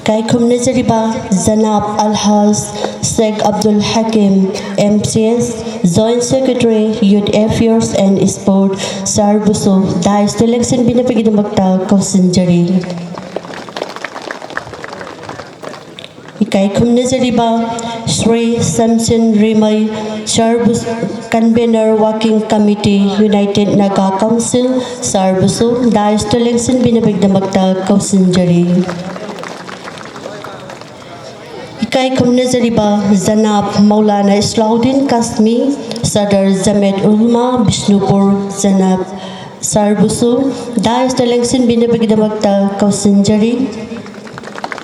Kaikum Nazariba Zanab Al-Haz Sheikh Abdul Hakim MCS Joint Secretary Youth Affairs and Sport Sarbuso Dais Election Binapigidamagta Kausinjari Kaikum Nazariba Sri Samson Rimay Sarbus Convener Working Committee United Naga Council Sarbuso Dais Election Binapigidamagta Kausinjari Kaikum Nazariba Zanab Maulana Islauddin Kasmi Sadar Zamet Ulma Bishnupur Zanab Sarbusu Dais Election Binapigidamagta Kausinjari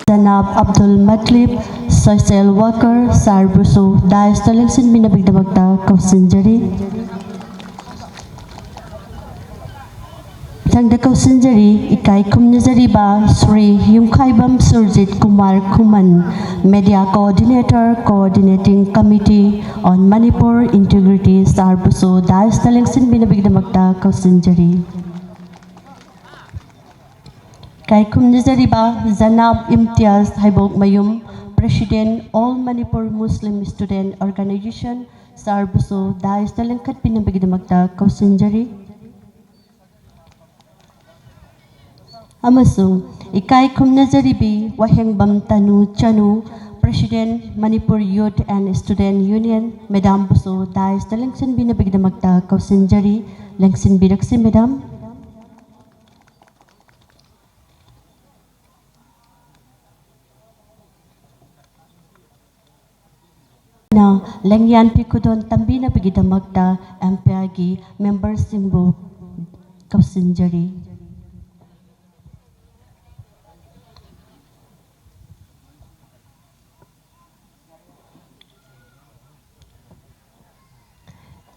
Zanab Abdul Matlib Social Worker Sarbusu Dais Election Binapigidamagta Kausinjari Tangda Kausinjari Kaikum Nazariba Sri Yumkhaibam Surjit Kumar Kuman Media Coordinator Coordinating Committee on Manipur Integrity Sarbusu Dais Election Binapigidamagta Kausinjari Kaikum Nazariba Zanab Imtiaz Haibok Mayum President All Manipur Muslim Student Organization Sarbusu Dais Election Binapigidamagta Kausinjari Amasung Kaikum Nazaribi Wahengbam Tanu Chanu President Manipur Youth and Student Union Madam Buso Dais Election Binapigidamagta Kausinjari Lengsin Biraksi Madam na Lengyan Pikudon Tambinapigidamagta MPIG Members Singbo Kausinjari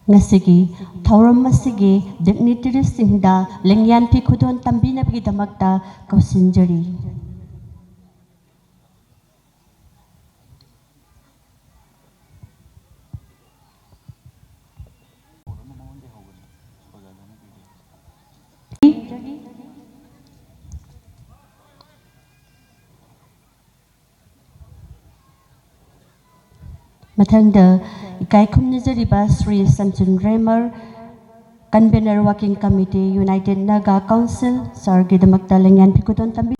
Ngasigi Thauram Masigi Dignitaries Singda Lengyan Pikudon Tambinapigidamagta Kausinjari Mathangda Kaikum Nazariba Sri Samson Remer Convener Working Committee United Naga Council Sargidamagta Lengyan Pikudon Tambi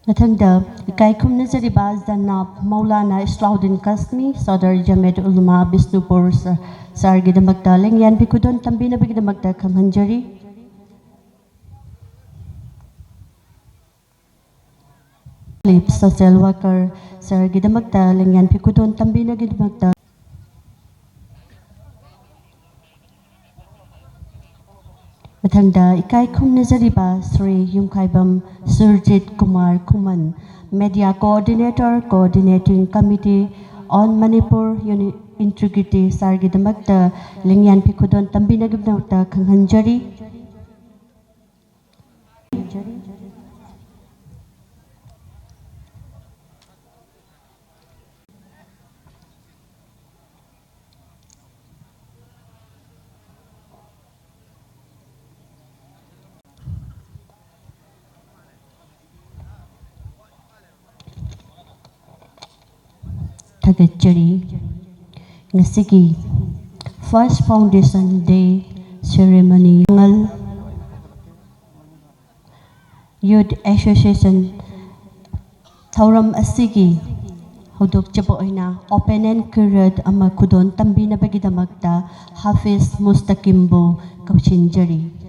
Mathangda Kaikum Nazariba Zanab Maulana Islauddin Kasmi Sadar Jamet Ulma Bishnupur Sargidamagta Lengyan Pikudon Tambinapigidamagta Kamhanjari Social Worker Sargidamagta Lengyan Pikudon Tambinapigidamagta Mathangda Kaikum Nazariba Sri Yumkhaibam Surjit Kumar Kuman Media Coordinator Coordinating Committee on Manipur Integrity Sargidamagta Lengyan Pikudon Tambinapigidamagta Kamhanjari Tagajari Ngasigi First Foundation Day Ceremony Youth Association Thauram Asigi Hudok Jabo Oina Open Career Ama Kudon Tambinapigidamagta Hafiz Mustakimbo Kausinjari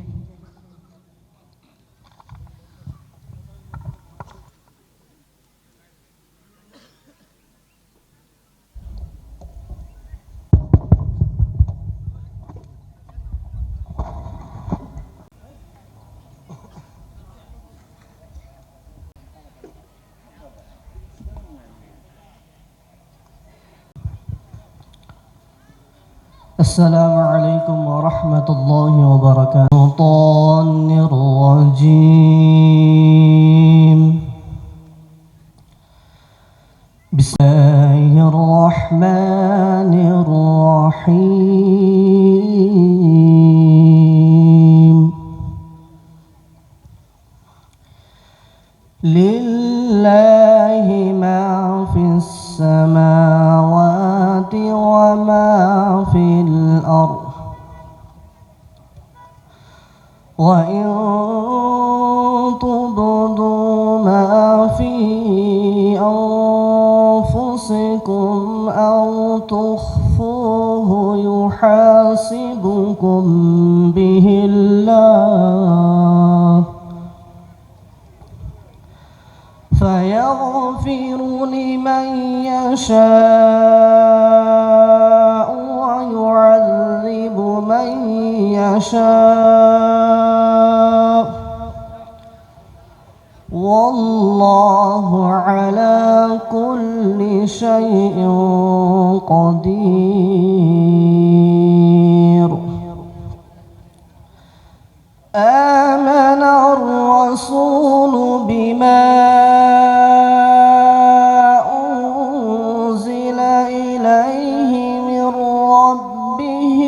السلام عليكم ورحمة الله وبركاته الشيطان الرجيم بسم الله الرحمن الرحيم لله ما في السماوات وما في الأرض وإن تبدوا ما في أنفسكم أو تخفوه يحاسبكم به الله فيغفر لمن يشاء ويعذب من يشاء والله على كل شيء قدير. آمن الرسول بما أنزل إليه من ربه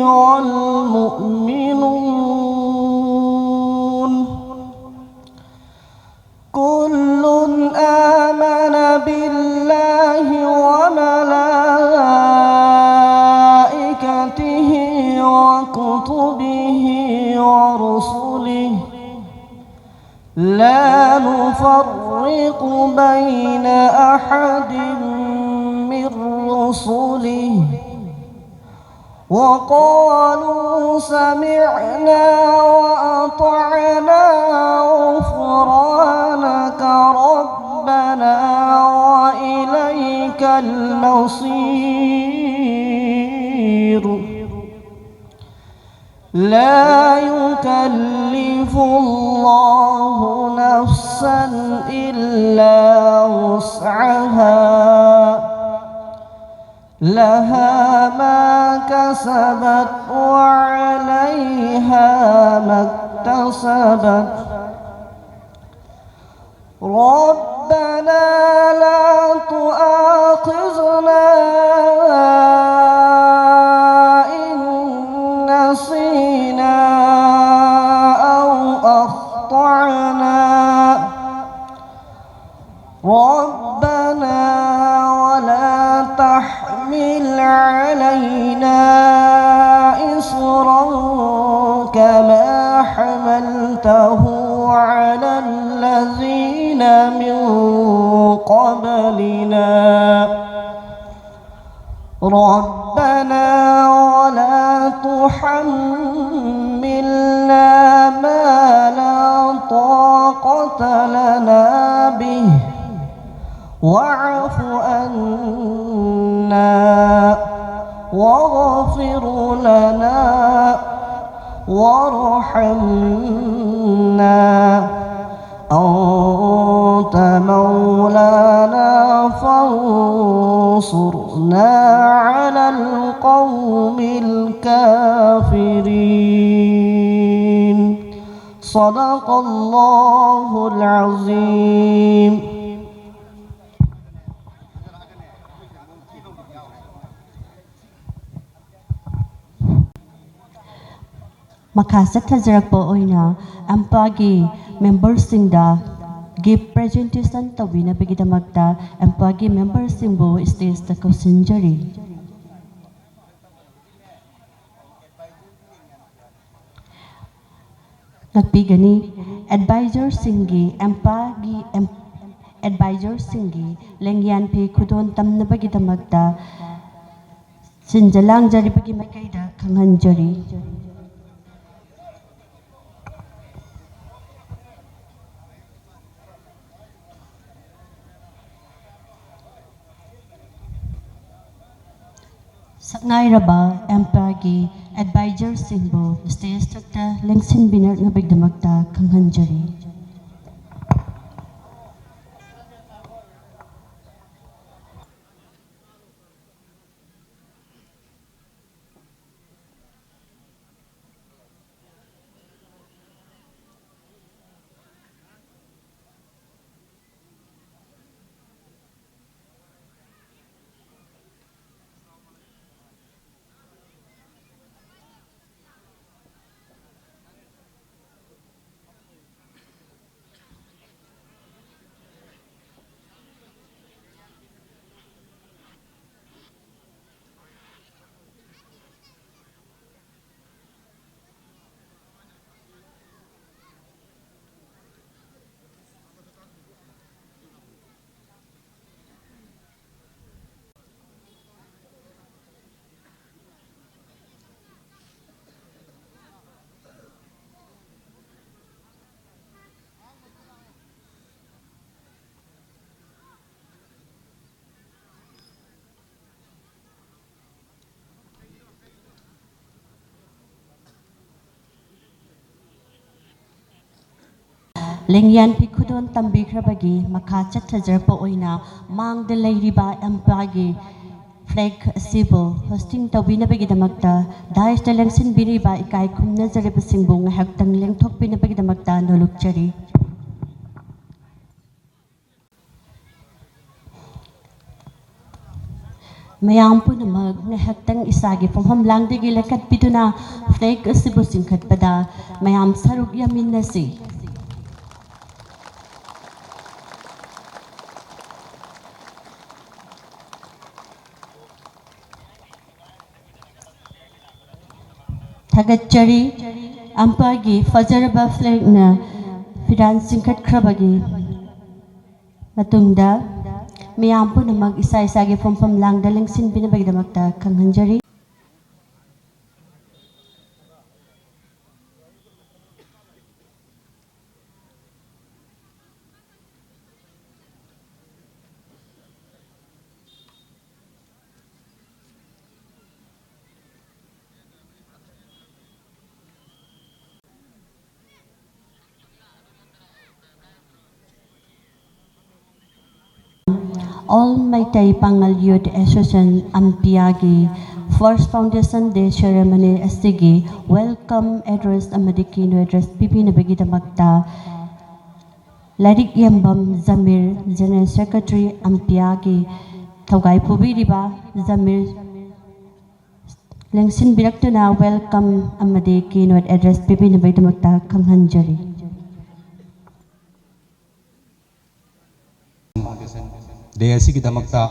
والمؤمنون كل آمن بالله وملائكته وكتبه ورسله لا نفرق بين أحد من رسله وقالوا سمعنا وأطعنا غفرانك ربنا وإليك المصير. لا يكلف الله نفسا إلا وسعها لها ما كسبت وعليها ما اكتسبت ربنا لا تؤاخذنا إن نسينا أو أخطأنا ربنا ولا تحمل علينا إصرا كما حملته على الذين من قبلنا ربنا ولا تحملنا ما لا طاقة لنا به واعف عنا واغفر لنا وارحمنا أنت مولانا فانصرنا على القوم الكافرين. صدق الله العظيم. Makasat hajarakpa oina ampagi membersingda gift presentation tawina begidamakta ampagi membersingbo stage ta kausinjari. Nagpigani advisor singi ampagi advisor singi lengyan pi khudon tamna begidamakta sinjalang jari bagi makaida kanghanjari. Saknairaba ampagi advisor singbo stage takta lengsin binar na begdamakta kanghanjari. Lengyan pi khudon tambikrabagi makha chathajarpa oina mangda leiriba ampagi flag asibu hosting tawbinabagidamagta daista lengsin biriba ikai khumna jaribasingbu ngahaktang lengthokpinabagidamagta nolukchari. Mayang punamag ngahaktang isagi from langdigi lakat pituna flag asibu singkhat pada mayam saruk yamin nasi. Thagachari ampagi fajaraba flag na firan singkat krabagi matungda mayam punamag isa-isagi from lang dalang sin binabagdamakta kanghanjari. All Maitai Pangal Youth Association Ampiagi First Foundation Day Ceremony Asigi Welcome Address Amadikino Address Pipi Nabagita Magta Ladik Yambam Zamir General Secretary Ampiagi Taugai Pubiriba Zamir Lengsin Biraktuna Welcome Amadikino Address Pipi Nabagita Magta Kanghanjari. Desi kita makta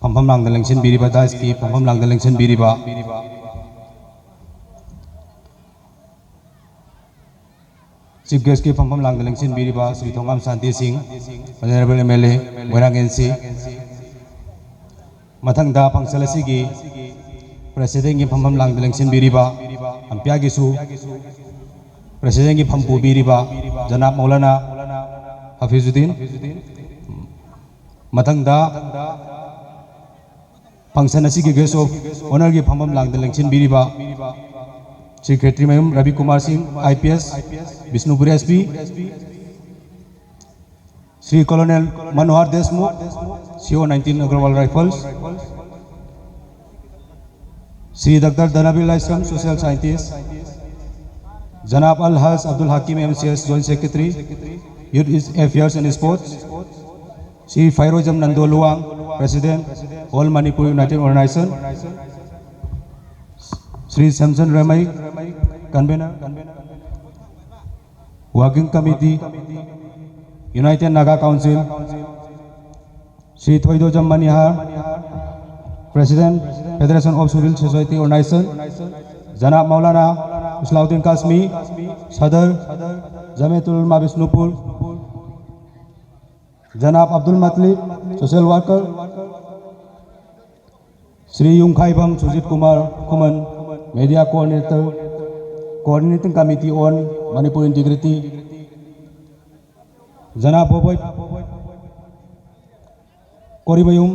pampam lang dalengsin biriba daski pampam lang dalengsin biriba Chief guest ki pampam lang dalengsin biriba Sri Thongam Santi Singh Honorable MLA Werang NC Mathangda pangsalasi ki President ki pampam lang dalengsin biriba Ampiagi su Presiden ki pampu biriba Janab Maulana Hafizuddin Mathangda function asigi guest of honor ki pampam lang dalengsin biriba Secretary Mayum Ravi Kumar Singh IPS Bishnupuri SP Sri Colonel Manohar Deshmukh CO-19 Agrawal Rifles Sri Dr. Dhanabil Islam Social Scientist Janab Al-Haj Abdul Hakim MCS Joint Secretary Youth Affairs and Sports Sri Fairojam Nando Luang President All Manipur United Organization Sri Samson Ramai Convener Working Committee United Naga Council Sri Thoidojam Manihar President Federation of Civil Society Organization Janab Maulana Islauddin Kasmi Sadar Jamiatul Ulama Bishnupur Janab Abdul Matlib Social Worker Sri Yungkhaibam Sujit Kumar Kuman Media Coordinator Coordinating Committee on Manipur Integrity Janab Boboy Koribayum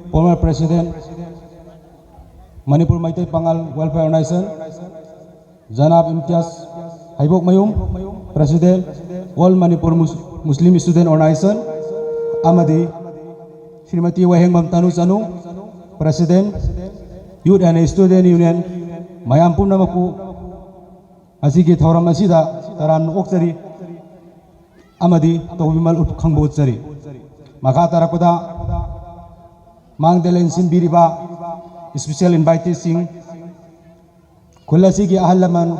Former President Manipur Maitai Pangal Welfare Organization Janab Imtiaz Haibok Mayum President All Manipur Muslim Student Organization Amadi Srimati Waheng Mamtanu Sanu President Youth and Student Union Mayampun Namaku Asigi Thoram Asida Taran Oksari Amadi Tobimal Utkangbot Makatarakuda Mangdelensin Biriba Special Invited Singh Kulasi ki ahalaman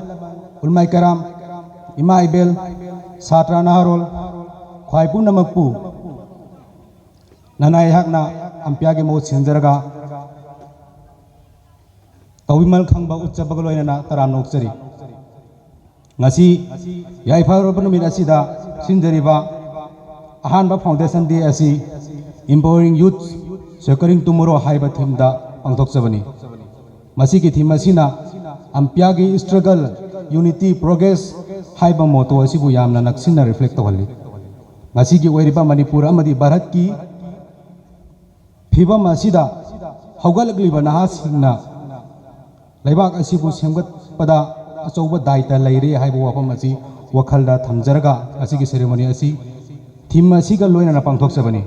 ulmai karam ima ibel satra naharol khwaipu namakpu nanai hakna ampiage mo senjaraga tawimal khangba utchabagaloina na taram noksari ngasi yaifaro banumi asida sinjariba ahanba foundation day asi empowering youth securing tomorrow haiba thimda angthoksabani masigi thimasina Ampiagi struggle unity progress haiba moto asibu yamna naksina reflect tawali masigi oiriba Manipur amadi Bharat ki phibam asida haugalakliba nahasingna laibak asibu semgat pada अचौब दायित्व लेरे हाइबो वफम असि वखलदा थमजरगा असिगी ceremony असि theme असिगा लोइना पांथोकसबनी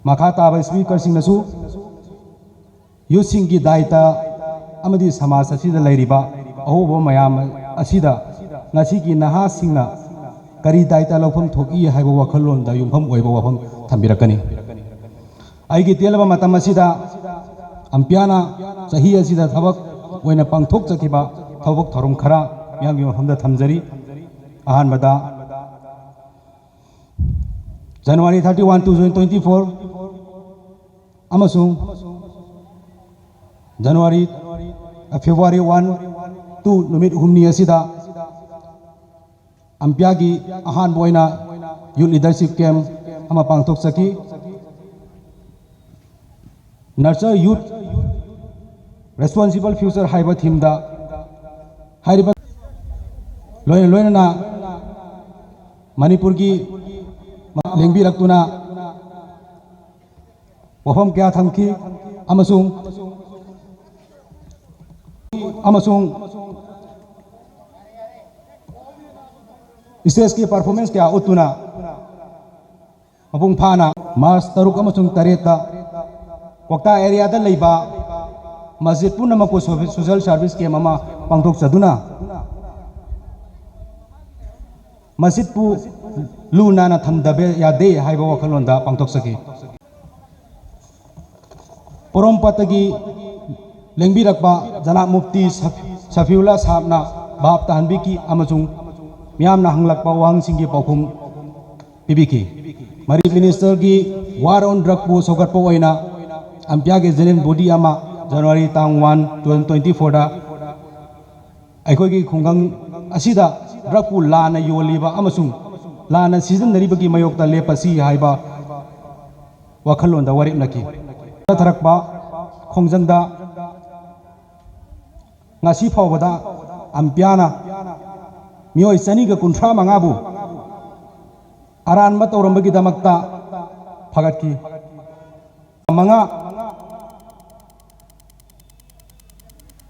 मखा ताबा speaker सिंगनसु youth सिंगी दायित्व अमदी समाज असिदा लेरिबा अहोबो मयाम असिदा ngasi naha singna kari daita lofam thoki haibo wakhalon da yumpham oibo wafam thambirakani aigi telaba matam asida ampiana sahi asida thabak oina pangthok chakiba thabak thorum khara miyam gi mafamda thamjari ahan bada January 31 2024 amasung February 1 2 numit humni asida Ampiagi ahan boina youth leadership camp ama pangthok saki nurture youth responsible future haiba theme da haiba loina na manipur gi lengbi raktuna wafam kya thamki amasung stage की performance क्या उतुना मपुंग फाना मार्च तरुक अमसुंग तरेता कोक्ता area दा लेबा मस्जिद पुनमको social service के mama पांगथोक चदुना मस्जिद पु लुना ना थमदबे यादे हाइबो वखलोंदा पांगथोक सकी पोरोमपतगी लेंबिरकबा जना मुफ्ती सफिउल्ला साहबना बाप तहनबी की अमसुंग मियामना हंगलकपा वाहंसिंगी पाउखुम पिबिकी मरी मिनिस्टर की वार ऑन ड्रग पु सोगटपो ओइना अम्पिया के जेनेरल बॉडी अमा जनवरी तांग 1 2024 दा अखोगी खुंगंग असिदा ड्रग पु लाना योलीबा अमसुंग लाना सीजन नरिबगी मयोक्ता लेपसी हाइबा वखलोंदा वरिपनकी थरकबा खोंजंगदा ngasi phawbada ampiana मियोय चनीगा कुंथ्रा मंगाबु अरानबा तौरंबगी दमक्ता फगटकी मंगा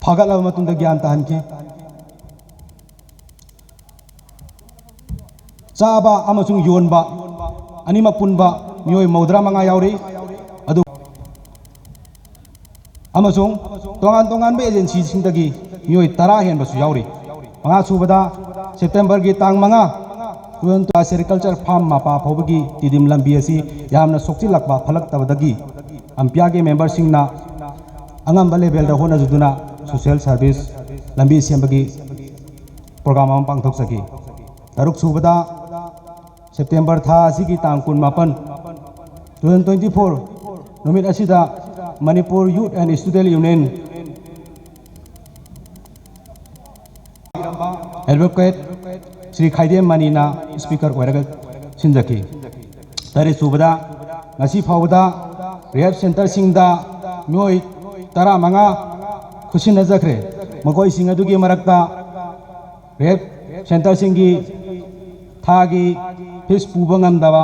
फगटलब मतुंदा ज्ञान तहनकी चाबा अमसुंग योनबा अनिमा पुनबा मियोय मौद्रा मंगा यावरी अदु अमसुंग तोंगान बे एजेंसी सिंदगी मियोय 10 हेनबसु यावरी मंगा सुबदा September की तांग मंगा तुरंत सेरिकल्चर फार्म मापा फौबगी तिदिम लंबी असी यामना सोक्ची लकबा फलक तबदगी अम्पिया के मेंबर सिंगना अंगम लेवल दा होना जुदुना सोशल सर्विस लंबी सेमबगी प्रोग्राम अम पांगथोक सकी तरुक सुबदा September था असी की तांग कुन मापन 2024 नुमित असिदा Manipur youth and student union advocate Shri Khaidem मनीना स्पीकर ओरगा सिंजकी तरे सुबदा ngasi phawda rehab center singda mioi 15 khusin najakre magoi sing adugi marakta rehab center singi thagi fees pubangam dawa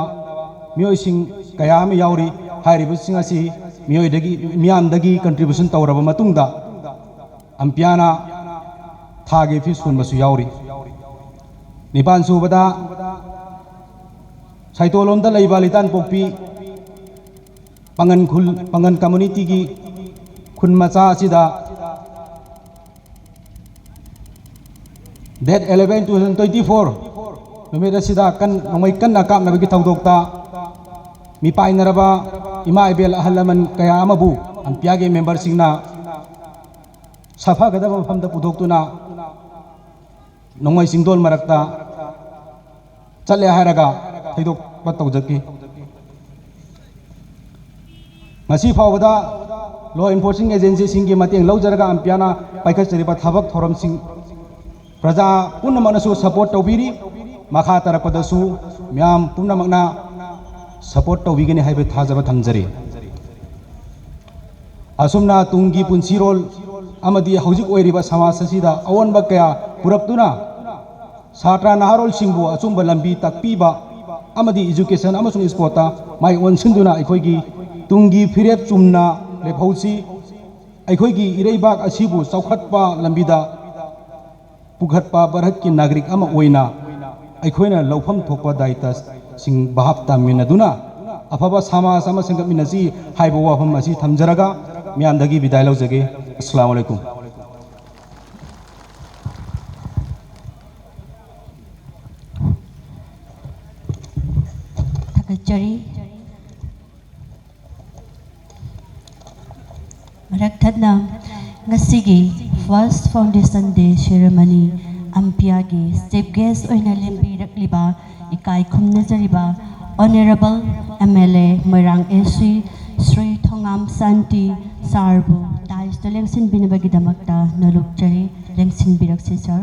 mioi sing kayam yauri hairibu sing asi mioi dagi miam dagi contribution tawraba matungda ampiana thagi fees funbasu yauri निपान सुबदा साइतोलोम दा लैबा लितान Poppy पंगन community की खुन मचा असिदा date 11 2024 नुमित असिदा कन नोंमै कन नाकाम नबगी थौदोक्ता मिपाइनरबा इमा इबेल अहलमन कया अमबु अम्पिया के मेंबर सिंगना सफा गदब मफमदा पुदोक्तुना नोंमै सिंगदोल मरक्ता चले हायरगा थैदोक तौजकी ngasi phawda law enforcing agency singi mateng lawjaraga ampiana paikachariba thabak thoram sing praja punamanasu support tawbiri makha tarapadasu myam punamakna support tawbigani haibe thajaba thamjari asumna tungi punsirol amadi hojik oiriba samaj asida awonba kaya puraptuna satra naharol singbu achumba lambi takpiba amadi education amasung sporta mai onsinduna ikhoigi tungi firep chumna lephausi ikhoigi ireibak asibu chawkhatpa lambida पुखटपा Bharat की नागरिक अमा ओइना अखोइना लौफम थोकपा दायित्व सिंह भाप तामिनदुना अफबा समाज अमा संगमिनसी हाइबो वाफम असी थमजरगा म्यामदगी विदाय लौजगे। अस्सलामु अलैकुम। Thakachari Marakthadna ngasigi first foundation day ceremony ampiagi chief guest oina lembirakliba ikai khumnajariba honorable MLA Moirang AC Sri Thongam Santi Sarbu daista lengsin binabagidamakta nalukchari lengsin birakse sir.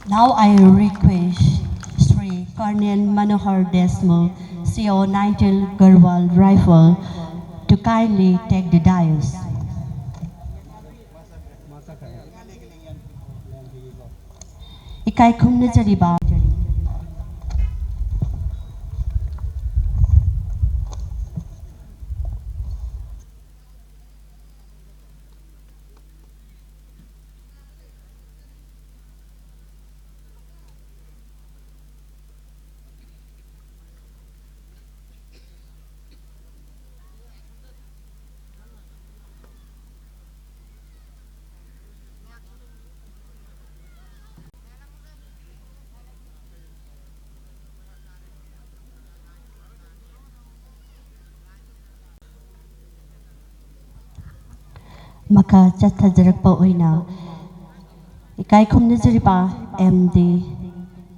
Now I request Sri Colonel Manohar Desmukh, CO Nigel Garwal Rifle, to kindly take the dais. Ikai khumnajariba maka chathajarakpa oina ikai khumnajariba MD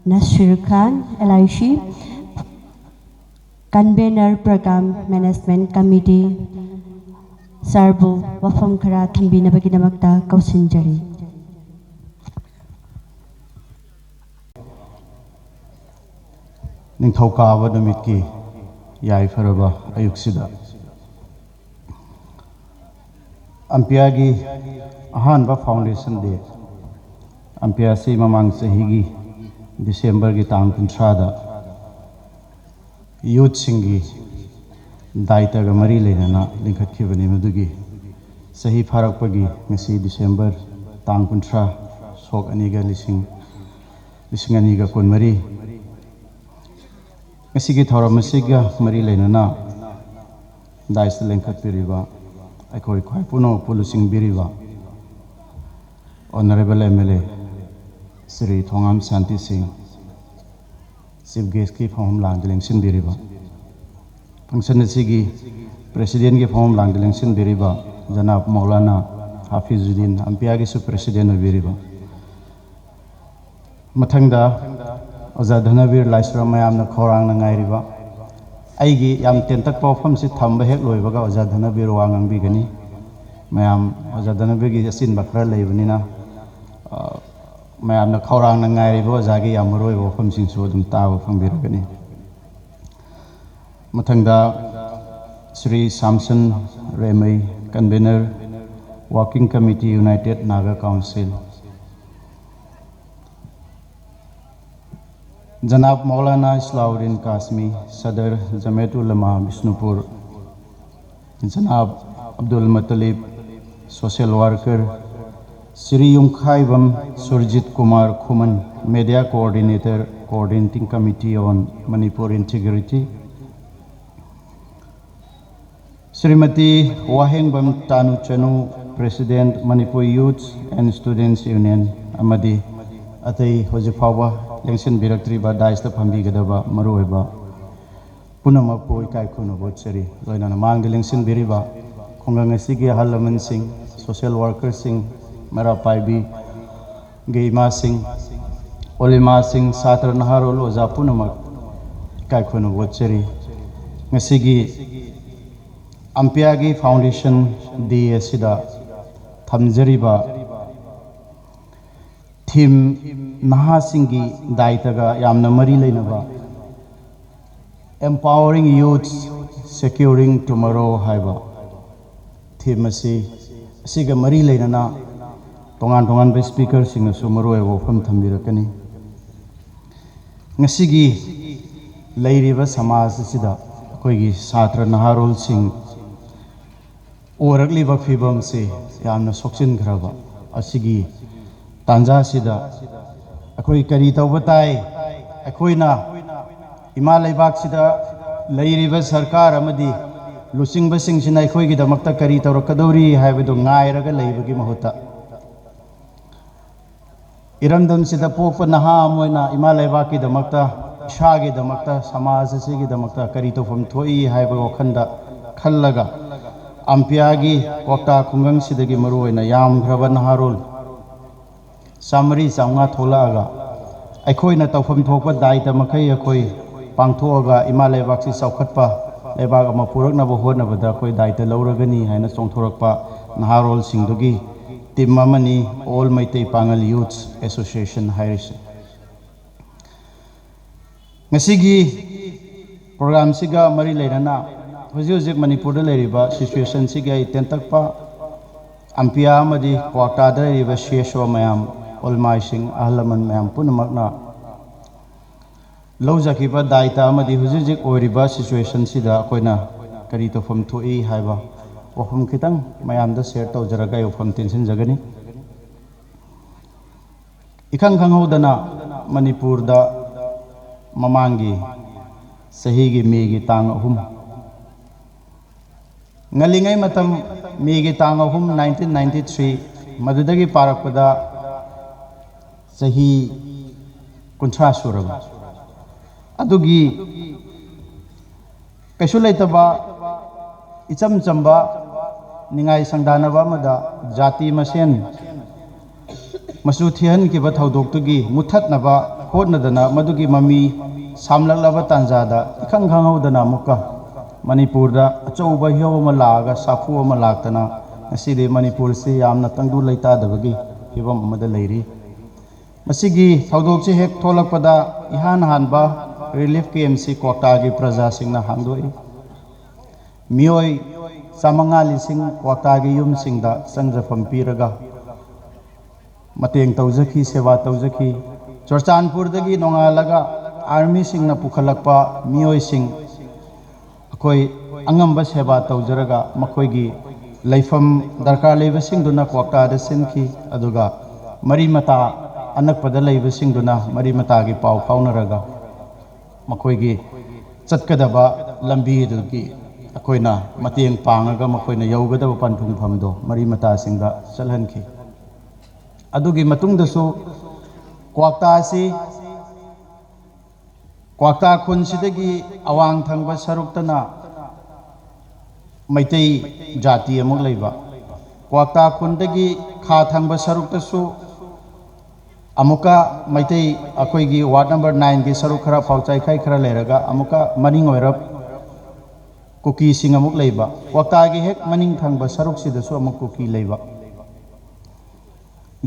Nasir Khan LIC Convener Program Management Committee Sarbu wafam khara thambinabagidamakta kausinjari. निंथौकाबा Namit की याइफरबा अयुक्सिदा अम्पिया की अहानबा foundation day अम्पिया से ममांग सहीगी दिसंबर की तांग 30 youth सिंगी दायित्व मरी लेना लिंखत्खिबनी मदुगी सही फारकपगी ngasi दिसंबर तांग 30 सोक अनिगा लिसिंग अनिगा कुनमरी ngasi की थौरमसिगा मरी लेना दायित्व लिंखत्पिरिबा अखोई ख्वाई पुनो पुलुसिंग बिरिबा ऑनरेबल MLA श्री थोंगाम शांति सिंह चीफ गेस्ट की फॉर्म लांगदलिंग सिंबिरिबा फंक्शन असिगी प्रेसिडेंट की फॉर्म लांगदलिंग सिंबिरिबा जनाब मौलाना हाफिजुद्दीन अम्पिया की सु प्रेसिडेंट ओबिरिबा मथंगदा ओजा धनवीर लाइसरा मयामना खौरांग नांगाइरिबा आईगी याम तेंतक पावफम से थंब हेक लोइबगा ओजा धनवीर वांगंबिगनी मयाम ओजा धनवीर की असिन बखरा लेबनिना मयामना खौरांग नांगाइरिबा ओजागी याम मरोय वफम सिंसु अदुम ताबा फंबिरगनी मथंगदा Shri Samson Remmei convener working committee united Naga council जनाब मौलाना इस्लाउद्दीन कासमी सदर जमीयत उलमा बिष्णुपुर जनाब Abdul Matlib social worker Shri Yumkhaibam Surjit Kumar Khuman media coordinator coordinating committee on Manipur integrity Shrimati Wahengbam Tanuchanu president Manipur youth and students union अमदी अतई होजिफावा लेंसन बिरक्ट्रीबा दाइस्ता फंबीगदबा मरोइबा पुनमको इकाई खुनबोचरी लोइना मांग लेंसन बिरिबा खुंगंगसिगे हलमन सिंह सोशल वर्कर सिंह मरा पाइबी गेमा सिंह ओलिमा सिंह सात्र नहारोल ओजा पुनमक इकाई खुनबोचरी ngasiगी अम्पियागी फाउंडेशन डी एसिदा थमजरीबा थीम नहासिंगी दायित्वगा यामना मरी लेनबा empowering youth securing tomorrow haiba theme asiga mari leinana tongan tongan ba speaker sing su maro e wofam thambirakani ngasigi leiriba samaj sida koigi satra naharol sing orakliba phibam se yamna sokchin graba asigi tanja sida akoi kari tawbatai akoina ima leibak sida leiriba sarkar amadi lusingba sing sina akoi gi damakta kari tawrakadori haibado ngairaga leibagi mahuta iramdam sida pokpa naha moina ima leibak ki damakta shagi damakta samaj sigi damakta kari tawfam thoi haiba wakhanda khallaga ampiagi kokta khungang sidagi maruina yam graba naharol samari samnga tholaga aikoina tawfam thokpa daita makai akoi pangthoga ima leibak si saukhatpa leibak ama purakna bo hona bada koi daita lauragani haina chongthorakpa naharol singdugi team amani all maitei pangal youth association hairise ngasigi program siga mari leirana hojik manipur da leiriba situation siga tentakpa ampia amadi kwata da leiriba shesho mayam olmai sing ahlaman mayam punamakna lawjakiba daita amadi hujik oiriba situation sida koina kari to fam thoi haiba wafam kitang mayam da share tawjaraga yofam tension jagani ikang khanghodana manipur da mamangi sahigi megi tang ahum ngalingai matam megi tang ahum 1993 madudagi parakpada sahi kunthra suraba adugi kaisu leitaba icham chamba ningai sangdanaba mada jati masen masu thihan ki ba thaudok tugi muthatnaba hotnadana madugi mami samlaklaba tanjada ikhang khanghodana mukka manipur da achouba hiyo ma laga safu ma laktana aside manipur se yamna tangdu leita dabagi hibam amada leiri masigi thaudok se hek tholakpada ihan hanba relief KMC kota gi praja singna hangdoi mioi samangali sing kota gi yum singda sangjafam piraga mateng tawjaki sewa tawjaki chorchanpur dagi nongalaga army singna pukhalakpa mioi sing akoi angamba seba tawjaraga makoi gi leifam darkar leiba singduna kota da sinki aduga mari mata anakpada leiba singduna mari mata gi pau faunaraga makoi gi chatkadaba lambi dugi akoina mateng pangaga makoina yaugadaba panthung phamdo mari mata singda chalhanki adugi matungdasu kwakta si kwakta khun sidagi awang thangba saruktana maitei jati amuk leiba kwakta khundagi kha thangba saruktasu amuka maitei akoigi ward number 9 gi saruk khara pauchai khai khara leraga amuka maning oirap kuki sing amuk leiba kwakta gi hek maning thangba saruk sidasu amuk kuki leiba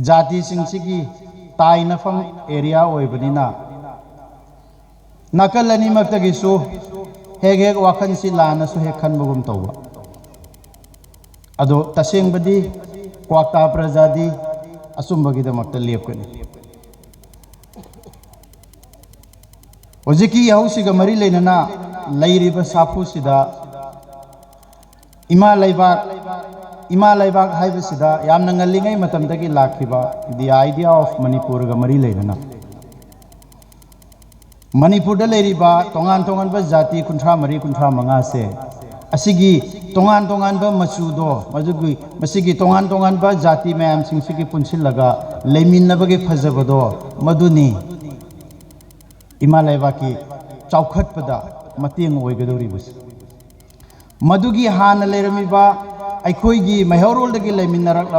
jati sing sigi tai nafam area oibanina nakal ani maktagi su hek hek wakhan si lana su hek khan bugum tawba ado taseng badi kwakta prajadi asumbagi da makta lepkani hojiki yahusiga mari leinana leiriba safu sida ima laibak haiba sida yamna ngalingai matamdagi lakhiba the idea of manipur ga mari leinana manipur da leiriba tongan tongan ba jati kunthra mari kunthra manga se asigi tongan tongan ba machudo majugi masigi tongan tongan ba jati mayam sing sigi punsilaga leiminna bagi phajabado maduni ima laibaki chaukhatpada mateng oigadori bus madugi hana leiramiba aikhoigi maihorol dagi leiminarak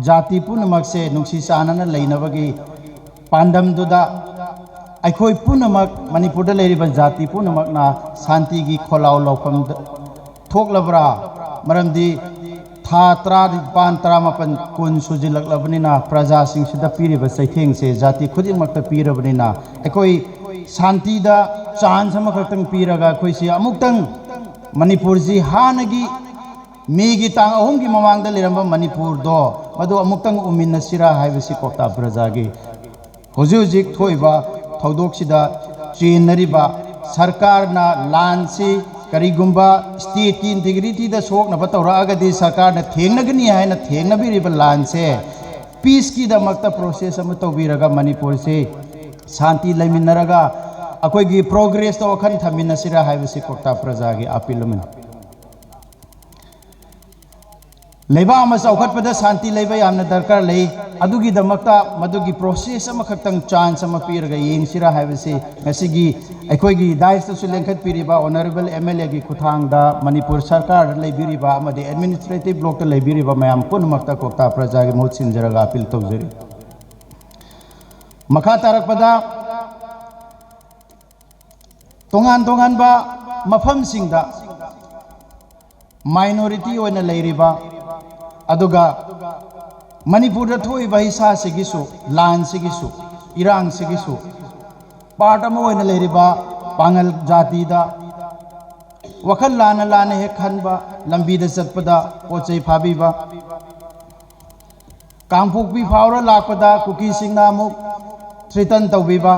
jati punamak se nungsi sanana leinabagi pandam duda aikoi punamak manipur da leiriba jati punamak na santi gi kholau lawfam thoklabra maramdi tha tra pan tra mapan kun sujilak labnina praja sing sida piriba saitheng se jati khuding makta pirabnina aikoi santi da chance ma khatang piraga khoi si amuktang Manipur जी हानगी मीगी तांग अहुम की ममांग लेरंब मणिपुर दो मधु अमुक्तंग उमिन सिरा हाइबसी कोकता प्रजागी हुजु हुजिक थोइबा थौदोक्सिदा चेनरिबा सरकार ना लान से करीगुंबा स्टेट की इंटीग्रिटी दा सोक न बतौरागदी सरकार न थेंगनगनी है न थेंगनबिरिबा लान से पीस की दमकता प्रोसेस अम तौबिरगा मणिपुर से शांति लेमिनरगा अखोगी प्रोग्रेस तो अखन थमिनसिरा हाइबसी कोकता प्रजागी अपील मन लेबा अमा चौखटपदा शांति लेबा यामना दरकार ले अदुगी दमकता मदुगी प्रोसेस अमा खक्तंग चांस अमा पीरगा येंगसिरा हाइबसी ngasiगी अखोगी दाइस तो लेंखत पीरिबा ऑनरेबल एमएलए की खुथांगदा मणिपुर सरकार लेबिरिबा अमदि एडमिनिस्ट्रेटिव ब्लॉक त लेबिरिबा मयाम पुनमक्ता कोकता प्रजागी मोत सिंजरगा अपील तौजरी मखा तारकपदा तोंगान तोंगान बा मफम सिंगदा माइनॉरिटी ओइना लेरिबा अदुगा मणिपुर दा थोइबा हिसा सिगिसु लान सिगिसु इरांग सिगिसु पार्ट अमा ओइना लेरिबा पांगल जाति दा वखल लाना लाना हे खनबा लंबी दा चटपदा पोचै फाबीबा कांगफुकपी फावरा लाकपदा कुकी सिंगना अमुक थ्रिटन तौबीबा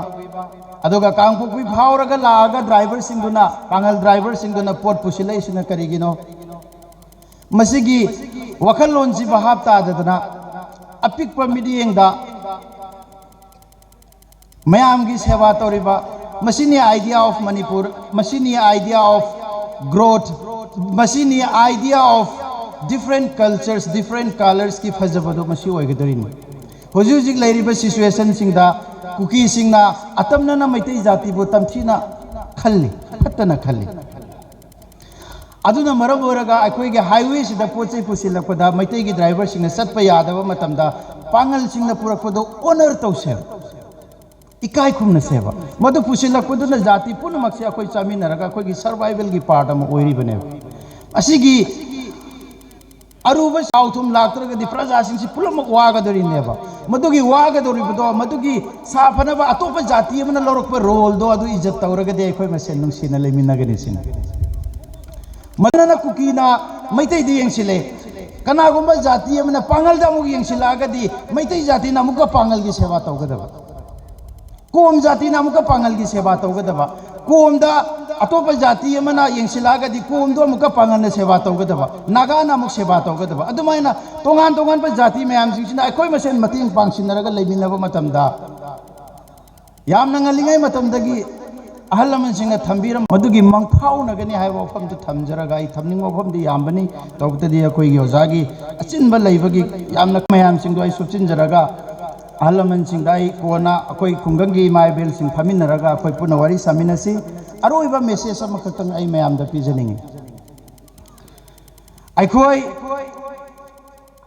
अदुगा कांगफुकपी फावरगा लागा ड्राइवर सिंगुना पांगल ड्राइवर सिंगुना पोट पुसिलैसिना करिगिनो मसिगी वखल लोनसी बहाब तादना अपिकपा मिडियंगदा मयाम की सेवा तौरिबा मसिनी आइडिया ऑफ मणिपुर मसिनी आइडिया ऑफ ग्रोथ मसिनी idea of different cultures different colours की फजबदो मसी ओइगदरिनी हुजु हुजिक लेरिबा सिचुएशन सिंगदा कुकी सिंगना अतमना मैतै जाति बो तमथिना खल्ली फत्तना खल्ली अदुना मरम ओरगा अखोइगे हाईवे सिदा पोचै पुसिलकपदा मैतै की ड्राइवर सिंगना चटपा यादबा मतमदा पांगल सिंगना पुरकपदो ओनर तौसे इकाई खुमना सेवा मधु पुसिलकपदुना जाति पुनमक्से अखोइ चामिनरगा अखोइगी सर्वाइवल की पार्ट अमा ओइरिबने असिगी अरुबा साउथुम लाक्तरगदि प्रजासिंगसि पुलमक वागदरिनेबा मधुगी वागदरिबदो मधुगी साफनबा अतोप जाति अमना लौरकपा रोल दो अदु इज्जत तौरगदि अखोइ मसेन नुंसिना लेमिनगनि सिन मदना कुकीना मैतै दि यंगसिले कनागुंबा जाति अमना पांगल दा मुग यंगसिलागदि मैतै जाति ना मुग पांगल की सेवा तौगदबा कोम जाति ना मुग पांगल की सेवा तौगदबा कोम दा अतोप जाति अमना यंगसिलागदि कोम दो मुग पांगल ने सेवा तौगदबा नागा ना मुग सेवा तौगदबा अदुमाइना तोंगान तोंगान पर जाति मयाम सिंगसिना अखोइ मसेन मतिंग पांगसिनरगा लेमिनबा मतमदा यामना ngaligai मतमदगी अहल लमनसिंग थंबीरम मदुगी मंगफाउनगनि हाइबा वफम थमजरगा आई थमनिंग वफम दि यामबनी तौगतदि अखोइगी ओजागी अचिनबा लैबगी यामना मयाम सिंग दो आई सुचिनजरगा अहल लमनसिंग दाई कोना अखोइ खुंगंगी माइबेल सिंग फमिनरगा अखोइ पुना वारी सामिनसी अरोइबा मेसेज अमा खतंग आई मयाम दा पिजनिंग अखोइ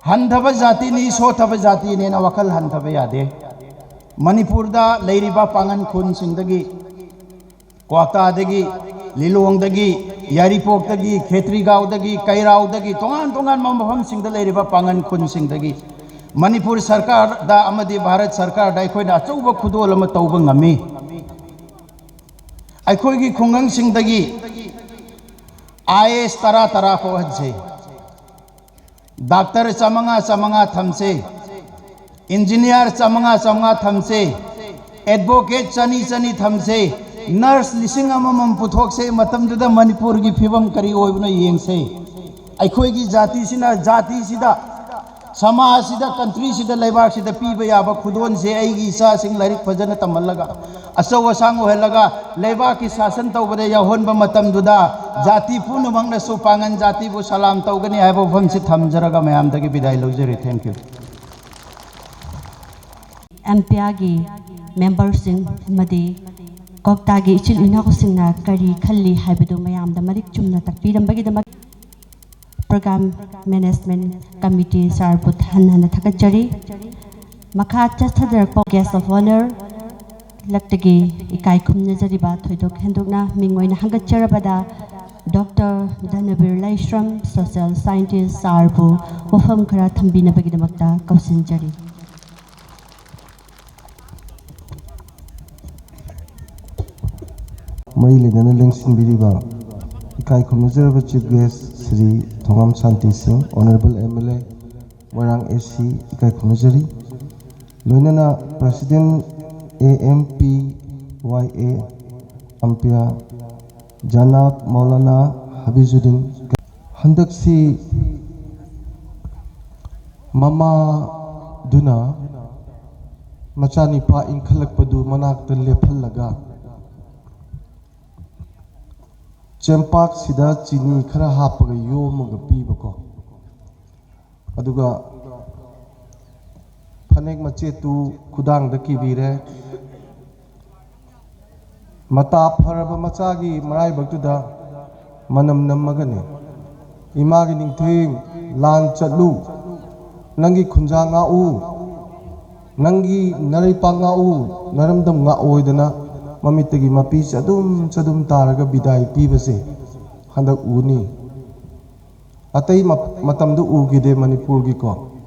हंधबा जाति नि सोथबा जाति ने ना वखल हंधबा यादे मणिपुर दा लेरिबा पांगन खुन सिंगदगी क्वाक्तादगी लिलोंगदगी यारीपोकदगी खेत्रीगांवदगी कैरावदगी तोंगान तोंगान मफम सिंगदा लेरिबा पांगन खुन सिंगदगी मणिपुर सरकार दा अमदि भारत सरकार दा अखोइना अचौबा खुदोल अमा तौबा ngami अखोइगी खुंगंग सिंगदगी IAS तरा तरा फोहजे डॉक्टर चमंगा चमंगा थमसे इंजीनियर चमंगा चमंगा थमसे एडवोकेट चनी चनी थमसे नर्स लिसिंग अमम पुथोकसे मतमदुदा मणिपुर की फिवम करी ओइबनो येंगसे अखोइगी जाति सिदा समाज सिदा कंट्री सिदा लेबाक सिदा पीबा याबा खुदोन से आइगी इसा सिंग लारिक फजन तमलगा असौ असांग ओहलगा लेबाक की शासन तौबदे याहोनबा मतमदुदा जाति पुनमंगना सु पांगन जाति बु सलाम तौगनी हाइबो फम से थमजरगा मयाम दगी बिदाय लौजरे थैंक यू एमपीआगी मेंबरसिंग मदी कोकतागी इचिल इनाकुसिंगना करी खल्ली हाइबदो मयामदा मरिक चुमना तकपीरंबगीदमक प्रोग्राम मैनेजमेंट कमिटी सारपुत हन्ना थकचरी मखा चथदरपो गेस्ट ऑफ ऑनर लक्तगी इकाई खुमनजरिबा थोइदोक हेंदोकना मिंगोइना हंगचरबदा doctor Dhanbir Laishram social scientist सारबु वफम खरा थंबिनबगीदमकता कौसिनजरी मई लेना लेंसिन बिरिबा Ikai Khumnazaraba Chief Guest Sri Thongam Shanti Singh, Honorable MLA Moirang AC Ikai Khumnazari, Loinana President AMPYA Ampia Janab Maulana Habizuddin Handaksi Mama Duna Machani Pa Inkhalak Padu Manak Lephallaga Chempak Sida Chini Khara Hapaga Yomaga Pibako Aduga Panek Machetu Kudang the Kibire Mata Paraba Machagi Marai Baktuda Manam Namagane Imagi Ningting Lan Chatlu Nangi Kunjanga U Nangi Naripanga U Naramdam Nga Oidana Mamitagi Mapi Chadum Taraga Bidai Pibase Handak Uni Atai Matamdu Ugide Manipur Giko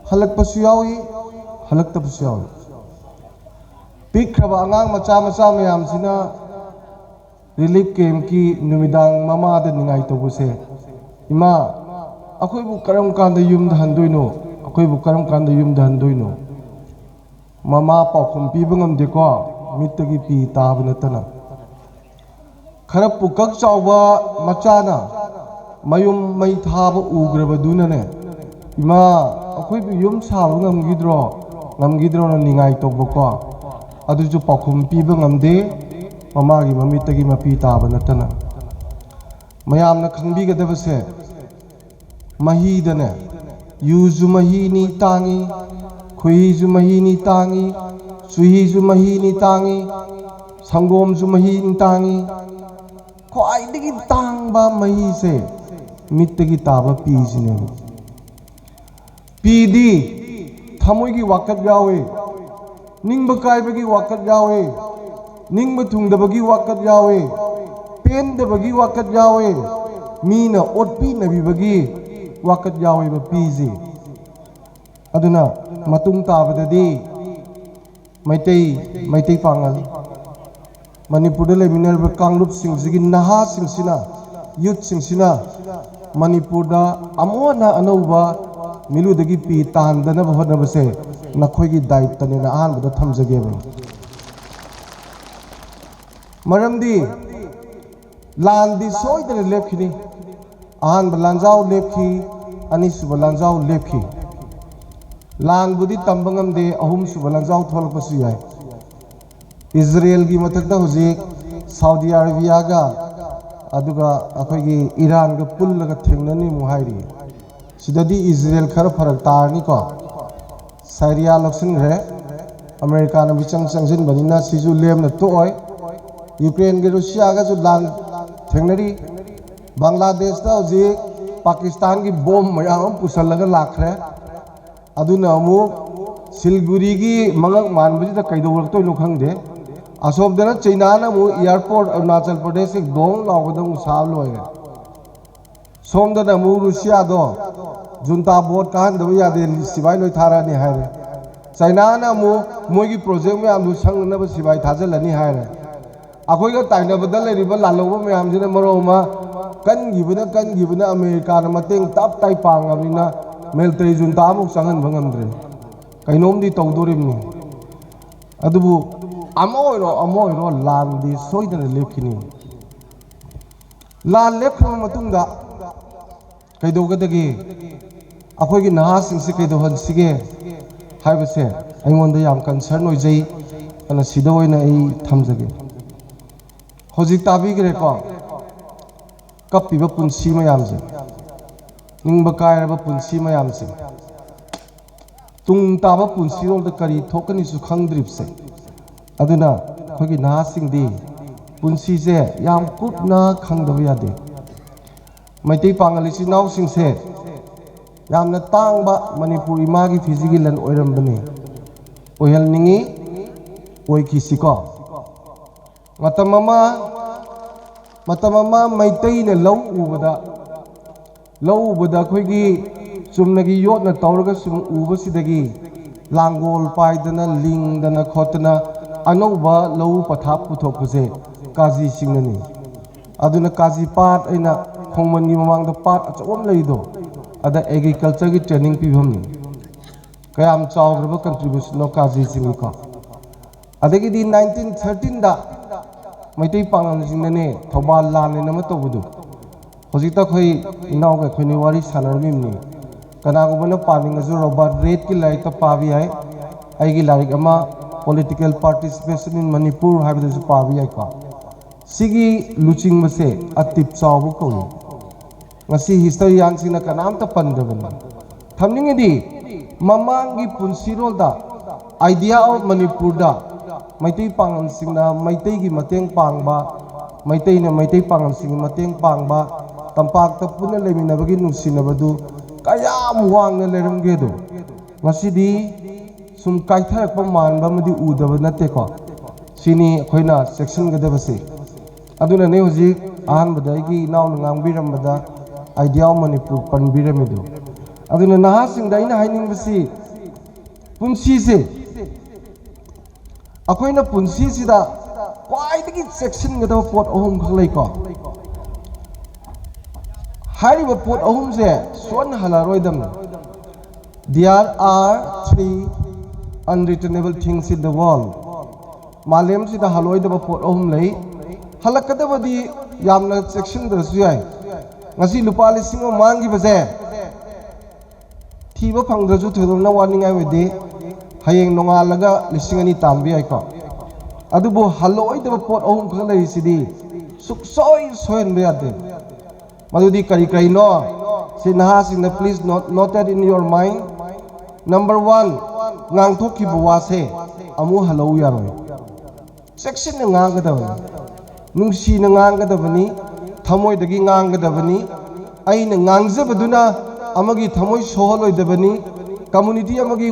Halak Pasuyawi Halak Tapasuyawi Pik Kraba Angang Macha Mayam Sina Relief Camp Ki Numidang Mama the Ningai Tobuse Ima Akoi Bukaram Kanda Yum the Handuino Akoi Bukaram Kanda Yum the Handuino Mama Pakum Pibangam Deko Mitagi Pi Tabanatana Karapukak Chawa Machana Mayum May Taba Ugraba Dunane Ima Akoi Yum Salungam Gidro Nam Gidro Ningai Toboko Aduju Pakum Pibangam De Mamagi Mamitagi Mapi Tabanatana Mayam na Kambiga Devase Mahidane Yuzu Mahini Tangi Kuizu Mahini Tangi Suhizu Mahini Tangi Sangomzu Mahini Tangi Kwai Digi Tangba Mahise Mitagi Taba Pizine Pidi Tamuigi Wakat Yawe Ningba Kaibagi Wakat Yawe Ningba Tungdabagi Wakat Yawe Pen the Bagi Wakat Yawe Mina Otpi Nabibagi Wakat Yawe Bapizi Aduna Matung Tabadadi Maitei Pangal Manipur le Minerva Kanglup Sing Zigin Naha Sing Sina Youth Sing Sina Manipur da Amona Anova Milu Dagi Pi Tan Dana Base Nakogi Diet Tanina An with the Tamza Gable Maramdi Landi Soy the Lepki An Balanzao Lepki Anis Balanzao Lepki Lan Budi Tambangam de Ahum Subalanzao Tolpasui Israel Gi Matakta Hosik Saudi Arabia Ga Aduga Akogi Iran ga Pullaga Tingnani Muhairi Sidadi Israel Karaparak Tarniko Syria Luxin Re American Vichang Sanjin Banina Sizu Lem na Toy Ukraine ga Russia ga Lan Tingnari Bangladesh da Hosik Pakistan Gi Bomb Mayam Pusalaga Lakre Aduna Amu Silguri Gi Mangak Manbuji da Kaido Work to Lukhangde Asob Dana China na Mu Airport Arunachal Pradesh Gong Lawadam Savloy Som Dana Mu Russia do Junta Board Kan Dawya de Sibai Loy Thara ni Haire China na Mu Mogi project me Amu Sang na Sibai Thajalani Haire Akoi ga Taina Badal River Laloba me Amjina Maroma Kan Gibuna America na Mateng Tap Tai Pangamina Military Junta Muk Sangan Bangamdre Kainom di Taudurim Adubu Amoiro Landi Soidan Lepkini Lan Lepkama Matunda Kaidogadagi Akogi Nahas in Sikaidohan Sige Hibase I wonder Yam concern with Jay and a Sidoina A Tamzagi Hosik Tabi Greco Kapi Bapun Sima Yamzi Ningbakai Bapun Sima Yamzi Tung Taba Punsiro the Kari token is to Kang Dripse Aduna Kogi Nasing Di Punsize Yam Kupna Kang Daviade Maiti Pangalisi now sing said Yam na Tangba Manipur Imagi Physical and Oirambani Oyal Ningi Oikisiko Matamama Maitei na Low Ubada Kogi Sumnagi Yot na Tauraga Sum Ubasidagi Langol Paidana Ling Dana Kotana Anova Low Patap Putopuse Kazi Singnani aduna kaji part aina khongman gi mamang da part achom lei do ada agriculture gi training pibam ni kayam chawgraba contribution no kaji sing ko adagi di 1913 da maitai pangam sing ne thobal lan ne ma to budu hojita khoi inaw ga khoi ni wari sanar mim ni kana go bana paning azu robert reid ki lai ta pabi ai ai gi larik ama political participation in manipur habi da pabi ai ka sigi luching mase atip chawu ko ngasi history yang sina kanam ta pandaban thamning di mamangi punsirol da idea of manipur da maitai pangan singna maitai gi mateng pangba maitai na maitai pangan sing mateng pangba tampak ta puna lemina bagi nusinabadu kayam wang na leram ge do ngasi di sum kaithak pa manba madi udaba nate ko sini khoina section ga dabase aduna ne hoji ahan badai gi naw ngang biram bada idea of manipur pan biram do aduna naha sing da ina haining basi punsi se akoina punsi sida kwai dagi section ga da pot ohum khlai ko hari ba pot ohum se son halaroi dam there are 3 unreturnable things in the world malem sida haloi da pot ohum lei halakada badi yamna section da su yai ngasi lupa lising mangi base thiba phangdraju thodom na warning ai wede hayeng nonga laga lising ani tambi ai ko adubo haloi da pot ohum khlai sidi suk soi soen be ade madudi kari kari no si naha sing please note that in your mind number 1 ngang thokki buwa se amu halau yaroi section na ngang ga da nungsi na ngang ga da bani thamoi dagi ngang ga da bani aina ngangje baduna amagi thamoi soholoi da bani community amagi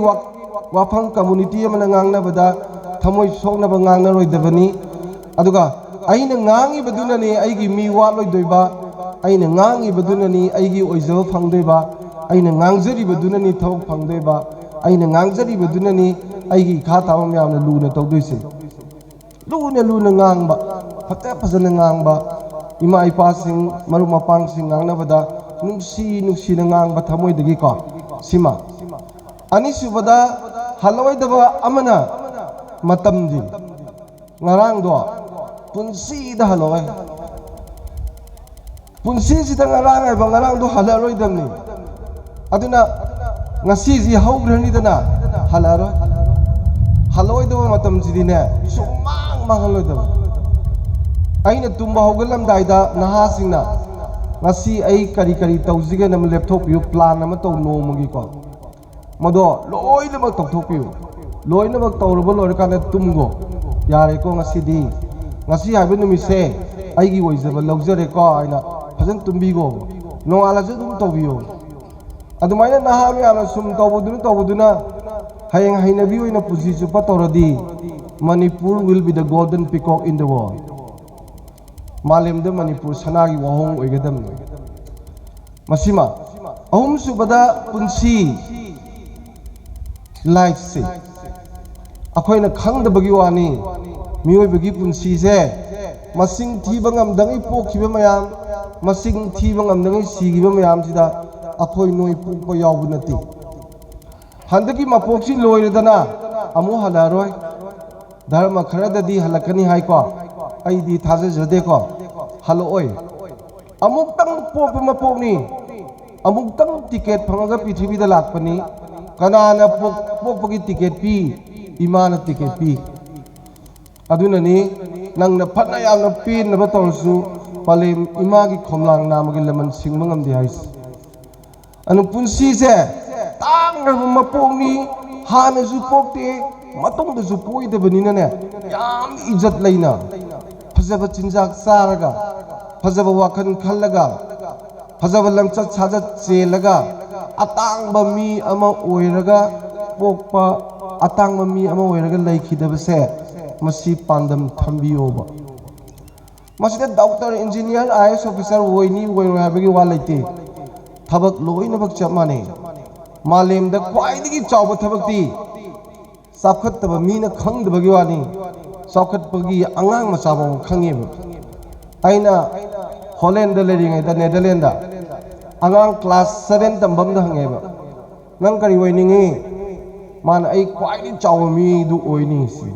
wafang community amana ngang na bada thamoi sokna ba ngang na roi da bani aduga aina ngangi baduna ni aigi mi wa loi doiba aina ngangi baduna ni aigi oizo phangdoiba aina ngangjari baduna ni thawak phangdoiba aina ngangjari baduna ni aigi kha tawam yamna luna tawdoise luna ngangba phata phajana ngangba ima ipa sing maru mapang sing ngangna bada nungsi na ngangba thamoi dagi ko sima ani subada haloi daba amana matam di ngarang do punsi da haloi punsi sida ngarang ai bangarang do halaroi damni aduna ngasi ji haugrani dana halaroi haloi do matam jidine sumang mangaloi do aina tumba hogalam daida naha singna ngasi ai kari kari tawjige nam laptop yu plan ama to no magi ko mado loina mak tok yu loina mak tawrbo lor kana tumgo yare ko ngasi di ngasi habi numi se ai gi woijaba laujare ko aina fajan tumbi go no ala je dum tawbiyo adumaina naha mi ala sum tawbuduna hayeng hainabi oina puji chupa tawradi manipur will be the golden peacock in the world malim de manipur sanagi wahong oigadam masima ahum subada punsi life se akoina khangdabagi wani mioi bagi punsi se masing thiba ngamdangai pokhiba mayam masing thiba ngamdangai sigiba mayam sida akoi noi pukpa yawbu nati handaki mapoksi loiredana amu halaroi dharma kharadadi halakani hai ko ai di thaje jade ko halo oi amuk tang pop mapok ni amuk tang ticket phangaga prithibi da lakpani kanana pok pagi ticket pi imana ticket pi aduna ni nang na phatna yam na pin na batorsu palem imagi khomlang namagi laman singmangam di hais anu punsi se tang mapok ni hana ju pokte matong da ju poi da banina ne yam ijat leina फजब चिंजाक चारगा फजब वाखन खल्लगा फजब लमचत साजत चेलगा अतांग मी अमा ओइरगा पोकपा अतांग मी अमा ओइरगा लैखिदबसे मसी पांदम थंबियोबा मसिदा doctor engineer IAS officer वोइनी वोइरो हाबगी वा लैते थबक लोइनबक चमाने मालेमदा क्वाइदगी चावब थबकती साखतब मीना खंगदबगी वानी चौखटपगी अंगांग मचाबों खंगेब आइना Holland da leading da Netherlands da angang class 7 tambam da hangeba nang kari wainingi man ai kwai ni chawmi du oini si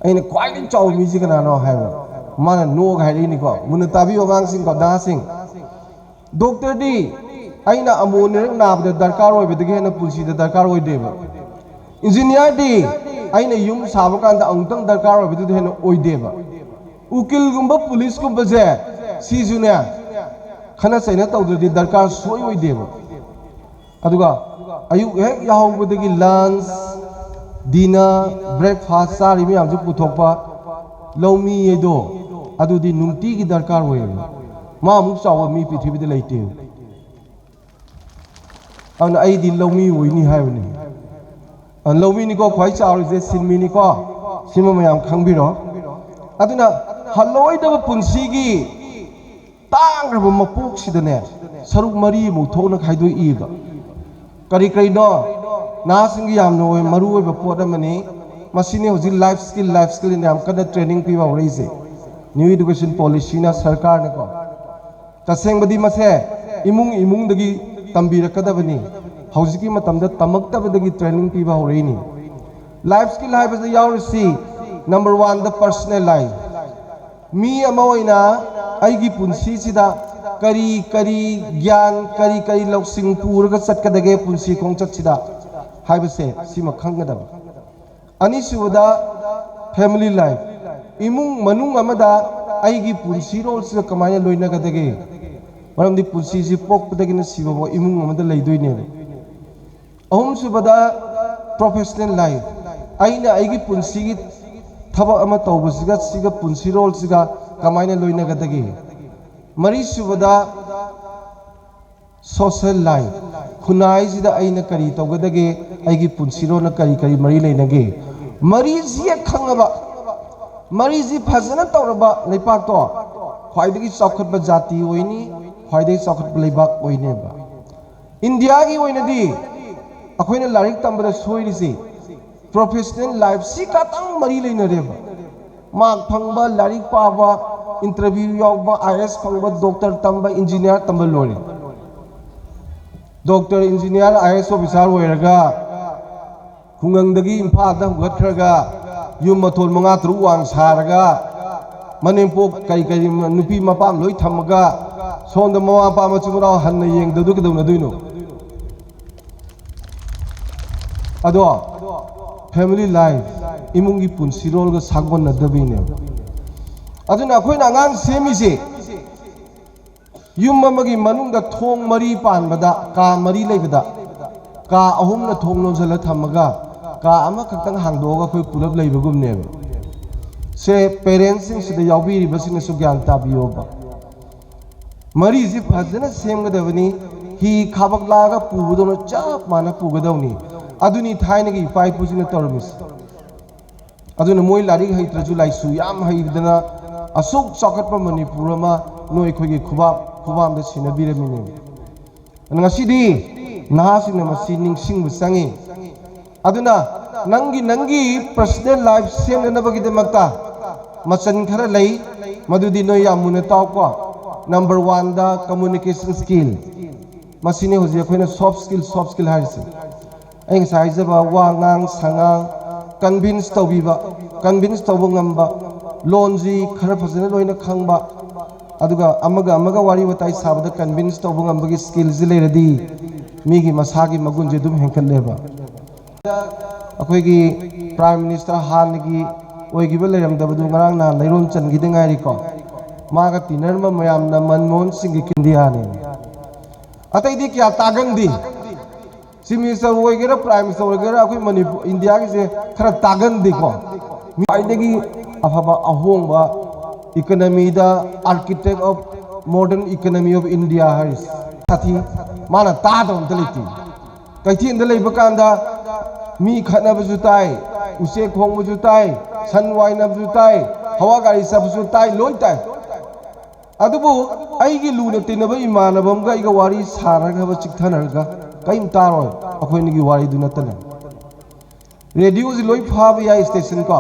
ai ne kwai ni chawmi ji kana no haiba man no ga ri ni ko mun tabi ogang sing ko da sing doctor di ai na amu ne na da darkar oi be de na pulsi da darkar oi de ba engineer di ai ne yum sab kan da angtang darkar oi be de na oi de ba ukil gumba police gumba je si junia khana saina tawdri darkar soi oi de ba aduga ayu hek yahawbudagi lunch dinner breakfast sari mi amju puthokpa lawmi edo adudi nungti gi darkar hoye ma muk chawa mi prithibi de leite an ai di lawmi hoini haibni an lawmi ni ko khwai chawi je sinmi ni ko sima mayam khangbiro aduna haloi da punsi gi tang rab mapuk sidane saruk mari mu thona khaidoi iba kari kari no na singi yam no maru oi bapot amani masini hoji life skill in yam kada training pi ba reise new education policy na sarkar ne ko taseng badi mase imung dagi tambira kada bani hoji ki matam da tamak ta dagi training pi ba reini life skill hai ba yaw si number 1 the personal life mi amoina aigi punsi sida kari gyan kari lausing purga chatkadage punsi khongchat sida haibase sima khangadab ani suda family life imung manung amada aigi punsi rol sida kamaya loina gadage maramdi punsi si pokpadagi na sibo imung amada leidoine ahum subada professional life aina aigi punsi gi thaba ama tawbasiga siga punsi rol siga kamaya loina gadage mari subada social life khunai sida aina kari tawgadage aigi punsiro na kari mari leinage mari ji khangaba mari ji phajana tawraba leipak to khwaidagi chawkhatba jati oini khwaidagi chawkhatba leibak oine ba india gi oinadi akhoina larik tambada soirisi professional life si katang mari leinare ba mak phangba larik paba interview yawba IS phangba doctor tamba engineer tamba lori doctor engineer IS officer oiraga khungangdagi imphal da hugathraga yum mathol manga tru wang saraga manempok kai nupi mapam loi thamaga sonda mama pa ma chumra hanna yengdu du keduna duino ado family life imungi punsirol ga sagon na dabine aduna akhoi ngang semisi yum amagi manungda thong mari panbada ka mari leibada ka ahum na thong lonjala thamaga ka ama khaktang hangdoga khoi pulap leibagumne se parents sing sida yawbiri basina su gyan tabiyo ba mari ji phajana semgadavani hi khabak laga pubudono chap mana pugadawni aduni thainagi pai pujina tormis aduna moi lari haitraju laisu yam haidana asuk chakatpa manipur ma noi khogi khubam da sinabiremine ngasidi nahasina masi ningsing busangi aduna nangi personal life semna bagide makta machan khara lei madudi noi yamuna tawko number 1 da communication skill masini hoji khoina soft skill harisi ai saiza ba wangang sangang convince tawbu ngamba lonji khara phajana loina khangba aduga amaga wari watai sabada convince tawbu ngambagi skills leiradi migi masagi magun je dum henkal leba akoi gi prime minister hangi oigiba leiram dabadu ngarang na leiron changi de ngai ko maga tinar ma mayam na manmohan singh kindia ne atai di kya tagandi si minister oigera prime minister oigera akoi manipur india gi se khara tagandi ko mi aidegi afaba ahongba economy da architect of modern economy of india haris sathi mana ta dom teliti kaiti indalei bakanda mi khana bazu tai use khong bazu tai san waina bazu tai hawa gari sa bazu tai loi tai adubu aigi luna tinaba imanabam ga iga wari saraga ba chikthanarga kaim taroi akhoi ni gi wari du natana radio ji loi phab ya station ko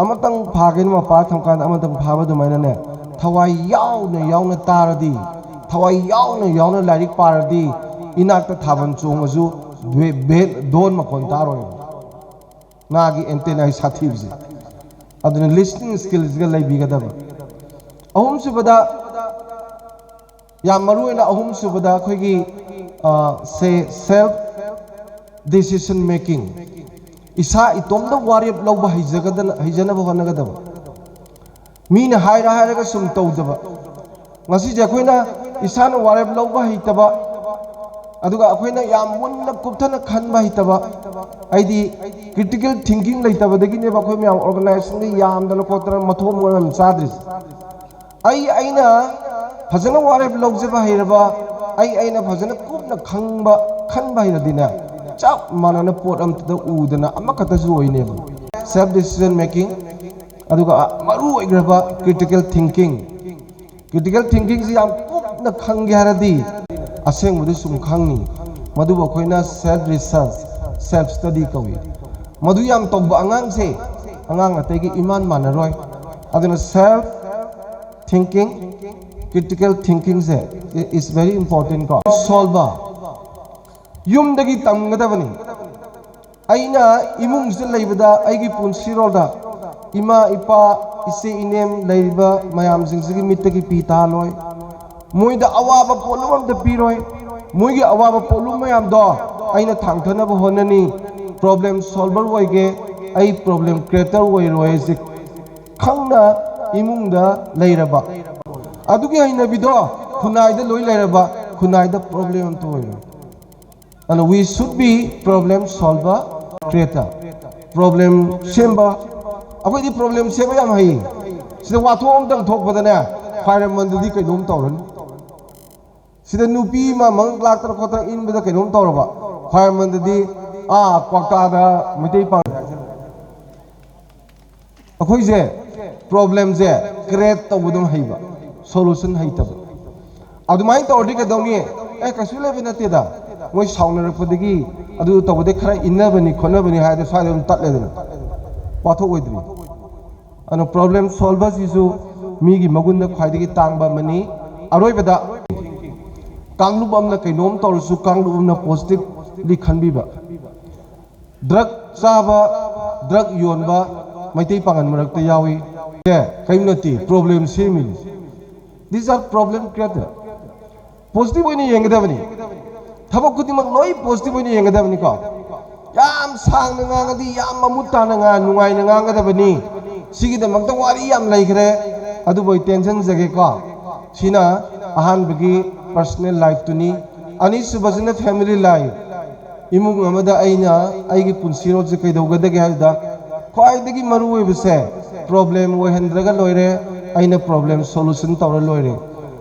amatang phagen ma pa thamkan amatang phaba du maina ne थवाई यावना तारदी थवाई यावना लाइरिक पारदी इनाकता थाबन चोंगजु दोन मखोन तारोय नागी एंटेना साथीबजे अदुना लिसनिंग स्किल्स गा लैबिगदब अहुम सुबदा याम मरुएना अहुम सुबदा अखोगी से सेल्फ डिसीजन मेकिंग इसा इतोमदा वारेप लौबा हैजनब होनगदब मीना हायरा सुम तौदब ngasi je khoina isana warep lauba hitaba aduga akhoina yam munna kupthana khanba hitaba aidi critical thinking leitaba dagi ne ba khoi me organization ni yam dana kotra mathom ngam sadris aina phajana warep laujaba hiraba aina phajana kupna khangba khanba hiradina chap manana pot am ta udana amakata su oine self decision making aduga maru oigraba critical thinking से याम कुपना खंगे हरदी असेंग मुदे सुम खंगनी मधु बखोइना self research self study कवी मधु याम तोब अंगांग से अंगांग अतेगी ईमान मानरोय अदुना self thinking critical thinking से is very important को solve yum दगी तमगदबनी आइना इमुंग से लेबदा आइगी पुंसिरोदा इमा इपा इसे इनेम लेबा मयाम सिंगसिगी मित्तगी पीता लोय मोइदा अवाबा पोलुम द पीरोय मोइगी अवाबा पोलुम मयाम दो आइना थांगथनब होननी प्रॉब्लम सॉल्वर वइगे आई प्रॉब्लम क्रिएटर वइ रोय से खंगना इमुंगदा लेरबा अदुगी आइना बिदो खुनाइदा लोय लेरबा खुनाइदा प्रॉब्लम तो वइ and we should be problem solver creator problem semba अखोई दी प्रॉब्लम सेम याम हई सिदा वाथोम तंग थोकपदने फायरमन दुदी कैनोम तौरन सिदा नुपी मा मंग लाक्तर खोता इन बदा कैनोम तौरबा फायरमन दुदी क्वाक्टा दा मितै पा अखोई जे प्रॉब्लम जे क्रिएट तौबदम हईबा सॉल्यूशन हईतब अदुमाई तौरदि कदौनी कसु लेबे नतेदा मोय साउनरपदगी अदु तौबदे खरा इन्नबनी खोनबनी हायदे स्वादम तटलेदन वाथो ओइद्री अनो प्रॉब्लम सॉल्वर्स इजु मीगी मगुन ख्वाइदगी तांगबा मनी अरोइबदा कांगलुब अमना कैनोम तौरसु कांगलुब अमना पॉजिटिवली खनबीबा ड्रग चाबा ड्रग योनबा मैतै पांगन मरक्ता यावी जे कैमनती प्रॉब्लम सेमी this are problem creator positive ओइने येंगदबनी थबक खुदिमक लोई पॉजिटिव ओइने येंगदबनी को याम सांग नंगागदी याम ममुता नंगा नुंगाई नंगागदबनी सिगिदमक्ता वारी याम लैखरे अदुबोय टेंशन जगे को सिना अहानबगी पर्सनल लाइफ तुनी अनिसुबजने फैमिली लाइफ इमुंग अमदा आइना आइगी पुंसिरो जे कैदौगदगे हाइदा ख्वाइदगी मरु ओइबसे प्रॉब्लम ओइहंद्रगा लोइरे आइना प्रॉब्लम सॉल्यूशन तौर लोइरे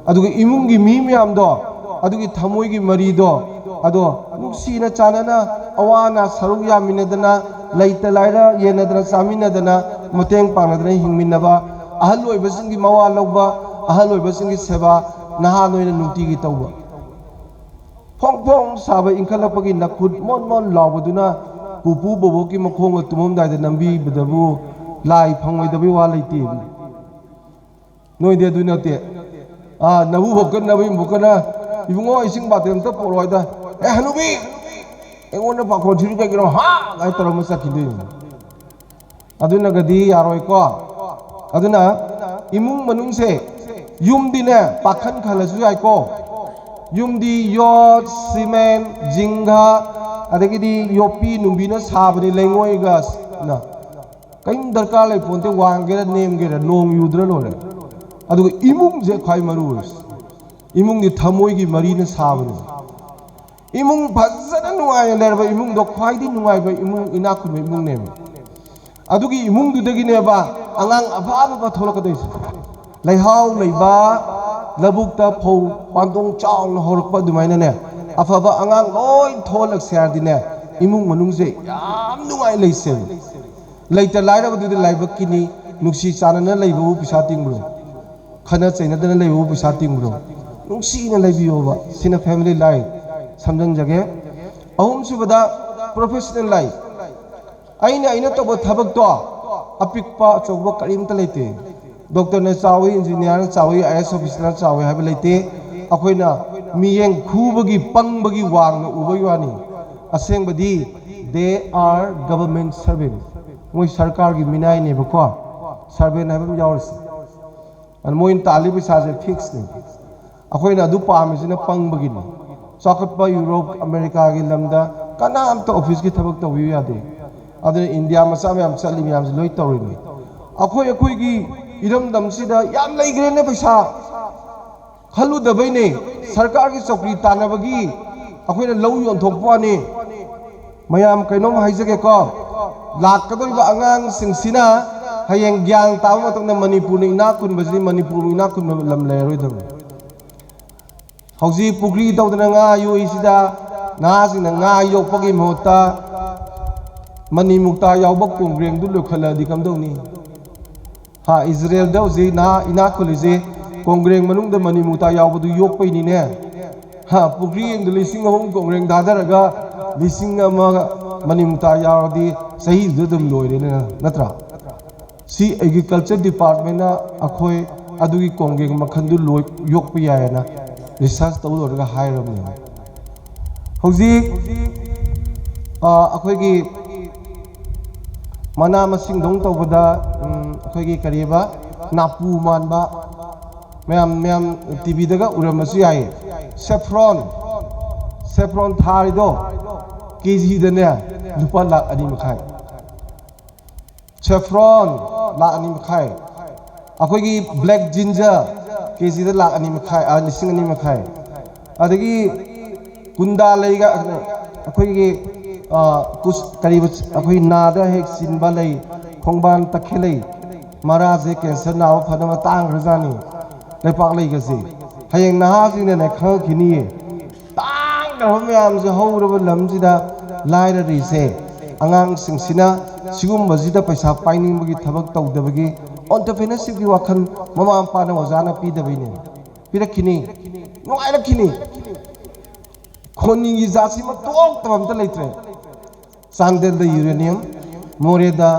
अदुगी इमुंगी मी मयामदो अदुगी थमोइगी मरीदो अदो नुसीना चानना अवाना सरुग यामिनदना लैता लाइरा येनदना चामिनदना मतेंग पांगदना हिंगमिनबा अहल ओइबसिंगी मवा लौबा अहल ओइबसिंगी सेवा नहा नोइना नुटीगी तौबा फोंग फोंग साबा इंखलपगी नखुद मोन मोन लावदुना पुपु बोबोकी मखोंग तुमम दाइदा नंबी बदबु लाई फंगोइदबी वा लैते नोइदे दुनते नबु भोकन नबी भोकना इबुंगो इसिंग बातेम त पोरोइदा हनुबी एगोन पाखो थिरु कगिरो हा गाय तरम सखिदे अदुना गदी यारोय को अदुना इमुंग मनुंग से युमदिने पाखन खलसु याइको युमदी योट सीमेंट जिंगा अदगिदी योपी नुबिना साबनि लेंगोयगा ना कहीं दरकार ले पोंते वांगेरा नेमगेरा नोंग युद्र लोरे अदुगा इमुंग जे खाय मरुस इमुंग नि थमोयगी मरीना साबनि इमुंग फजना नुआय लेरबा इमुंग दो ख्वाइदी नुआयबा इमुंग इनाखुम इमुंग नेम अदुगी इमुंग दुदगिनेबा अंगांग अफाबा थोलकदैस लैहाव लैबा लबुकता फौ पांदोंग चाउन होरकपा दुमाइनाने अफाबा अंगांग लोय थोलक सेरदिने इमुंग मनुंगजे याम नुआय लैसे लैता लाइरबा दुदि लाइबकिनी नुक्सी चानना लैबु पिसा तिंग्रो खना चैनदना लैबु पिसा तिंग्रो नुक्सीना लैबियोबा सिना फैमिली लाइफ समझन जगे अहुम सुबदा प्रोफेशनल लाइफ आइना तब थबक तो अपिकपा चौबा करीमता लेते डॉक्टर ने चावी इंजीनियर चावी IAS ऑफिसर चावी है लेते अखोइना मियेंग खूबगी पंगबगी वांग उबई वानी असेंबदी दे आर गवर्नमेंट सर्वेंट मोई सरकार की मिनाई ने बको सर्वेंट है यावरस अन मोइन ताली पैसा से फिक्स ने अखोइना दु पामिसिना पंगबगी ने चाखतपा यूरोप अमेरिका की लमदा कनाम तो ऑफिस की थबक तौ यादे अदर इंडिया मसा में हम चली में हम लोई तौरिनी अखोई अखोई की इरम दमसिदा याम लेग्रे ने पैसा खलु दबई ने सरकार की चौकरी तानबगी अखोइना लौ योंथोकपाने मयाम कैनोम हाइजगे को लाकदोइबा आंगांग सिंसिना हयेंग ग्यान ताव मतंग मणिपुर इना कुनबजि मणिपुर इना कुन लम लेरोइदम हौजी पुगरी तौदना nga योइसिदा nga सिंग nga योपगी महता मणिमुक्ता यावब कोंग्रेंग दु लखला दिकमदोनी हा इजराइल दौजी ना इना खुलिजे कोंग्रेंग मनुंग द मणिमुक्ता यावब दु योपैनी ने हा पुगरी इंग लिसिंग हम कोंग्रेंग दादरगा लिसिंग अमा मणिमुक्ता यावदी सही दुदम लोइरे ने नत्रा सी एग्रीकल्चर डिपार्टमेंट ना अखोय अदुगी कोंग्रेंग मखंदु लोइ योपय याना रिसर्च तौदरगा हायरमने हौजी अखोयगी मना मसिंग दong तौबदा अखोयगी करीबा नापू मानबा मैम टीवी दगा उरमसु याय सेफ्रॉन थारिदो केजी दने लुपा लाख अनि मखाय सेफ्रॉन लाख अनि मखाय अखोयगी ब्लैक जिंजर केजी दा लाख अनि मखाय लिसिंग अनि मखाय अदगी कुंदा लेगा अखोयगी कुछ करीब अखोई नादा हेक सिनबा लई खोंबान तखेलै महाराजे कैंसर नाव फदम तांग रजानी लेपाक लेगसे हयेंग नहासिने ने खखिनी तांग रमयाम जे हौरब लमजिदा लाइररिसे आंगांग सिंसिना सिगुमबजिदा पैसा पाइनिंगबगी थबक तौदबगी एंटरप्रेन्योरशिप की वाखन ममा पाना ओजाना पीदबैने पिरखिनी नुआइरखिनी खोनी की जासी में तोक तबमता लेत्रे चांदेल द यूरेनियम मोरेदा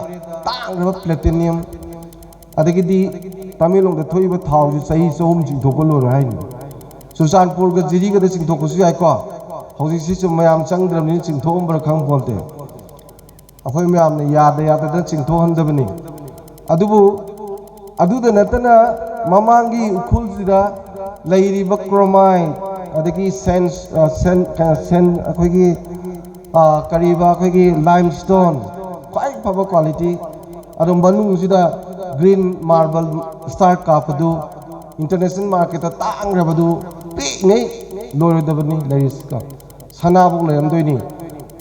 तांग प्लेटिनियम अदगिदी तमिलोंग द थोइबा थाव जु सही सोम चिंथोकलो राइन सुशानपुर ग जिरी ग द चिंथोकसु याय को हौजि सि मयाम चंद्रमनि चिंथोम बर खंग पोंते अखोय मयाम ने याद द चिंथो हंदबनि अदुबु अदुद नतना ममांगी उखुल जिदा लैरिबा क्रोमाइन अदगी सेन अखोगी करीबा अखोगी लाइमस्टोन क्वाइ फबा क्वालिटी अदो मनुंगसिदा ग्रीन मार्बल स्टार कापदु इंटरनेशनल मार्केट तांग्रबदु पिनै लोरदबनि लैरिसका सनाबुक लेरमदोइनी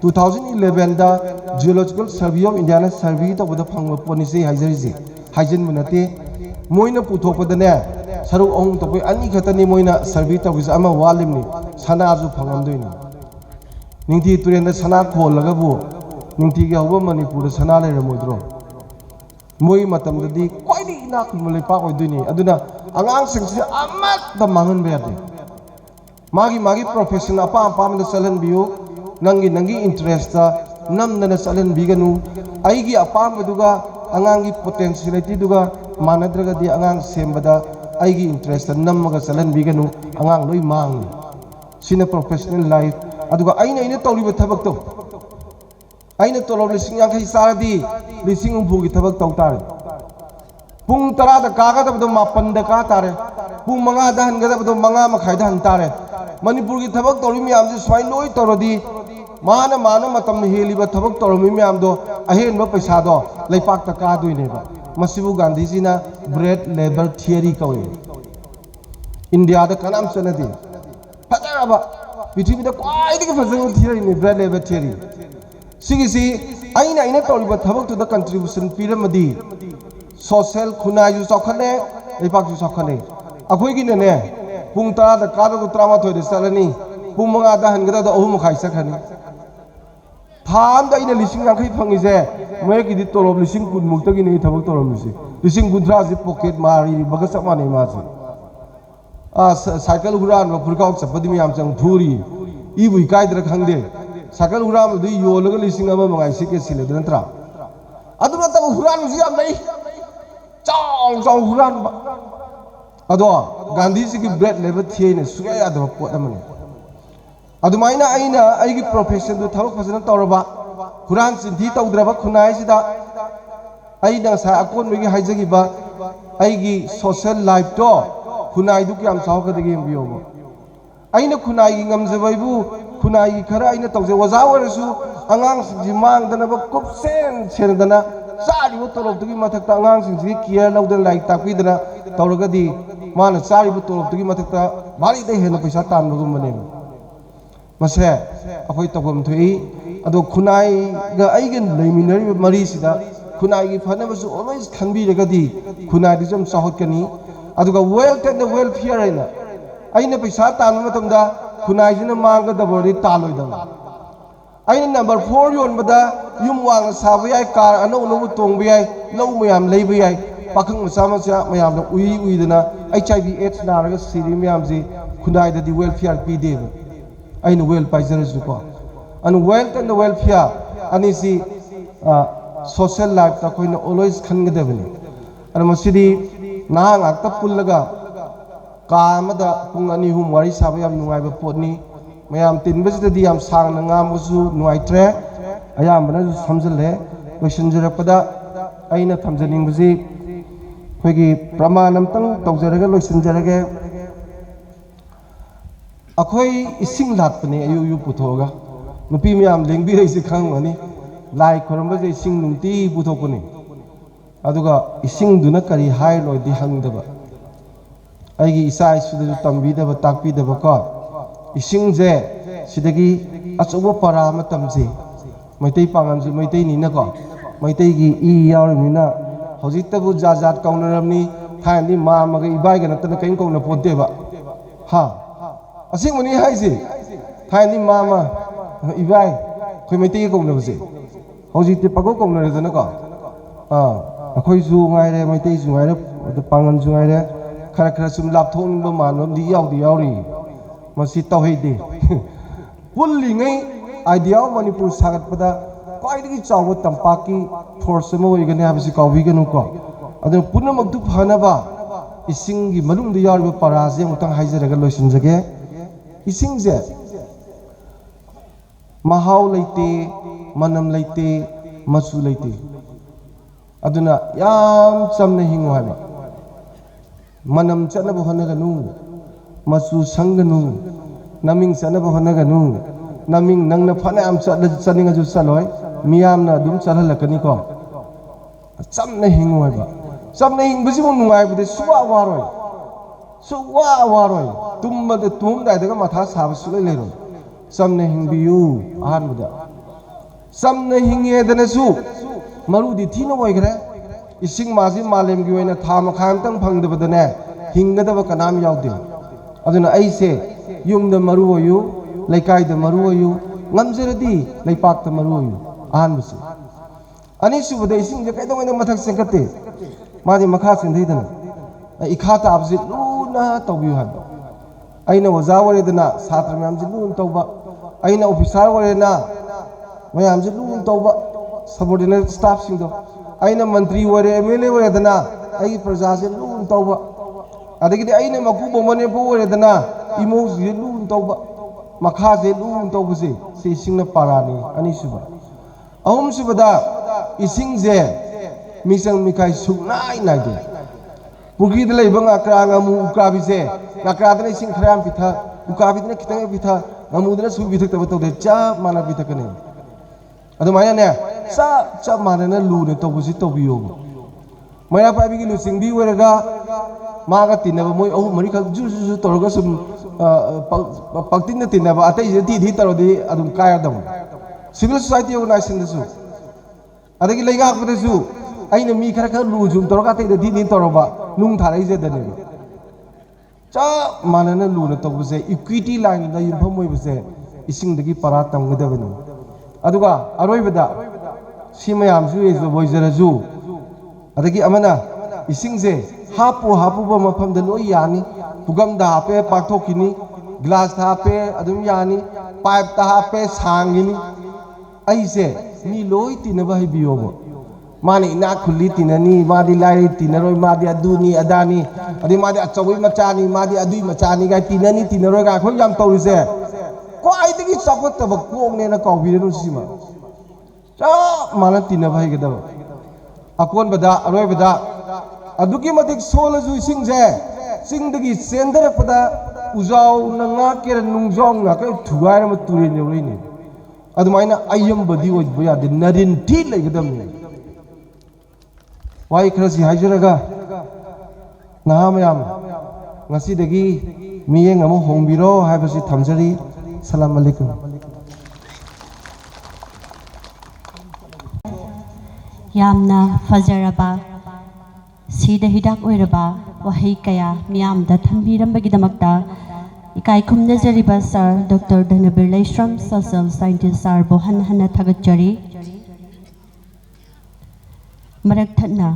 2011 दा जियोलॉजिकल सर्वे ऑफ इंडिया ने सर्वे तबदा फंग पोनिसे हाइजरिजी हाइजन मनते मोइना पुथोपदने सरुक अहम तपै अनि खतनी मोइना सर्वे तबिस अमा वालिमनि सनाजु फंगमदोइनी निंथि तुरेन सना खोलगबु निंथि गे हबो मणिपुर सना लेरमोद्रो मोइ मतमदि क्वाइदि इना कुमले पा ओइदोइनी अदुना आंगांग सिंगसि अमत द मांगन बेयादे मागी प्रोफेशन अपा अपा चलन बियो नंगी इंटरेस्ट नमदना चलन बिगनु आइगी अपामदुगा आंगांगी पोटेंशियलिटी दुगा मानद्रगदि आंगांग सेमबदा आइगी इंटरेस्ट नमगा चलन बिगनु आंगांग लोई मांग सिना प्रोफेशनल लाइफ अदुगा आइना तौरिबा थबक तो आइना तोलब लिसिंग याखै सारदी लिसिंग उफुगी थबक तौ तारे पुंग 10 दा कागदबदो 5 दा का तारे पुंग 5 दा हनगदबदो 5 मखाय दा हन तारे मणिपुर की थबक तौरी म्याम जे स्वाइ लोई तौरदी माना मतम हेलिबा थबक तौरमी म्याम दो अहेनबा पैसा दो लेपाक ता कादोइनेबा मसिबु गांधी जीना ब्रेड लेबर थियरी कवे इंडिया दा कनाम चनदि फजराबा पृथ्वी दा क्वाइदि फजरु थियरी ने ब्रेड लेबर थियरी सिगिसी आइना तौरिबा थबक तो दा कंट्रीब्यूशन पिरमदी सोशल खुनायु चौखने लेपाक जु चौखने अखोइगी ने पुंग 10 दा कादो 13 दा चलनी पुंग 5 दा हनगदा दा 3 मखाय सखनी थाम दा इना लिसिंग याखै फंगिसे मोयगिदि तोलब लिसिंग 10 मुक्तगी ने थबक तोरमसे लिसिंग 13 जे पॉकेट मारी बग समाने मासे साइकिल हुरान फुरकाउ चपदि मियाम चंग फुरी इबुई कायद्र खंगदे साइकिल हुराम दि योलग लिसिंग 1 मंगाय सिके सिले नत्रा अदुना तब हुरान जि याम लई चाव चाव हुरान अदो गांधी जी की ब्रेड लेबर थी ने सुया यादव पोट अमने अदुमाइना आइना आइगी प्रोफेशन दु थबक फजन तौरबा हुरान सिंधी तौद्रबा खुनाई सिदा आइना सा अकोन मेगी हाइजगिबा आइगी सोशल लाइफ तो खुनाई दु क्याम चावकदगी एमबियोबो आइना खुनाई गी ngamजबाइबु खुनाई गी खरा आइना तौजे वजा वरसु अंगांग सिंजी मांगदनबा कुपसेन सेनदना चारिबो तोलबदुगी मथकता अंगांग सिंजी केयर लौदन लाइक ताकपिदना तौरगदी माना चारिबो तोलबदुगी मथकता भारी दे हेन पैसा तानबगुमने मसे अखोई तौगम थोई अदो खुनाई गा आइगन लेमिनरी मरी सिदा खुनाई गी फनबसु ऑलवेज खनबिरगदी खुनाई दिजम चाहतकनी अदुगा वेल्थ एंड वेलफेयर आइना आइना पैसा तानब मतमदा खुनाई जिना मांगदबरी तालोइदम आइना नंबर 4 योनबदा युम वांग साब याय कार अनो नो तोंग याय लौ मयाम लेब याय पाखंग मसा मसा मयाम उई उइदना HIV AIDS नारगा सिरि मयाम जी खुनाई ददी वेलफेयर पीदेब आइना वेल पाइजरसु को अन वेल्थ एंड वेलफेयर अनिसी सोशल लाइफ ता कोइना ऑलवेज खनगदबनी अन मसिदी नांग आक्ता पुल्लगा कामदा पुंग अनि हुम वारी साब याम नुंगाइबा पोटनी मयाम तिनबसिददी याम सांगना ngaमसु नुआइत्रे अयामबना समजले लोइसनजरपदा आइना थमजनिंगबसि खोइगी प्रमाण अमतंग तौजरगा लोइसनजरगे अखोई इसिंग लाटपने अयु यु पुथोगा नुपी मयाम लेंबी रैसि खंगनी लाई खोरमबजे इसिंग नुंती पुथोपने अदुगा इसिंग दुना करी हाय लोइदि हंगदबा आइगी इसा इसुदु तंबीदबा ताकपीदबा को इसिंग जे सिदगी अचौबो परा मतमजे मैतै पांगमजे मैतै निना को मैतै गी इ यावरमिना हजितबु जाजात कौनरमनी थायनि मामगा इबाइगा नतन कयं कौना पोदेबा हा असिंग मनी हाइजे थायनि मामा इबाइ खोइ मैतै कौनबजे हजिते पगो कौनरदना को अखोइ जु ngaire मैतै जु ngaire पांगम जु ngaire खरा खरा सुम लापथोंबा मानबदि यावरी मसी तौहैदे पुल्लिङै आइडिया मणिपुर सागतपदा क्वाइदगी चाव तंपाकी फोर्स अमा ओइगने हाबसि काउबिगनु को अदु पुनमक दु फनबा इसिंगी मनुंग दु यारबा पराजे मुतंग हाइजरगा लोइसिनजगे इसिंगजे महाव लेते मनम लेते मसु लेते अदुना याम चमने हिंगो हाबे मनम चनब होनगनु मसु संगनु नमिंग चनब होनगनु नमिंग नंगना फनाम चनिंगजु चलोय मियामना दुम चलहलकनी को चमने हिंगो हाबा चमने हिंगबसिमु नुंगाइबदे सुवा वारोय तुमबदे तुमदाइदगा माथा साब सुलै लेरो चमने हिंगबियु आहानबदा चमने हिंगेदनसु मरुदी थीनो ओइगरे इसिंग माजी मालेमगी ओइना था मखामतंग फंगदबदने हिंगदब कनाम यावदे अदुना अइसे युमद मरु ओयु लैकाइद मरु ओयु ngamjradi leipak ta maru oyu ahanbasi ani subada ising je kaidong mathak sengkate madi makha sendhidana ikha ta abji luna tawbiu han aina waza waredana satra myam ji lun tawba aina officer warena mayam ji lun tawba subordinate staff sing do aina mantri ware MLA waredana ai praja ji lun tawba adagi aina maku bomane bo waredana imo ji lun tawba makha je lun tawbuse si singna parani ani suba ahum subada ising je misang mikai sugnai nai de pugi de leibang akra ngamu ukabi je nakra de sing khram pitha ukabi de kitang pitha ngamu de su bithak taw de cha mana bithak ne adu maya ne cha mana na lu ne tawbusi tawbiyo maya pa bi lu sing bi weraga maga tinaba moi ahum mari khak ju ju toroga sum paktin tinaba atai je ti tarodi adum kaya dam civil society organization desu adagi leiga akpesu aina mi khara khara lu jum toroga tai de di toroba nung tharai je de ne cha manana lu na tawbuse equity line da yumpham moi buse ising dagi para tamgadabani aduga aroi bada simayam su ezo boizara ju adagi amana ising je hapu ba mafam da loi yani pugam da hape pathokini glass da hape adum yani pipe da hape sangini aise ni loi tinaba hibiyobo माने इना खुली तिननी मादी लाई तिनरोय मादी अदुनी अदानी अदि मादी Achoui मचानी मादी अदुई मचानी गाय तिननी तिनरोय गा खो याम तौरिसे क्वाइदगी चौकतब कोंगनेना कौबिरनु सिमा चा माना तिन भाई गदब अकोन बदा अरोय बदा अदुकी मतिक सोलजु सिंगजे सिंगदगी सेंदरपदा उजाव नंगा केर नुंगजोंग ना के थुगाय म तुरेन यौरैनि अदुमाइना अयम बदी ओइ बुया दि नरिन ठी लेगदमनि Y खरसी हाइजरगा नामयाम ngasi miyeng amu hongbiro haibasi thamjari salam alaikum yamna fajaraba sida hidak oiraba wahai kaya miyamda thambirambagidamagta ikai khumnajariba sir Dr. Dhanabir Laishram social scientist sir bohan hana thagachari marak thatna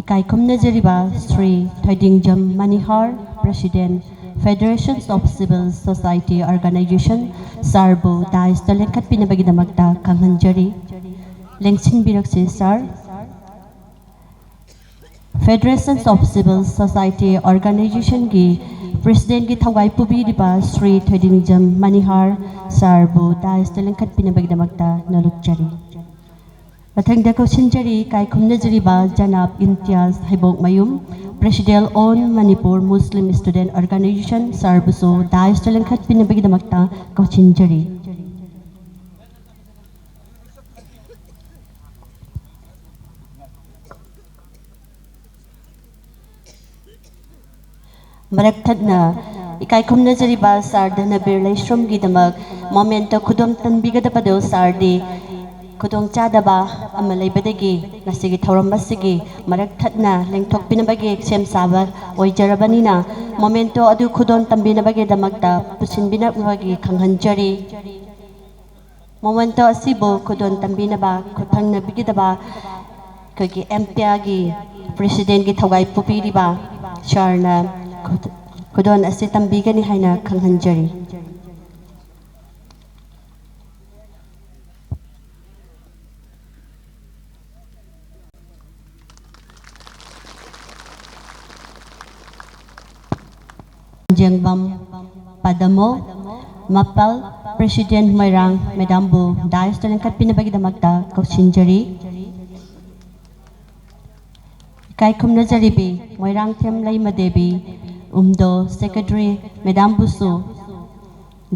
ikai khumnajariba Sri Thaidingjam Manihar President Federations of Civil Society Organization Sarbo Dais Talengkat pinabagidamagta kanghanjari lengsin biraksi sir Federations of Civil Society Organization gi President gi thawai pubiriba Sri Thaidingjam Manihar Sarbo Dais Talengkat pinabagidamagta nalukjari Mathangda kausinjari kai khumnajariba Janab Imtiaz Haibok Mayum President on Manipur Muslim Student Organization Sarbuso Dais Talengkat pinabagidamagta kausinjari Marakthadna ikai khumnajariba Sir Dhanabir Laishram gidamag momento khudom tanbigadapado sardi khudong chadaba ama leibadagi nasigi thaurammasigi marakthadna lengthok pinabagi sem saba oijarabanina momento adu khudon tambinabagi damakta pusinbinabagi khanghanjari momento asibo khudon tambinaba khuthangnabigidaba kogi MPA gi president gi thawai pupiriba sharna khudon ase tambigani haina khanghanjari Jengbam Padamo Mapal President Moirang Medambu Dais Talengkat pinabagidamagta kausinjari Kai khumnajaribi Moirang Them Laimadebi Umdo Secretary Medambu Su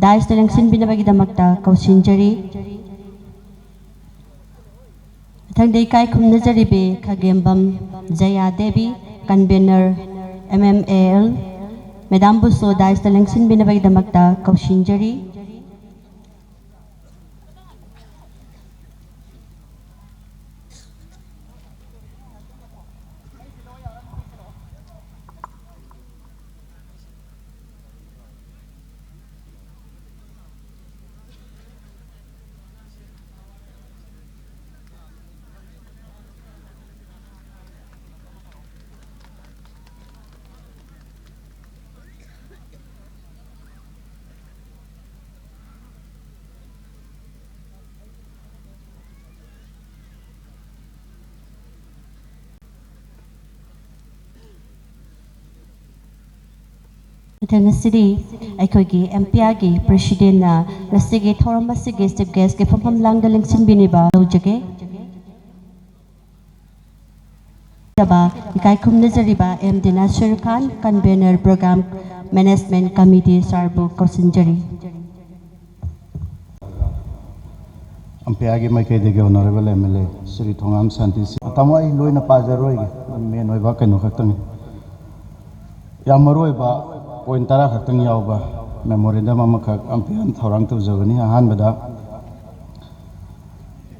Dais Talengsin pinabagidamagta kausinjari Thangdei kai khumnajaribi Khagembam Jaya Devi Convener MMAL Madam Buso Dais Talengsin binabagidamagta kausinjari Ngasidi aikogi MPA gi President na nasigi thoramasigi chief guest ke pham langda lengsin biniba lojage Daba ikai khumnajariba M Dinasir Khan Convener Program Management Committee Sarbo kausinjari MPA gi makai dege honorable MLA Sri Thongam Santi tamai loina pajaroi me noiba kaino khaktang yamaroi ba point tara khaktang yauba memorandum amakak ampian thorang tu jagani ahan bada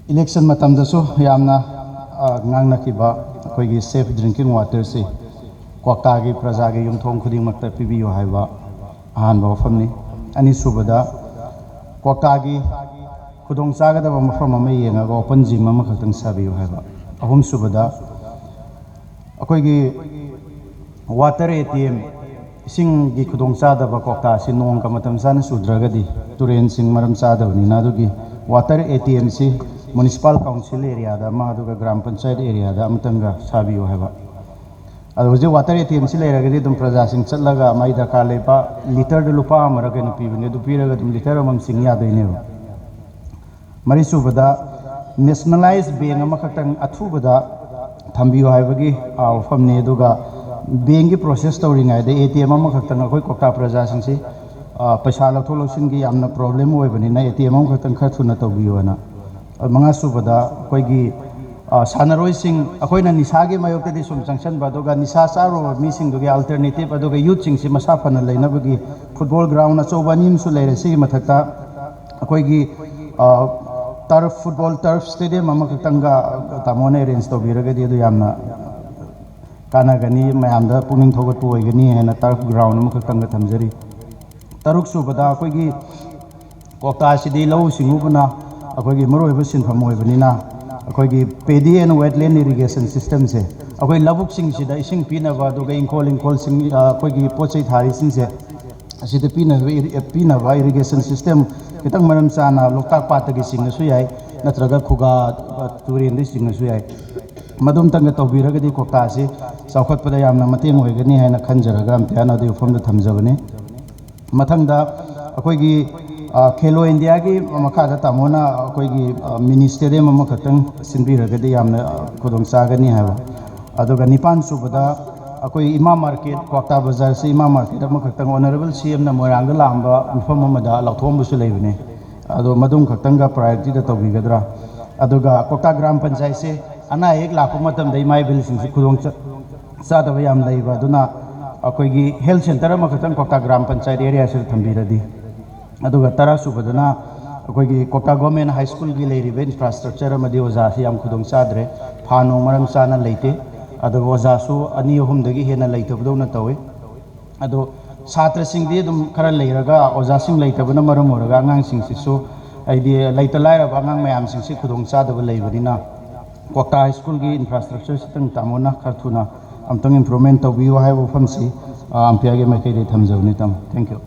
election matam daso yamna ngang nakiba akoigi safe drinking water se kwakta gi praja gi yumthong khuding makta pibiyo haiba ahan ba famni ani subada kwakta gi khudong chaga da mafam ama yenga go open gym ama khaktang sabiyo haiba ahum subada akoigi water ATM sing gi khudong chada ba kokta si nong ka matam sana sudragadi turen sing maram chada ni na dugi water ATM si municipal council area da ma aduga gram panchayat area da amtanga sabiyo haba adu je water ATM si lera gadi dum praja sing chatlaga mai da ka lepa liter de lupa amara ke nupi bine du piraga dum liter amam sing ya dai ne mari subada nationalized bank amakatang athubada thambiyo haibagi awfam ne duga bank gi process tawringai da ATM amakatang akoi kokta praja sing si paisa lathol lawsin gi yamna problem oi bani na ATM amakatang kha thuna tawbiyo na manga subada koi gi sanaroi sing akoi na nisa gi mayok te sum sanction ba doga nisa saro mi sing dogi alternative adoga youth sing si masa phana leina bagi football ground achobani su leire si mathakta akoi gi turf football turf stadium amakatanga tamone arrange to biraga di do yamna kana gani mayamda puning thogot pu oigani hena turf ground amakatanga thamjari taruk subada akoi gi kokta sidi lau singubuna akoi gi maroi ba sinpham oibanina akoi gi pedi and wetland irrigation system se akoi labuk sing sida ising pina ba do ga inkol sing akoi gi pochai thari sing se asida pina ba irrigation system kitang maram sana loktak pat gi sing su yai natraga khuga turin di sing su yai madum tang to biraga di kokta se saukhat pada yamna mateng oigani haina khanjaraga amtiana di ufam da thamjabane mathangda akoi gi Khelo India ki makada tamona koi gi mini stadium ama khatang sinbiraga di yamna khudong sagani haba aduga nipan subada akoi ima market Kwakta Bazar se ima market ama khatang honorable CM na moranga lamba mfam amada lathom busu leibne ado madum khatang ga priority da tobigadra aduga Kwakta gram panchayat se ana ek lakh matam dai mai bil sing khudong sa da yam leiba duna akoi gi health center ama khatang Kwakta gram panchayat area se thambiradi aduga tara subadana akoi gi Kwakta government high school gi leiribe infrastructure amadi oza si yam khudong sadre phano maram sana leite aduga oza su ani ahum dagi hena leitabdona tawe adu satra sing di dum khara leiraga oza sing leitabana maram oraga angang sing sisu aidi leita laira angang mayam sing si khudong sadaba leibadina Kwakta high school gi infrastructure sitang tamona kharthuna amtang improvement tawiwa haibo famsi ampia ge makai de thamjawni tam thank you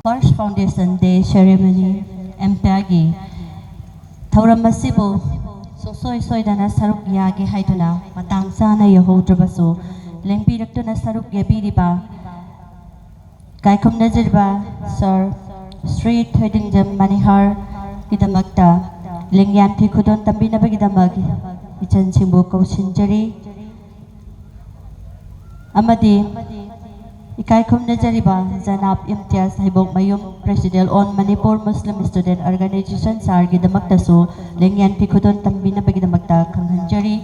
First Foundation Day Ceremony MPAGI Thauram asibu sosoi soidana saruk yagi haiduna matang sana yahodrabasu lengpiraktuna saruk yabiriba kaikum najirba Sir Sri Thedingjam Manihar kidamakta lengyan phikudon tambinaba kidamak ichan singbu kausinjari amadi Ikai khumna jariba Janab Imtiaz Haibok Mayum President on Manipur Muslim Student Organization Sar gidamakta su lengyan phikudon tambina bagidamakta khanghanjari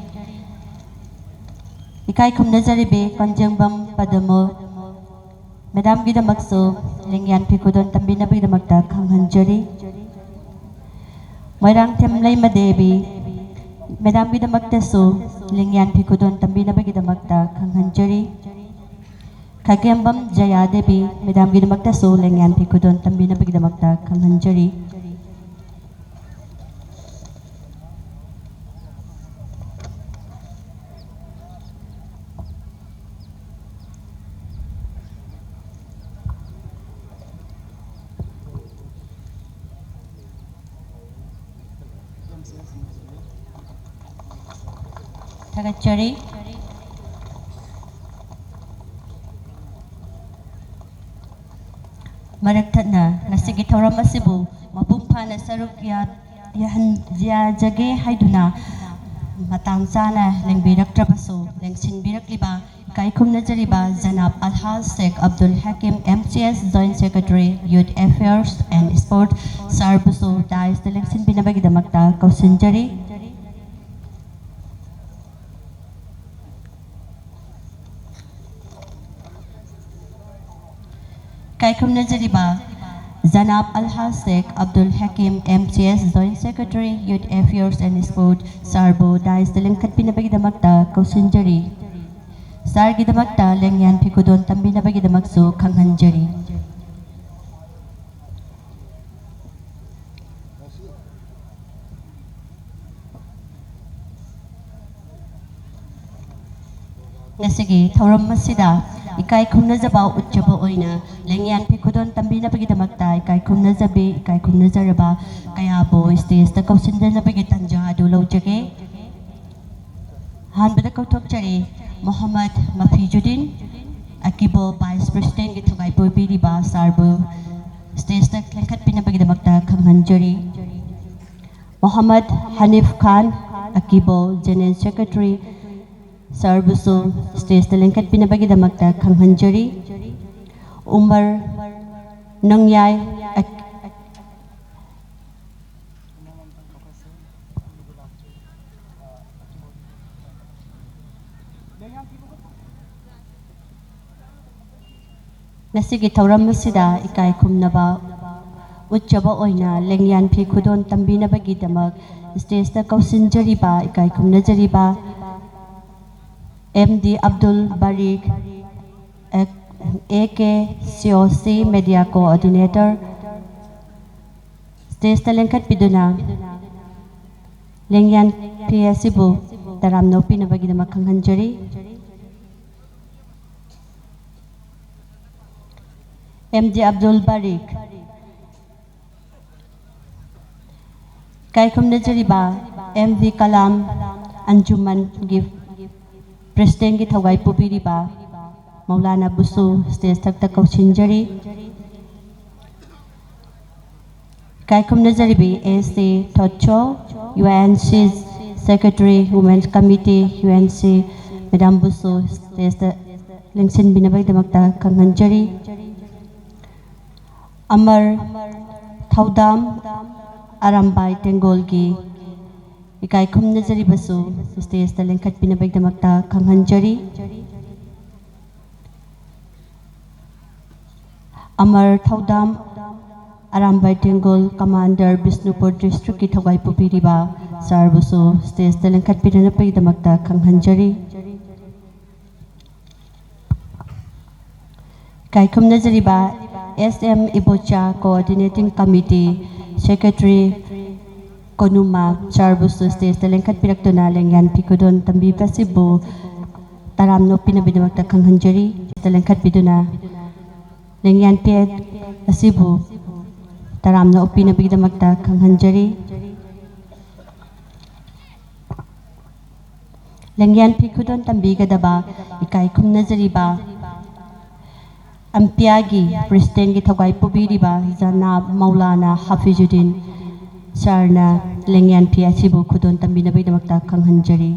Ikai khumna jaribe Kanjangbam Padamo Madam gidamak su lengyan phikudon tambina bagidamakta khanghanjari Moirang Temlai Madevi Madam gidamakta su lengyan phikudon tambina bagidamakta khanghanjari Kagembam Jaya Devi Madam gidamakta su lengyan phikudon tambina bagidamakta khanghanjari Thagachari Maraktatna nasigi thauram asibu mapung phana saruk yajage haiduna matang chana lengbiraktrabasu lengsinbirakliba kaikumna jariba Janab Alhaj Sheikh Abdul Hakim MCS Joint Secretary Youth Affairs and Sport Sarbusu Dais the lengsin binabagidamakta kausinjari Kaikumna jariba Janab Alhaj Sheikh Abdul Hakim MCS Joint Secretary Youth Affairs and Sport Sarbo Dais the lengkat binabagidamakta kausinjari Sar gidamakta lengyan phikudon tambinabagidamaksu khanghanjari Nasigi thauram masida ikai khumnajaba utjaba oina lengyan phi khudon tambina bagidamata ikai khumnajabe ikai khumnajaraba kayabo stage ta kausinjana bagi tanja adu lojage hanbada kauthokjari Muhammad Mafijuddin akibo Vice President gi thugai poibiriba sarbu stage ta lengkhat pina bagidamata khanghanjari Muhammad Hanif Khan akibo General Secretary Sarbuso stage ta lengkhat pina bagidamata khanghanjari Umar Nangyay Nasigi thauram masida ikai khumnaba utjaba oina lengyan phi khudon tambina bagidamak stage ta kausinjariba ikai khumnajariba MD Abdul Barik AK COC Media Coordinator stage ta lengkhat piduna lengyan PSibu taramno pina bagidamak khanghanjari MD Abdul Barik kai khumna jariba MV Kalam Anjuman Gift President gi thawai pubiriba Maulana Busu stage thakta kausinjari kai khumna jaribi AC Thocho UNC Secretary Women's Committee UNC Madam Busu stage lengsin binabag damakta khanghanjari Amar Thaudam Arambai Tengolgi ikai khumna jaribasu stage ta lengkhat pinabag damakta khanghanjari Amar Thaudam Arambai Tengol Commander Bisnupur District ki thawai pupiriba sarbusu stage ta lengkhat pinabag damakta khanghanjari kai khumna jariba SM Ibocha Coordinating Committee Secretary Konuma Charbusu stage ta lengkhat piraktuna lengyan pikudon tambi pasibu taramno pinabidamakta khanghanjari ta lengkhat biduna lengyan pet asibu taramno pinabidamakta khanghanjari lengyan pikudon tambi gadaba ikai khumna jariba Ampiagi President gi thawai pubiriba Janab Maulana Hafizuddin Sarna lengyan phi asibu khudon tambina baidamakta khanghanjari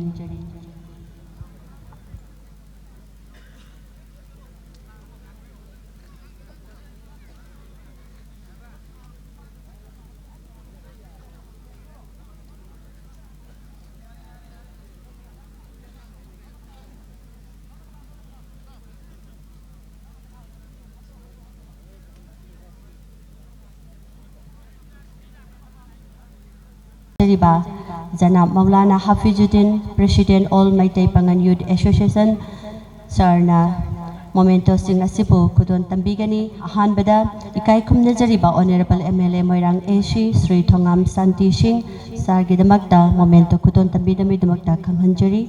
Janab Maulana Hafizuddin President All Maitai Pangan Youth Association Sarna momento sing asibu kudon tambigani ahanbada ikai khumna jariba Honorable MLA Moirang AC Sri Thongam Santi Singh sargi damakta momento kudon tambidami damakta khanghanjari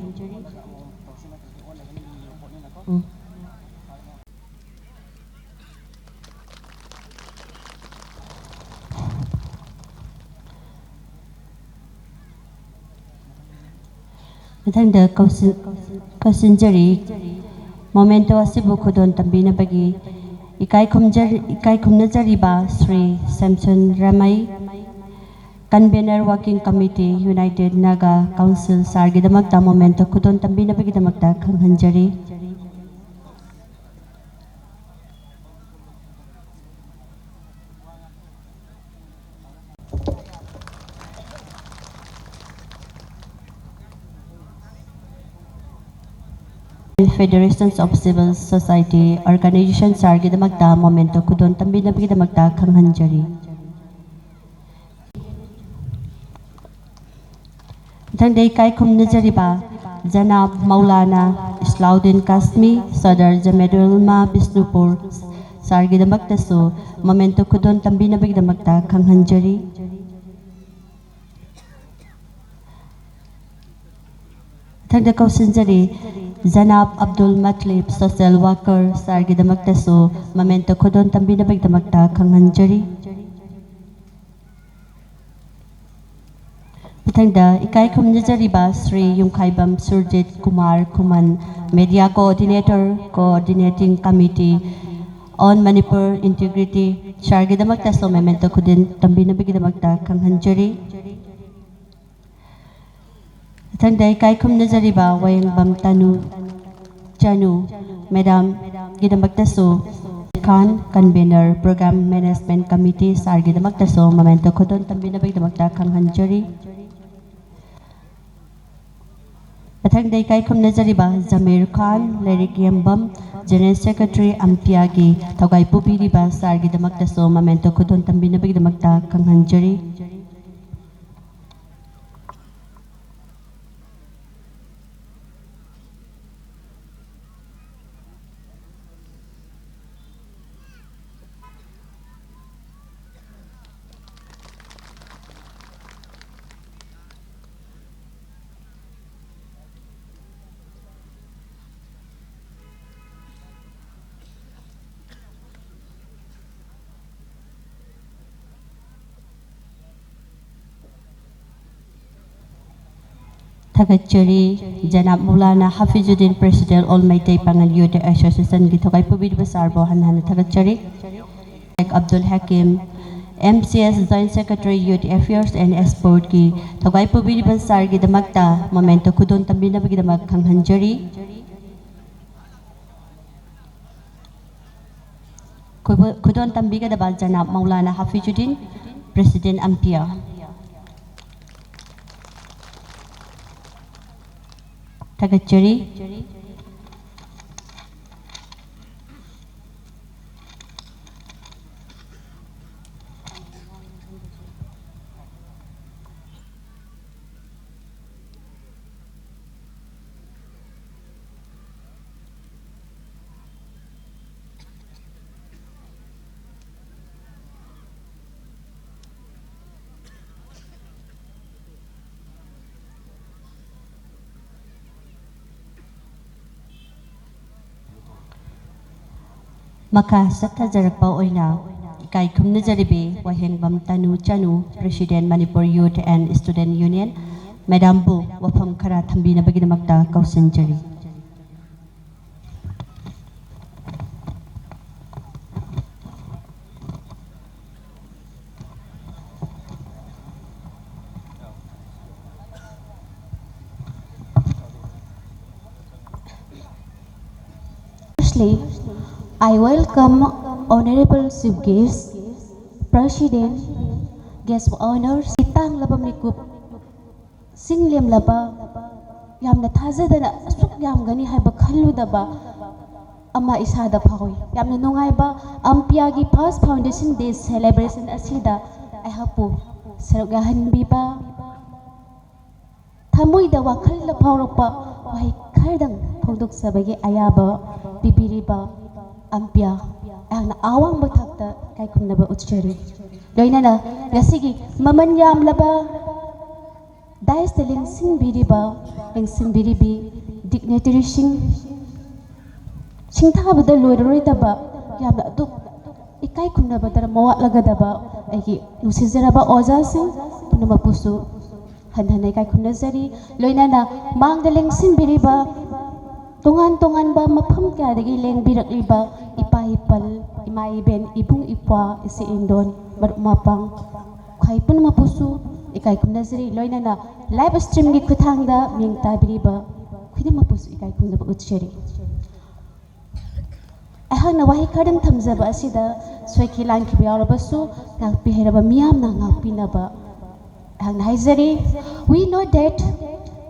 Mathangda kausinjari momento asibu khudon tambina bagi ikai khumna jariba Sri Samson Ramai Convener Working Committee United Naga Council sargi damakta momento khudon tambina bagi damakta khanghanjari Federations of Civil Society Organizations sargi damakta momento kudon tambina bagi damakta khanghanjari thangdei kai khumna jariba Janab Maulana Islauddin Kasmi Sadar Jamedul Ma Bisnupur sargi damakta so momento kudon tambina bagi damakta khanghanjari Tangda kausinjari Zanab Abdul Matlib Social Worker Sargi Damakta so Memento Kodon Tambina Big Damakta Kanganjari Tangda Ikai Kumnajari Ba Sri Yumkaibam Surjit Kumar Kuman Media Coordinator Coordinating Committee on Manipur Integrity Sargi Damakta so Memento Kodon Tambina Big Damakta Kanganjari Tangday kay kumnajariba wayang bam tanu chanu Madam Gidamagtaso Khan Convener Program Management Committee Sar Gidamagtaso Memento Kodon Tambinabay Damagta Kanghanjari Tangday kay kumnajariba Zamir Khan Lerik Yambam General Secretary Ampiagi Tawgay Pupiriba Sar Gidamagtaso Memento Kodon Tambinabay Damagta Kanghanjari Tagachari Janab Mulana Hafizuddin President Almighty Pangal Youth Association Gitokay Pubid Basarbo Hanhan Tagachari Abdul Hakim MCS Joint Secretary Youth Affairs and Sport Ki Togay Pubid Basar Gidamagta Memento Kodon Tambina Bigdamag Kanghanjari Kodon Tambiga Dabal Janab Maulana Hafizuddin President Ampia Tagachari Maka Sakta Jarakpa Oina Ikai Kumnajaribe Waheng Bam Tanu Chanu President Manipur Youth and Student Union Madam Bu Wapam Kara Tambina Baginamakta Kausanjari Firstly, I welcome Honorable Chief Guest, President, Guest of Honors, Itang Labam Nikup, Singliam Laba, Yam na Tazadana, Suk Yam Gani Haba Kaludaba, Ama Isada Pahoy, Yam Nungay ba, Ampiagi Past Foundation Day celebration Asida, I hapu, Saragahan Biba, Tamoy da Wakal la Pauropa, Wai Kardang, Pondok Sabagi Ayaba, Bibiriba, Ampia ang naawang magtakta kay kumnaba utchari loina na gasigi mamanyam laba dahil sa lingsing biriba ang simbiribi dignitary sing taka bada loiroi daba yam na atuk ikay kumnaba dara mawat laga daba ay nusizara ba oza sing puno mapuso hanhanay kay kumnazari loina na mang daling simbiriba tungan-tungan ba mapam kaya dagi leng birak liba ipahipal imaiben ibung ipwa isi indon mapang kay pun mapusu ikay kumnazari loina na live stream gi kuthangda mingta biriba khide mapusu ikay kumna ba utsheri ahang na wahi kadang thamjaba asida soiki lan ki biarabasu nak biheraba miyam na ngapinaba ahang na haizari we know that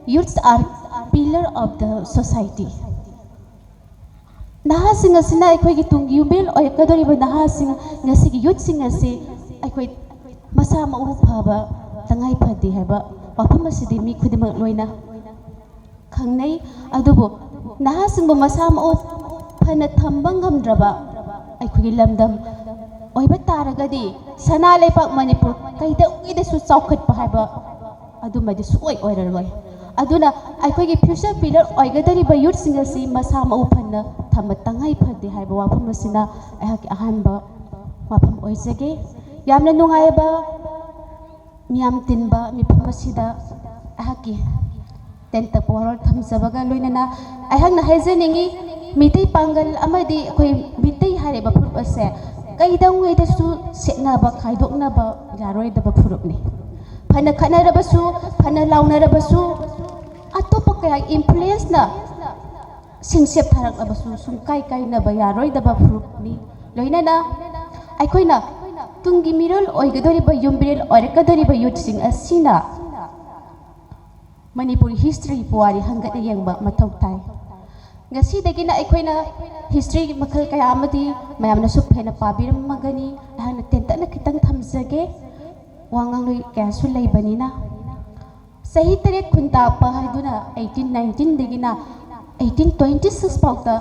youths are pillar of the society. Nahasing nga sina ako'y gitong yubil o kadori ba nahasing nga sige youth sing nga si ako'y masama upa ba tangay pa di ba papamasidi mi kundi magloy na kangnay adobo nahasing ba masama upa na tambang gamdra ba ako'y lamdam o iba taraga di sanalay pa Manipur kay da su saukat pa ba ado ma di suoy oirarway aduna ꯑꯩꯈꯣꯏꯒꯤ future pillar ꯑꯣꯏꯒꯗꯧꯔꯤꯕ ꯌꯨꯠꯁꯤꯡ ꯑꯁꯤ ꯃꯁꯥ ꯃꯎ ꯐꯅ ꯊꯝꯕ ꯇꯉꯥꯏ ꯐꯗꯦ ꯍꯥꯏꯕ ꯋꯥꯐꯝ ꯑꯁꯤꯅ ꯑꯩꯍꯥꯛꯀꯤ ꯑꯍꯥꯟꯕ ꯋꯥꯐꯝ ꯑꯣꯏꯖꯒꯦ ꯌꯥꯝꯅ ꯅꯨꯡꯉꯥꯏꯕ ꯃꯤꯌꯥꯝ ꯇꯤꯟꯕ ꯃꯤꯐꯝ ꯑꯁꯤꯗ ꯑꯩꯍꯥꯛꯀꯤ ꯇꯦꯟꯇꯛꯄ ꯋꯥꯔꯣꯜ ꯊꯝꯖꯕꯒ ꯂꯣꯏꯅꯅ ꯑꯩꯍꯥꯛꯅ ꯍꯥꯏꯖꯅꯤꯡꯉꯤ ꯃꯤꯇꯩ ꯄꯥꯡꯒꯜ ꯑꯃꯗꯤ ꯑꯩꯈꯣꯏ ꯃꯤꯇꯩ ꯍꯥꯏꯔꯤꯕ ꯐꯨꯔꯨꯞ ꯑꯁꯦ ꯀꯩꯗꯧꯉꯩꯗꯁꯨ ꯁꯦꯠꯅꯕ ꯈꯥꯏꯗꯣꯛꯅꯕ ꯌꯥꯔꯣꯏꯗꯕ ꯐꯨꯔꯨꯞꯅꯤ ꯐꯅ ꯈꯠꯅꯔꯕꯁꯨ ꯐꯅ ꯂꯥꯎꯅꯔꯕꯁꯨ ꯑꯇꯣꯞꯄ ꯀꯌꯥ ꯏꯟꯐ꯭ꯂꯨꯌꯦꯟꯁꯅ ꯁꯤꯡꯁꯦꯞ ꯊꯥꯔꯛꯂꯕꯁꯨ ꯁꯨꯡꯀꯥꯏ ꯀꯥꯏꯅꯕ ꯌꯥꯔꯣꯏꯗꯕ ꯐꯨꯔꯨꯞꯅꯤ ꯂꯣꯏꯅꯅ ꯑꯩꯈꯣꯏꯅ ꯇꯨꯡꯒꯤ ꯃꯤꯔꯣꯜ ꯑꯣꯏꯒꯗꯧꯔꯤꯕ ꯌꯨꯝꯕꯤꯔꯦꯜ ꯑꯣꯏꯔꯛꯀꯗꯧꯔꯤꯕ ꯌꯨꯠꯁꯤꯡ ꯑꯁꯤꯅ ꯃꯅꯤꯄꯨꯔꯤ ꯍꯤꯁꯇ꯭ꯔꯤ ꯄꯨꯋꯥꯔꯤ ꯍꯪꯒꯠꯅ ꯌꯦꯡꯕ ꯃꯊꯧ ꯇꯥꯏ ꯉꯁꯤꯗꯒꯤꯅ ꯑꯩꯈꯣꯏꯅ ꯍꯤꯁꯇ꯭ꯔꯤ ꯃꯈꯜ ꯀꯌꯥ ꯑꯃꯗꯤ ꯃꯌꯥꯝꯅꯁꯨ ꯍꯦꯟꯅ ꯄꯥꯕꯤꯔꯝꯃꯒꯅꯤ ꯑꯩꯍꯥꯛꯅ ꯇꯦꯟꯇꯛꯅ ꯈꯤꯇꯪ ꯊꯝꯖꯒꯦ ꯋꯥ ꯉꯥꯡꯂꯣꯏ ꯀꯌꯥꯁꯨ ꯂꯩꯕꯅꯤꯅ ꯆꯍꯤ 3 ꯈꯨꯟꯇꯥꯛꯄ ꯍꯥꯏꯗꯨꯅ 1819 1826 ꯐꯥꯎꯗ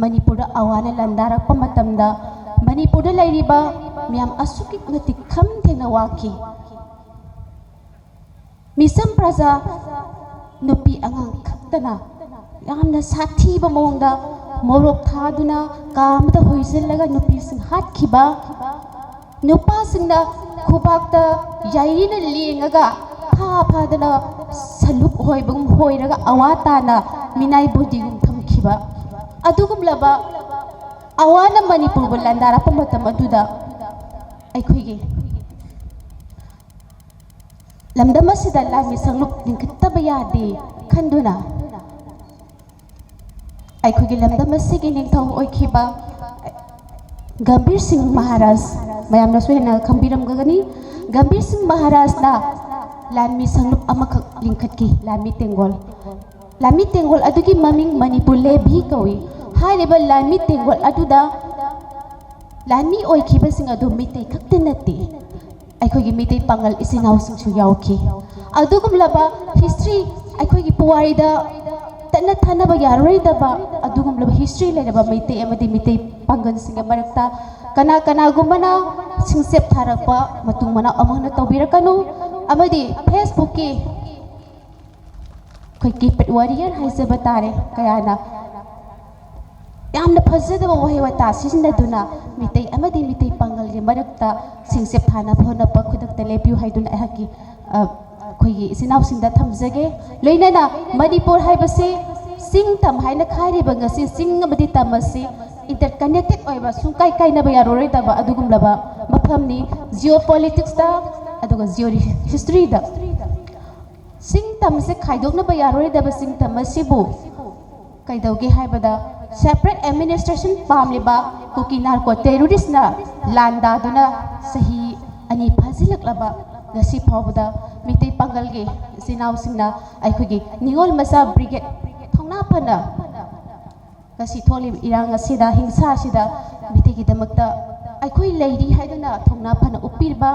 ꯃꯅꯤꯄꯨꯔꯗ ꯑꯋꯥꯅ ꯂꯥꯟꯗꯥꯔꯛꯄ ꯃꯇꯝꯗ ꯃꯅꯤꯄꯨꯔꯗ ꯂꯩꯔꯤꯕ ꯃꯤꯌꯥꯝ ꯑꯁꯨꯛꯀꯤ ꯃꯇꯤꯛ ꯈꯝ ꯊꯦꯡꯅ ꯋꯥꯈꯤ ꯃꯤꯁꯝ ꯄ꯭ꯔꯖꯥ ꯅꯨꯄꯤ ꯑꯉꯥꯡ ꯈꯛꯇꯅ ꯌꯥꯝꯅ ꯁꯥꯊꯤꯕ ꯃꯑꯣꯡꯗ ꯃꯣꯔꯣꯛ ꯊꯥꯗꯨꯅ ꯀꯥ ꯑꯃꯗ ꯍꯣꯏꯖꯤꯜꯂꯒ ꯅꯨꯄꯤꯁꯤꯡ ꯍꯥꯠꯈꯤꯕ ꯅꯨꯄꯥꯁꯤꯡꯅ ꯈꯨꯕꯥꯛꯇ ꯌꯥꯏꯔꯤꯅ ꯂꯦꯡꯉꯒ ꯐꯥꯗꯅ ꯁꯂꯨꯛ ꯍꯣꯏꯕꯒꯨꯝ ꯍꯣꯏꯔꯒ ꯑꯋꯥ ꯇꯥꯅ ꯃꯤꯅꯥꯏ ꯕꯣꯗꯤꯒꯨꯝ ꯊꯝꯈꯤꯕ ꯑꯗꯨꯒꯨꯝꯂꯕ ꯑꯋꯥꯅ ꯃꯅꯤꯄꯨꯔꯕꯨ ꯂꯥꯟꯗꯥꯔꯛꯄ ꯃꯇꯝ ꯑꯗꯨꯗ ꯑꯩꯈꯣꯏꯒꯤ ꯂꯝꯗꯝ ꯑꯁꯤꯗ ꯂꯥꯟꯃꯤ ꯁꯪꯂꯨꯞ ꯂꯤꯡꯈꯠꯇꯕ ꯌꯥꯗꯦ ꯈꯟꯗꯨꯅ ꯑꯩꯈꯣꯏꯒꯤ ꯂꯝꯗꯝ ꯑꯁꯤꯒꯤ ꯅꯤꯡꯊꯧ ꯑꯣꯏꯈꯤꯕ ꯒꯝꯚꯤꯔ ꯁꯤꯡ ꯃꯍꯥꯔꯥꯖ ꯃꯌꯥꯝꯅꯁꯨ ꯍꯦꯟꯅ ꯈꯪꯕꯤꯔꯝꯒꯅꯤ ꯒꯝꯚꯤꯔ ꯁꯤꯡ ꯃꯍꯥꯔꯥꯖꯅ ꯂꯥꯟꯃꯤ ꯁꯪꯂꯨꯞ ꯑꯃꯈꯛ ꯂꯤꯡꯈꯠꯈꯤ ꯂꯥꯟꯃꯤ ꯇꯦꯡꯒꯣꯜ ꯑꯗꯨꯒꯤ ꯃꯃꯤꯡ ꯃꯅꯤꯄꯨꯔ ꯂꯦꯚꯤ ꯀꯧꯏ ꯍꯥꯏꯔꯤꯕ ꯂꯥꯟꯃꯤ ꯇꯦꯡꯒꯣꯜ ꯑꯗꯨꯗ ꯂꯥꯟꯃꯤ ꯑꯣꯏꯈꯤꯕꯁꯤꯡ ꯑꯗꯨ ꯃꯤꯇꯩ ꯈꯛꯇ ꯅꯠꯇꯦ ꯑꯩꯈꯣꯏꯒꯤ ꯃꯤꯇꯩ ꯄꯥꯡꯒꯜ ꯏꯆꯤꯟ ꯏꯅꯥꯎꯁꯤꯡꯁꯨ ꯌꯥꯎꯈꯤ ꯑꯗꯨꯒꯨꯝꯂꯕ ꯍꯤꯁꯇ꯭ꯔꯤ ꯑꯩꯈꯣꯏꯒꯤ ꯄꯨꯋꯥꯔꯤꯗ ꯇꯠꯅ ꯊꯥꯅꯕ ꯌꯥꯔꯣꯏꯗꯕ ꯑꯗꯨꯒꯨꯝꯂꯕ ꯍꯤꯁꯇ꯭ꯔꯤ ꯂꯩꯔꯕ ꯃꯩꯇꯩ ꯑꯃꯗꯤ ꯃꯤꯇꯩ ꯄꯥꯡꯒꯜꯁꯤꯡꯒꯤ ꯃꯔꯛꯇ ꯀꯅꯥꯒꯨꯝꯕꯅ ꯁꯤꯡꯁꯦꯞ ꯊꯥꯔꯛꯄ ꯃꯇꯨꯡ ꯃꯅꯥꯎ ꯑꯃꯨꯛ ꯇꯧꯕꯤꯔꯛꯀꯅꯨ ꯑꯃꯗꯤ ꯐꯦꯁꯕꯨꯛꯀꯤ ꯑꯩꯈꯣꯏ ꯀꯤꯄꯦꯠ ꯋꯥꯔꯤꯌꯔ ꯍꯥꯏꯖꯕ ꯇꯥꯔꯦ ꯀꯌꯥꯅ ꯌꯥꯝꯅ ꯐꯖꯗꯕ ꯋꯥꯍꯩ ꯋꯥꯇꯥ ꯁꯤꯖꯤꯟꯅꯗꯨꯅ ꯃꯤꯇꯩ ꯑꯃꯗꯤ ꯃꯤꯇꯩ ꯄꯥꯡꯒꯜꯒꯤ ꯃꯔꯛꯇ ꯁꯤꯡꯁꯦꯞ ꯊꯥꯅꯕ ꯍꯣꯠꯅꯕ ꯈꯨꯗꯛꯇ ꯂꯦꯞꯄꯤꯌꯨ ꯍꯥꯏꯗꯨꯅ ꯑꯩꯍꯥꯛꯀꯤ ꯑꯩꯈꯣꯏꯒꯤ ꯏꯆꯤꯟ ꯏꯅꯥꯎꯁꯤꯡꯗ ꯊꯝꯖꯒꯦ ꯂꯣꯏꯅꯅ ꯃꯅꯤꯄꯨꯔ ꯍꯥꯏꯕꯁꯤ ꯆꯤꯡ ꯇꯝ ꯍꯥꯏꯅ ꯈꯥꯏꯔꯤꯕ ꯉꯁꯤ ꯆꯤꯡ ꯑꯃꯗꯤ ꯇꯝ ꯑꯁꯤ इंटरकनेक्टेड होइबा सुंकाई काइनबा यारोइदबा अदुगुमलबा मफमनी जियो पॉलिटिक्स दा अदुगा जियो हिस्ट्री दा सिंग तमसे खाइदोकनबा यारोइदबा सिंग तमसिबु कइदौगे हाइबदा सेपरेट एडमिनिस्ट्रेशन पामलिबा कुकी नार्को टेररिस्ट ना लांदादुना सही अनि फाजिलकलबा गसी फावदा मितै पांगलगे सिनाउसिंगना आइखोगी निगोल मसा ब्रिगेड थौना फना गसी थोलि इरांग असिदा हिंसा असिदा मितैगी दमकता आइखोई लेडी हाइदुना थौना फना उपिरबा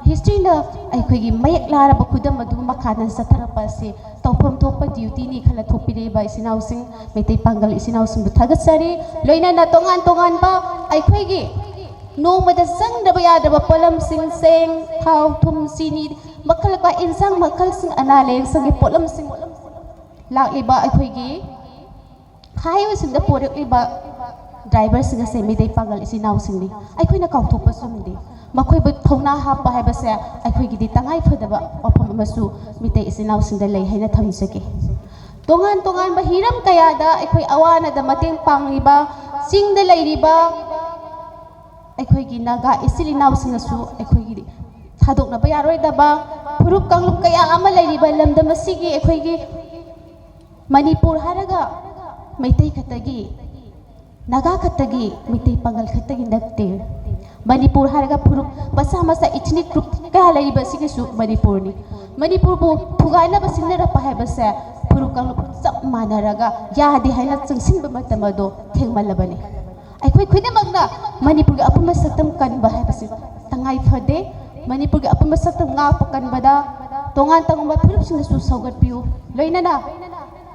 हिस्ट्री ना आइखोगी मयक लारबा खुदम अदु मखाना सथरपा से तौफम थोपा ड्यूटी नि खला थोपिरेबा इसिनाउसिंग मितै पांगल इसिनाउसिंग थागसरी लोइना ना तोंगान तोंगान बा आइखोगी नोमदा संगदबा यादबा पोलम सिंग सेंग थाव थुम सिनी मखल का इंसांग मखल सिंग अनाले संगे पोलम सिंग लाइबा आइखोगी खायो सिंग पोरकलिबा ड्राइवर सिंग से मिदै पागल इसिनाउ सिंगनी आइखोइना काउथोपा सुमदि मखोइबु थौना हापा हाइबसे आइखोइगिदि तंगाइ फदबा वाफम अमसु मिदै इसिनाउ सिंगदा लै हैना थमसके तोंगान तोंगान बा हिरम कयादा आइखोइ अवाना दा मतेंग पांगलिबा सिंगदा लैरिबा आइखोइगी नागा इसिलिनाउ सिंगसु आइखोइगिदि थादोकनबा यारोइदबा फुरुप कांगलुप कया अमा लैरिबा लमदम असिगी आइखोइगी मणिपुर हारगा मैतै खतगी नागा खतगी मितै पांगल खतगी नक्ते मणिपुर हारगा फुरुप मसा मसा इथनिक ग्रुप कया लैरिबा सिगिसु मणिपुरनी मणिपुर बु थुगाइना बसिंगना पाहाइबसे फुरुप कांगलुप सब मानरगा यादि हाइना चंगसिनबा मतमदो थेंगमलबनी आइखोइ खुदिमगना मणिपुर के अपुम सक्तम कनबा हाइबसे तंगाइ फदे मणिपुर के अपुम सक्तम ngaप कनबदा तोंगान तंगबा फुरुपसिंगसु सौगटपियु लोइनाना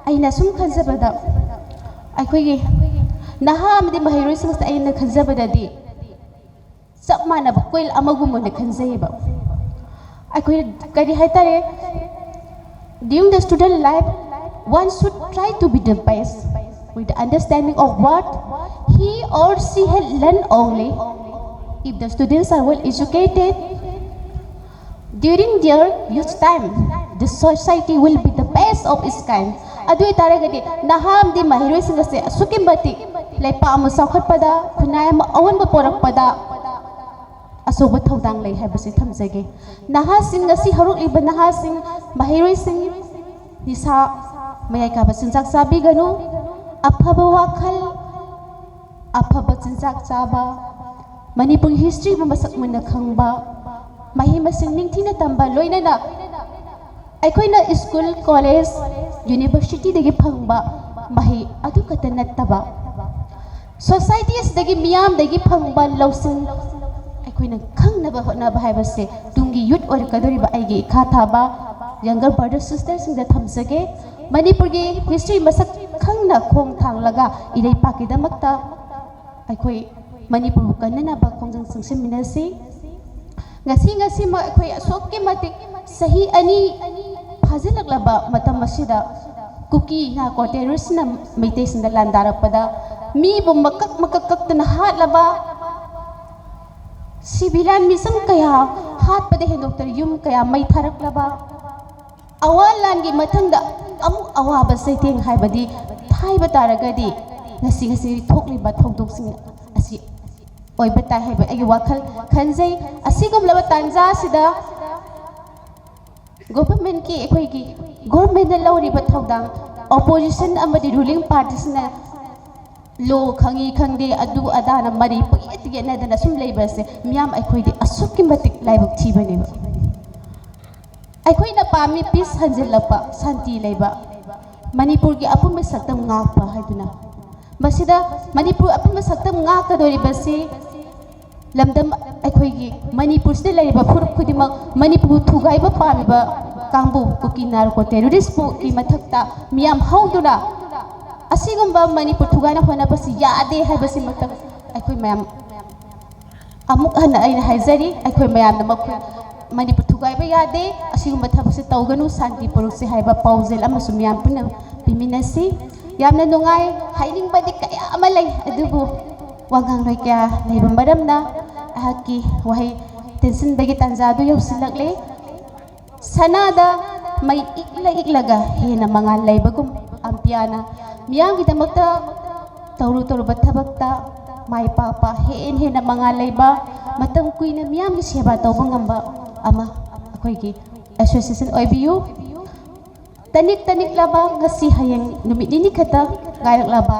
आइना सुम खनजबदा आइखोइगी नहा अमदि महैरोइसिंगस आइना खनजबदादि सब मानबा कोइल अमगुमने खनजैबा आइखोइ करि हाइतारे during the student life, one should try to be the best with the understanding of what he or she had learned only. If the students are well educated, during their youth time, the society will be the best of its kind. Adu itaragadi naham di mahiroi singase asukim bati laipa ama saukhat pada khunai ama awan ba porak pada asoba thodang lei habasi thamjage. Naha sing ngasi haruk liba naha sing mahiroi sing nisa mayai ka basinjak sabi ganu aphaba wakhal aphaba chinjak chaba Manipur history ba masak muna khangba mahi masing ningthina tamba loina na aikoina school college university dagi phangba mahi adu kata nattaba societies dagi miyam dagi phangba lawsing aikoina khangnaba hotnaba haibase tungi youth or kadoriba aigi khathaba younger brothers sisters sing da thamsage Manipur gi history masak khangna khong thanglaga irei pakidamakta aikoi Manipur kanna ba khongjang sangsiminasi ngasi ma akhoi asok ke matik sahi ani phajilaklaba matam asida kuki na ko terrorist na meite sinda landarapada mi bu makak tana hatlaba sibilan misang kaya hat pade he doctor yum kaya mai tharaklaba awalan gi mathangda amuk awaba saiteng haibadi thaiba taragadi ngasi thokliba thongdok sing asi oi betai hai ai wakhal khanjai asigum laba tanja sida government ki ekhoi ki government na lawri ba thodang opposition amadi ruling parties na lo khangi khangde adu ada na mari puit ge na dana sum leiba se miam ekhoi di asukki matik laibuk thibani ba ekhoi na pami peace hanjil lapa santi leiba Manipur gi apum be saktam ngakpa haiduna masida Manipur apum be saktam ngak ka dori basi lamdam akhoi Manipur se laiba phuruk khudimak Manipur thugai ba pami ba kangbu kukinar ko terrorist pu ki mathakta miyam hauduna asigum ba Manipur thugana hona basi yaade hai basi matak akhoi mayam amuk hana aina haizari akhoi mayam na mak Manipur thugai ba yade asigum mathak se tawganu santi puruk se haiba paujel amasum miyam puna biminasi yamna nungai haining badi kaya amalai adubu wagang loi kya leiba maramna ahaki wahai tension bagi tanjadu yausilakle sanada mai iklaga hena mangal leibagum ampiana miyang gidamakta tawru bathabakta mai papa hena mangal leiba matam kuina miyam gi seba tawbangamba ama akoi gi association oibu tanik laba ngasi hayang numit ni khata gairak laba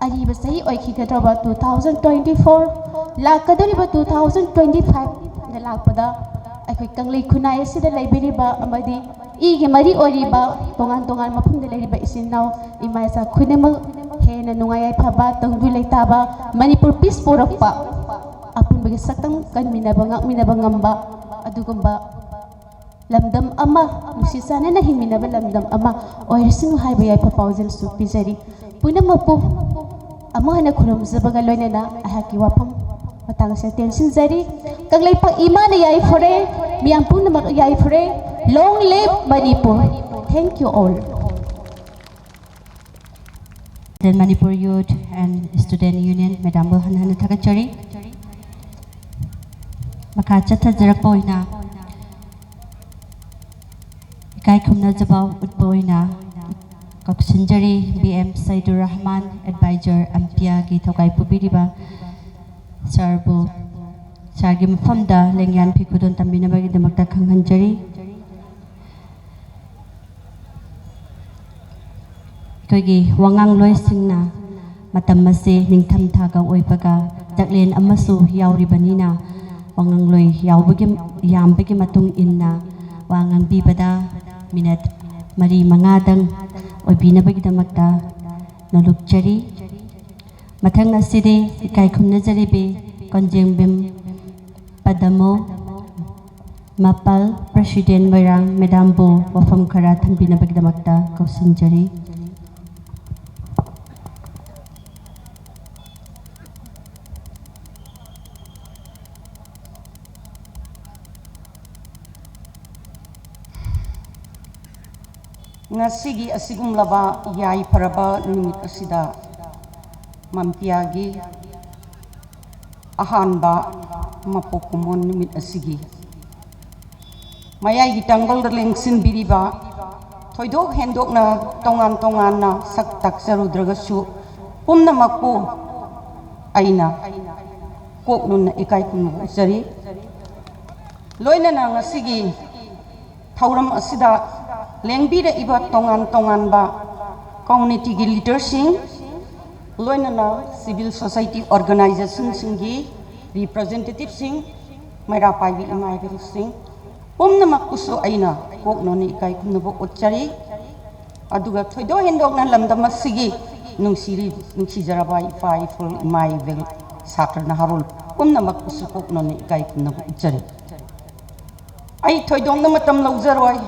Ari basahi oiki kadraba 2024 lakadoriba 2025 na lakpada akhoi kanglei khunai asida laibiriba amadi igi mari oriba tongan mafumda lairiba isinnaw imaisa khunema hena nungayai phaba tangdu leitaba Manipur peace porakpa apun bagi saktam kan minaba ngamba adugumba lamdam ama musisana na himinaba lamdam ama oirsingu haiba yai papaujel su pizari punamapu amana khuram zabaga loinana ahaki wapam matang sa tension zari kaglai pa imana yai fore miyam punamak yai fore long live Manipur. Thank you all. The Manipur Youth and Student Union Madam Bohan Thakachari Maka Chata Jarapoina Kai Kumna Jabau Utboina Koksinjari BM Saidur Rahman Advisor Ampia Gi Thokai Pubiriba Sarbu Sargi Mafamda Lengyan Pikudon Tambinabagi Damakta Kanghanjari Kogi Wangang Loy Singna Matamase Ningtam Thaga Oipaga Jaklen Amasu Yauribanina Wangang Loy Yambagi Matung Inna Wangang Bibada Minat Mari Mangadang Oibinabagdamakta Nalukchari Matang Aside Kai Kumnazaribe Konjengbim Padamo Mapal President Wairang Medambo Wafam Kara Thambinabagdamakta Kausinjari ngasi asigum laba yai paraba numit asida mampiagi ahanba mapokumon numit asigi mayai gi tanggol lengsin biriba thoidok hendok na tongan na sak tak sarudragasu pumna makpu aina kok nun ikai kun jari loina na ngasigi thauram asida lengbi da iba tongan ba community gi leadership loina na civil society organization singi representative sing maira paibi imai bi sing pumna makuso aina kok noni kai kunbo ochari aduga thoido hendok na lamdam sigi nungsi jarabai pai ful imai vel sakar na harul pumna makuso kok noni kai kunbo ochari ai thoidong na matam laujaroi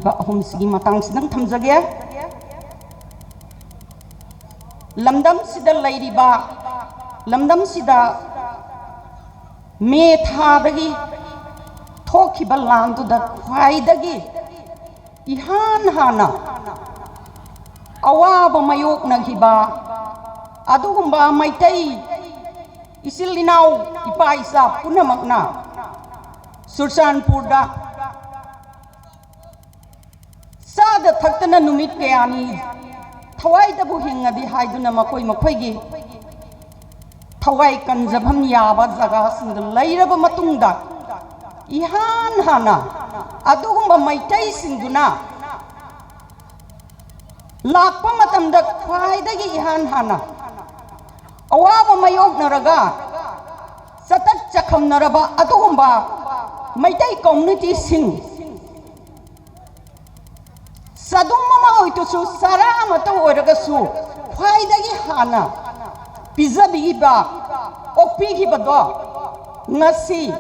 ba ahum sigi matang sidang thamjage lamdam sida lairiba lamdam sida me thabagi thokiba landu da khwaidagi ihan hana awaba mayok nagiba adugumba maitai isilinau ipa isa punamakna sursanpurda sada thakna numit kayani thawai dabu hingadi haiduna makoi gi thawai kanjabham yaba jaga sing lairaba matungda ihan hana adugumba maitai singduna lakpa matamda khwaidagi ihan hana awaba mayok naraga satak chakham naraba adugumba maitai community sing sadum mama hoitusu sara amata oiragasu khwaidagi hana pizabiba okpigibado ngasi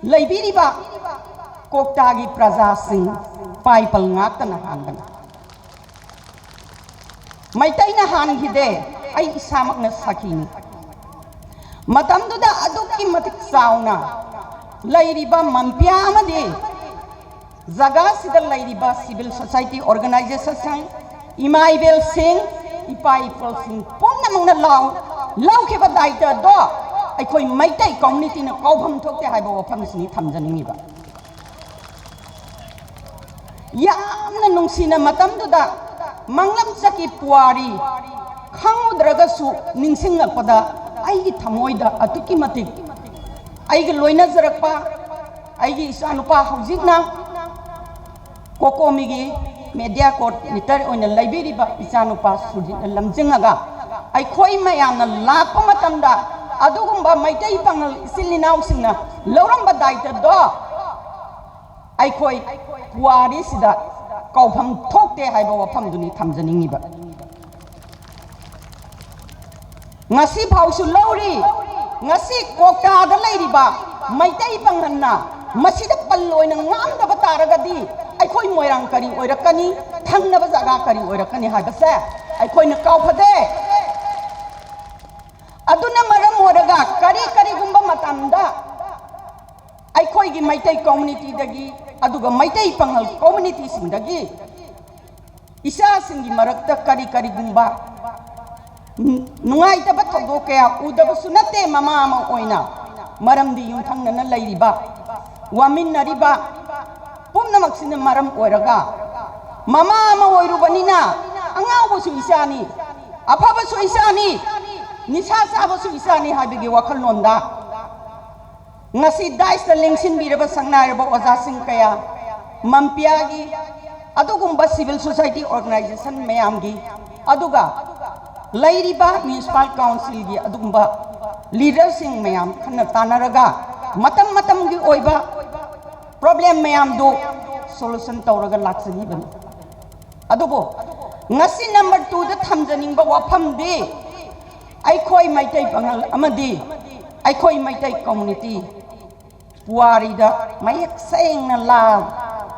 laibiriba koktagi praja sing paipal ngakana hangana maitaina hangide ai isamakna sakini matamduda aduki matik sauna lairiba mampya amade jaga sida lairiba civil society organization imai bel sing ipai pol sing ponna mangna law ke ba daita do ai koi maitai community na kaubam thokte haiba wafam sini thamjaningi ba yamna nungsina matamduda manglam saki puari khangudraga su ningsingakpada ai thamoida atuki matik ai ge loina jarakpa ai ge isanupa hojikna kokomigi media court mitar oina laibiriba isanupa sujin lamjingaga ai khoi mayamna lakpa matamda adugumba maitai pangal silinau singna loramba daita do ai khoi puari sida kaufam thokte haiba wafam duni thamjaningi ba ngasi phausu lauri ngasi kokta da lairiba maitai panganna masida palloina ngamda taragadi ai khoi moirang kari oirakani thangna ba jaga kari oirakani habase ai khoi na kaufade aduna maram oraga kari gumba matamda ai khoi gi maitai community dagi aduga maitai pangal community sing dagi isa singi marakta kari gumba nungai taba thodo kaya udaba sunate mama ama oina maram di yung thangna lairiba wamin nariba pumna maksina maram oiraga mama ama oirubanina angaw su isani afaba su isani nisa saba su isani habigi wakal nonda ngasi dais na lengsin biraba sangnaraba oza sing kaya mampiagi adugumba civil society organization mayamgi aduga lairiba municipal council gi adugumba leaders sing mayam khana tanaraga matam gi oiba problem mayam do solution tawraga laksani bani adubo ngasi number 2 da thamjaning ba wafam de ai khoi maitai pangal amadi ai khoi maitai community puari da mayak sayang na la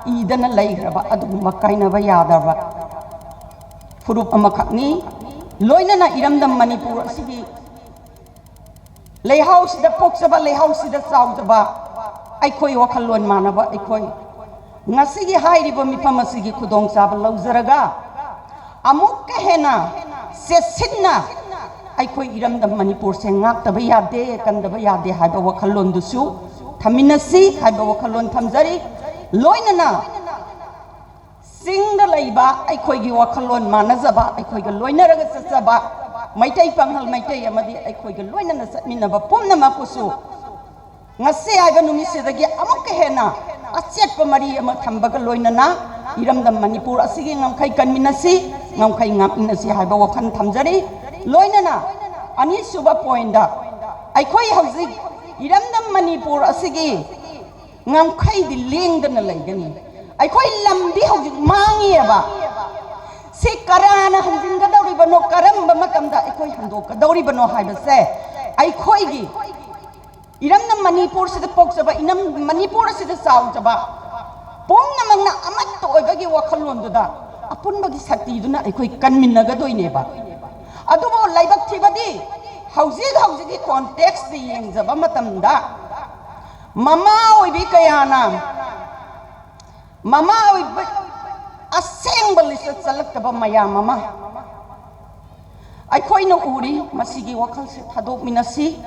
idana laigraba adugumba kainaba yadaba furup amakakni loina na iramdam manipur asigi layhouse da poksaba layhouse da saudaba ai khoi wakhalon manaba ai khoi ngasi gi hairiba mifam asigi khudong chaba laujaraga amuk hena sesinna aikhoi iramdam manipur se ngak taba yade kandaba yade haiba wakhalon dusu thaminasi haiba wakhalon thamjari loinana singda laiba aikhoi gi wakhalon manajaba aikhoi ga loinaraga sachaba maitai panghal maitai amadi aikhoi ga loinana satminaba pumnama kusu ngase haiba numisidagi amuk hena achetpa mari ama thambaga loinana iramdam manipur asigi ngamkhai kanminasi ngamkhai ngapinasi haiba wakhan thamjari loinana ani suba point da aikhoi hauji iramdam manipur asigi ngamkhai di lengdana laigani aikhoi lambi hauji mangi aba si karana hanjinga dauri bano karamba matamda aikhoi handok dauri bano haibase aikhoi gi iramdam manipur sida poksaba inam manipur sida saujaba pongna mangna amat to oibagi wakhalon duda apun bagi sakti duna aikhoi kanminaga doineba adubo laibak thibadi hauji context di yengjaba matamda mama oibi kayana mama oibi assembly salakaba maya mama aikhoi na uri masigi wakhal se thadok minasi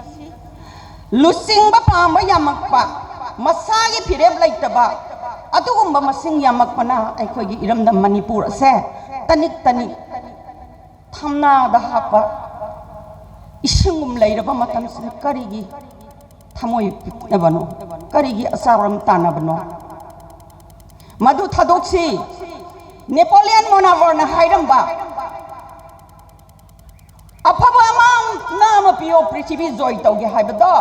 lusingba pamba yamakpa masagi phireb laitaba adugumba masing yamakpana aikhoi gi iramdam manipur ase tanik thamna da hapa isingum lairaba matam sin karigi thamoi nabano karigi asaram tanabano madu thadoksi Napoleon monarch na hairamba afaba amang nama pio prithvi joy tauge haibado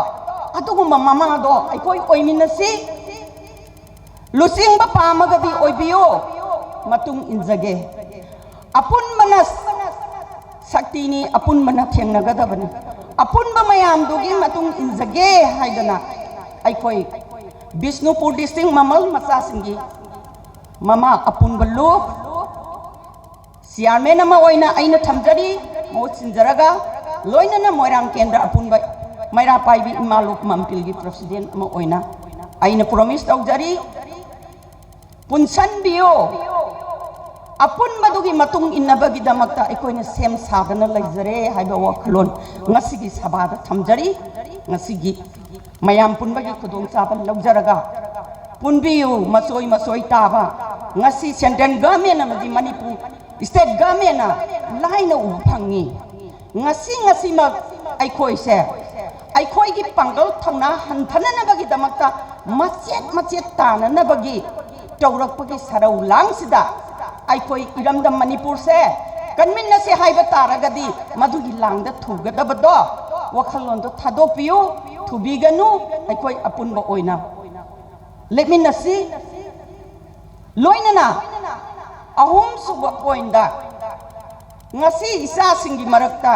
adugumba mama do aikoi oiminasi lusingba pamagadi oibio matung injage apun manas Saktini apun mana thiang nagada bani apun ba mayam dugi matung injage haidana aikhoi Bisnupur district mamal masa singi mama apun balu siarme nama oina aina thamjari mo sinjaraga loina na moirang kendra apun ba maira paibi imaluk mampil gi president ma oina aina promise taujari punsan bio apun badugi matung innabagi damakta aikoina sem sadana laijare haiba wakhlon ngasigi sabada thamjari ngasigi mayam punbagi khudong chaban laujaraga punbiu masoi taba ngasi central government amadi manipur state government laina u phangi ngasi ma aikoi se aikoi gi pangal thangna hanthana na bagi damakta machet tana na bagi taurakpagi sarau langsida aikoi iramdam manipur se kanminna se haiba taragadi madugi langda thugadabado wakhalon do thadopiu thubiganu aikoi apunba oina lekminna si loinana ahum suba poinda ngasi isa singi marakta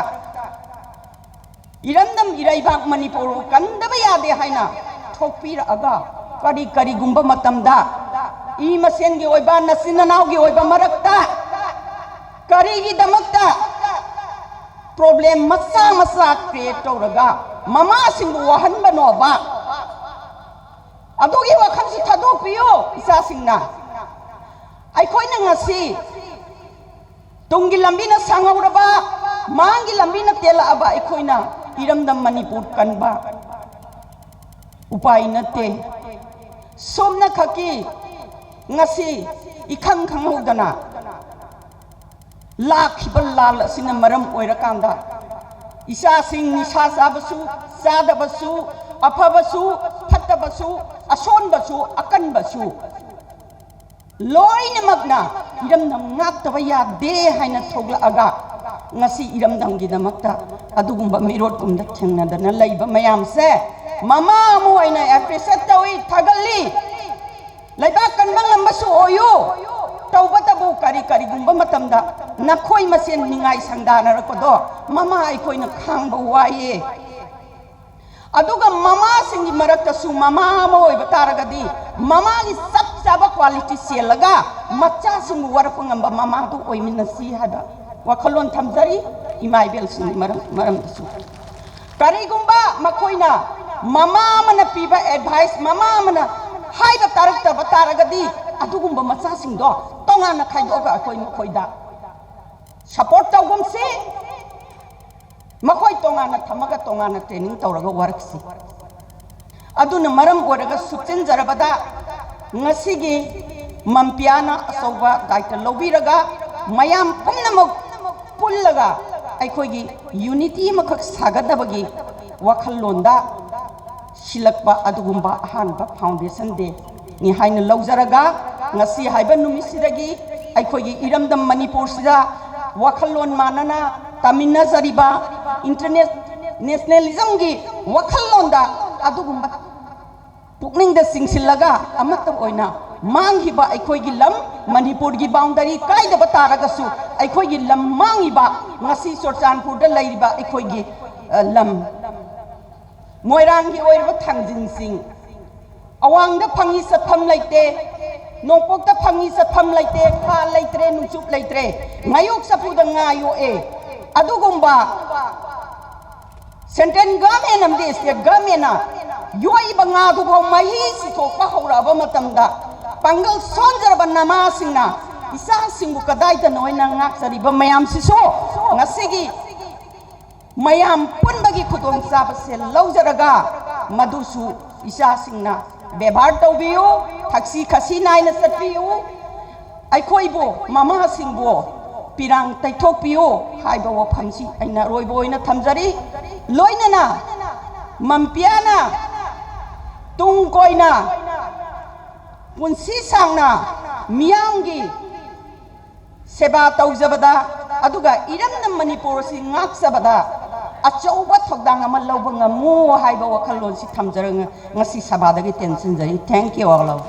iramdam iraibak manipur kandaba yade haina thokpira aga kari gumba matamda I masen gi oiba nasinanaw gi oiba marakta kari gi damakta problem masa create tawraga mama singbu wahan banoba adugi wakhan si thadok piyo isa singna aikoi na ngasi tungi lambi na sangauraba mangi lambi na tela aba aikoi na iramdam manipur kanba upai nate somna khaki ngasi ikhang hudana lakhiba lal asina maram oirakanda isa sing nisha sabasu apabasu phatabasu asonbasu akanbasu loina magna iramdam ngaktaba yade haina thogla aga ngasi iramdam gi damakta adugumba mirot kumda thengnadana laiba mayam se mama mu aina appreciate tawi thagalli laiba kanbang lambasu oyo taubatabu kari gumba matamda nakhoi masen ningai sangdana rakodo mama aikoina khangba waye aduga mama singi marakta su mama moy bataragadi mama ni sab saba quality selaga macha sungu warapangamba mama tu oiminasi hada wakhalon thamjari imai bel singi maram su kari gumba makoina mama mana piba advice mama mana हाइबा तारक्तबा तारगदी अदुगुंबा मचासिंगदो तोंगाना खाइदोगा अखोय मखोयदा support तौगुमसे मखोय तोंगाना थमगा तोंगाना ट्रेनिंग तौरगा वारकसी अदुना मरम ओरगा सुचिन जरबदा ngasiगी mampiana asauba daita lobiraga mayam pumnamuk pullaga aikhoigi unity makak sagadabagi wakhallonda silakpa adugumba ahanba foundation day ni haina laujaraga ngasi haiba numisidagi aikhoigi iramdam manipur sida wakhallon manana tamina zariba internet nationalism gi wakhallonda adugumba पुकनिंग द सिंगसिलगा अमतम ओइना मांगिबा अखोइगी लम मणिपुर की boundary कायद बतारगसु अखोइगी लम मांगिबा ngasi चोरचानपुर द लैरिबा अखोइगी लम मोइरांग की ओइरबा थांजिन सिंग अवांग द फंगी सफम लैते नोंपोक द फंगी सफम लैते खा लैत्रे नुचुप लैत्रे ngayok sapu द ngayo ए अदुगुंबा सेंट्रल गवर्नमेंट अमदे स्टेट गवर्नमेंट योई बंगा दुबो मही सिथोपा हौराबा मतमदा पांगल सोंजरबा नामा सिंगना इसा सिंगु कदाई द नोइना ngakjariba mayam siso ngasigi mayam punbagi khudong chaba se laujaraga madusu isa singna bebar tawbiu thaksi khasi naina satpiu aikhoibo mama singbo pirang taithokpiu haiba wafamsi aina roibo oina thamjari loinana mampiana tung koina punsi sangna miyangi seba taujabada aduga iramna manipur si ngaksabada achauba thokdang ama lawba ngamu haiba wakhalon si thamjarang ngasi sabadagi tension jari thank you all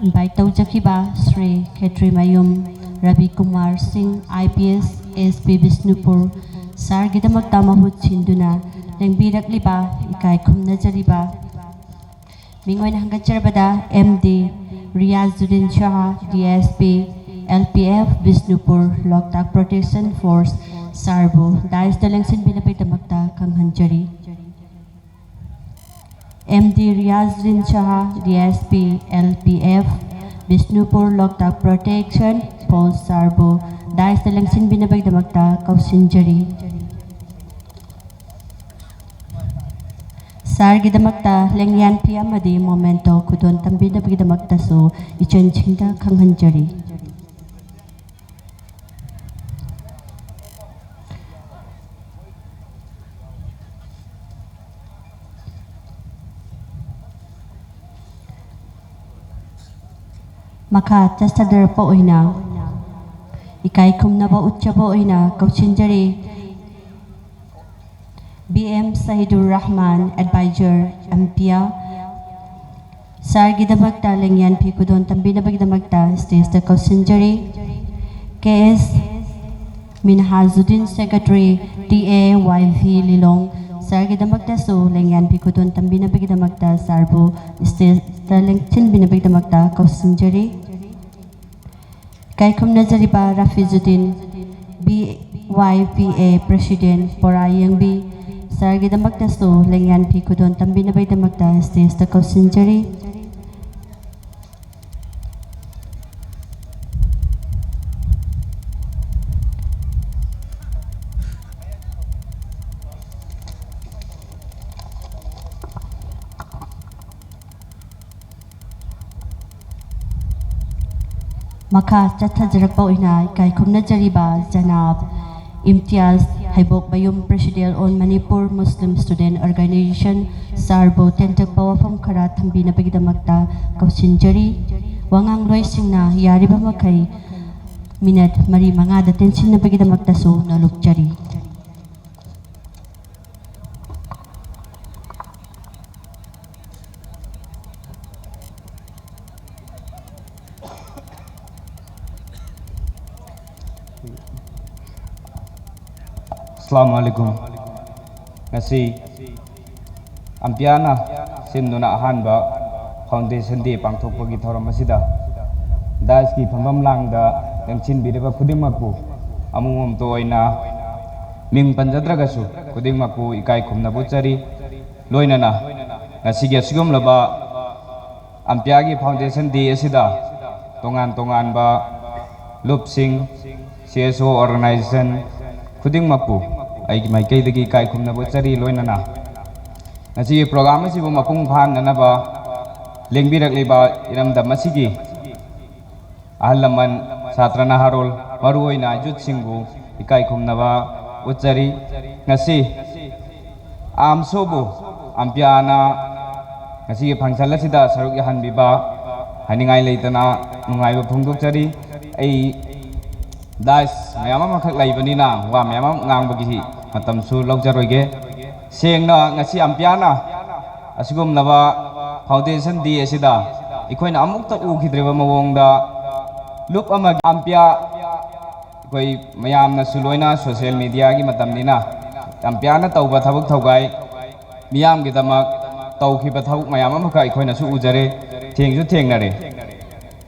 invite taujakiba Sri Khetri Mayum Ravi Kumar Singh IPS SP Bishnupur Sargidamakta mahut chinduna lengbirakliba ikai khumnajariba mingoina hangacharabada MD Riyazuddin Shah DSP LPF Bishnupur Loktak Protection Force Sarbo Dais Dalengsin Binapitamakta Kanghanjari MD Riyazuddin Shah DSP LPF Bishnupur Loktak Protection Force Sarbo Dais Dalengsin Binapitamakta Kausinjari Sargidamakta lengyan piyamadi momento kudon tambinabidamakta so ichonchingda kanghanjari maka chasadar pa oina ikai khumnaba utchaba oina kausinjari BM Sahidur Rahman Advisor Ampia Sargidamakta lengyan pikudon tambinabidamakta stage the Kausinjari KS Minhazuddin Secretary TA YV Lilong Sargidamakta so lengyan pikudon tambinabidamakta Sarbo stage the lengchin binabidamakta Kausinjari Kaikum Nazariba Rafizuddin BYPA President Porayang B Sargidamakta so lengyan pikudon tambinabidamakta stage the Kausinjari maka chathajarakpa oina kai khumna jariba janab Imtiaz Haibok Bayum President on Manipur Muslim Student Organization Sarbo tentak pawafam khara thambina bigidamakta Kausinjari wangang loi singna yariba makai minute mari manga da tension na bigidamakta so nalukjari Assalamualaikum. Ngasi ampiana simnuna ahanba foundation day pangthokpagi thoram asida das ki phambam langda tengchin bideba khudingmakbu amungom to oina ming panjadragasu khudingmakbu ikai khumna buchari loinana ngasige sigumlaba ampiagi foundation di asida tongan ba lupsing CSO organization khuding mapu ai mai kai dagi kai khumna bo chari loinana ngasi program si bo mapung phan na ba lengbirak leba iram da masigi ahalaman satrana harol maruoina jut singbu ikai khumna ba uchari ngasi amsobu ampiana ngasi phangchal asida saruk yahan biba haningai leitana nungai ba phungdok chari ai das mayama makhak laibani na wa mayama ngang bagi matam su logjaroige sengna ngasi ampiana asigum laba foundation di asida ikoina amukta ukidreba mawongda loop ama ampia koi mayam na suloina social media gi matam nina ampia na tauba thabuk thaugai miyam gi damak tauki ba thabuk mayam ama kai khoina su ujare thengju thengnare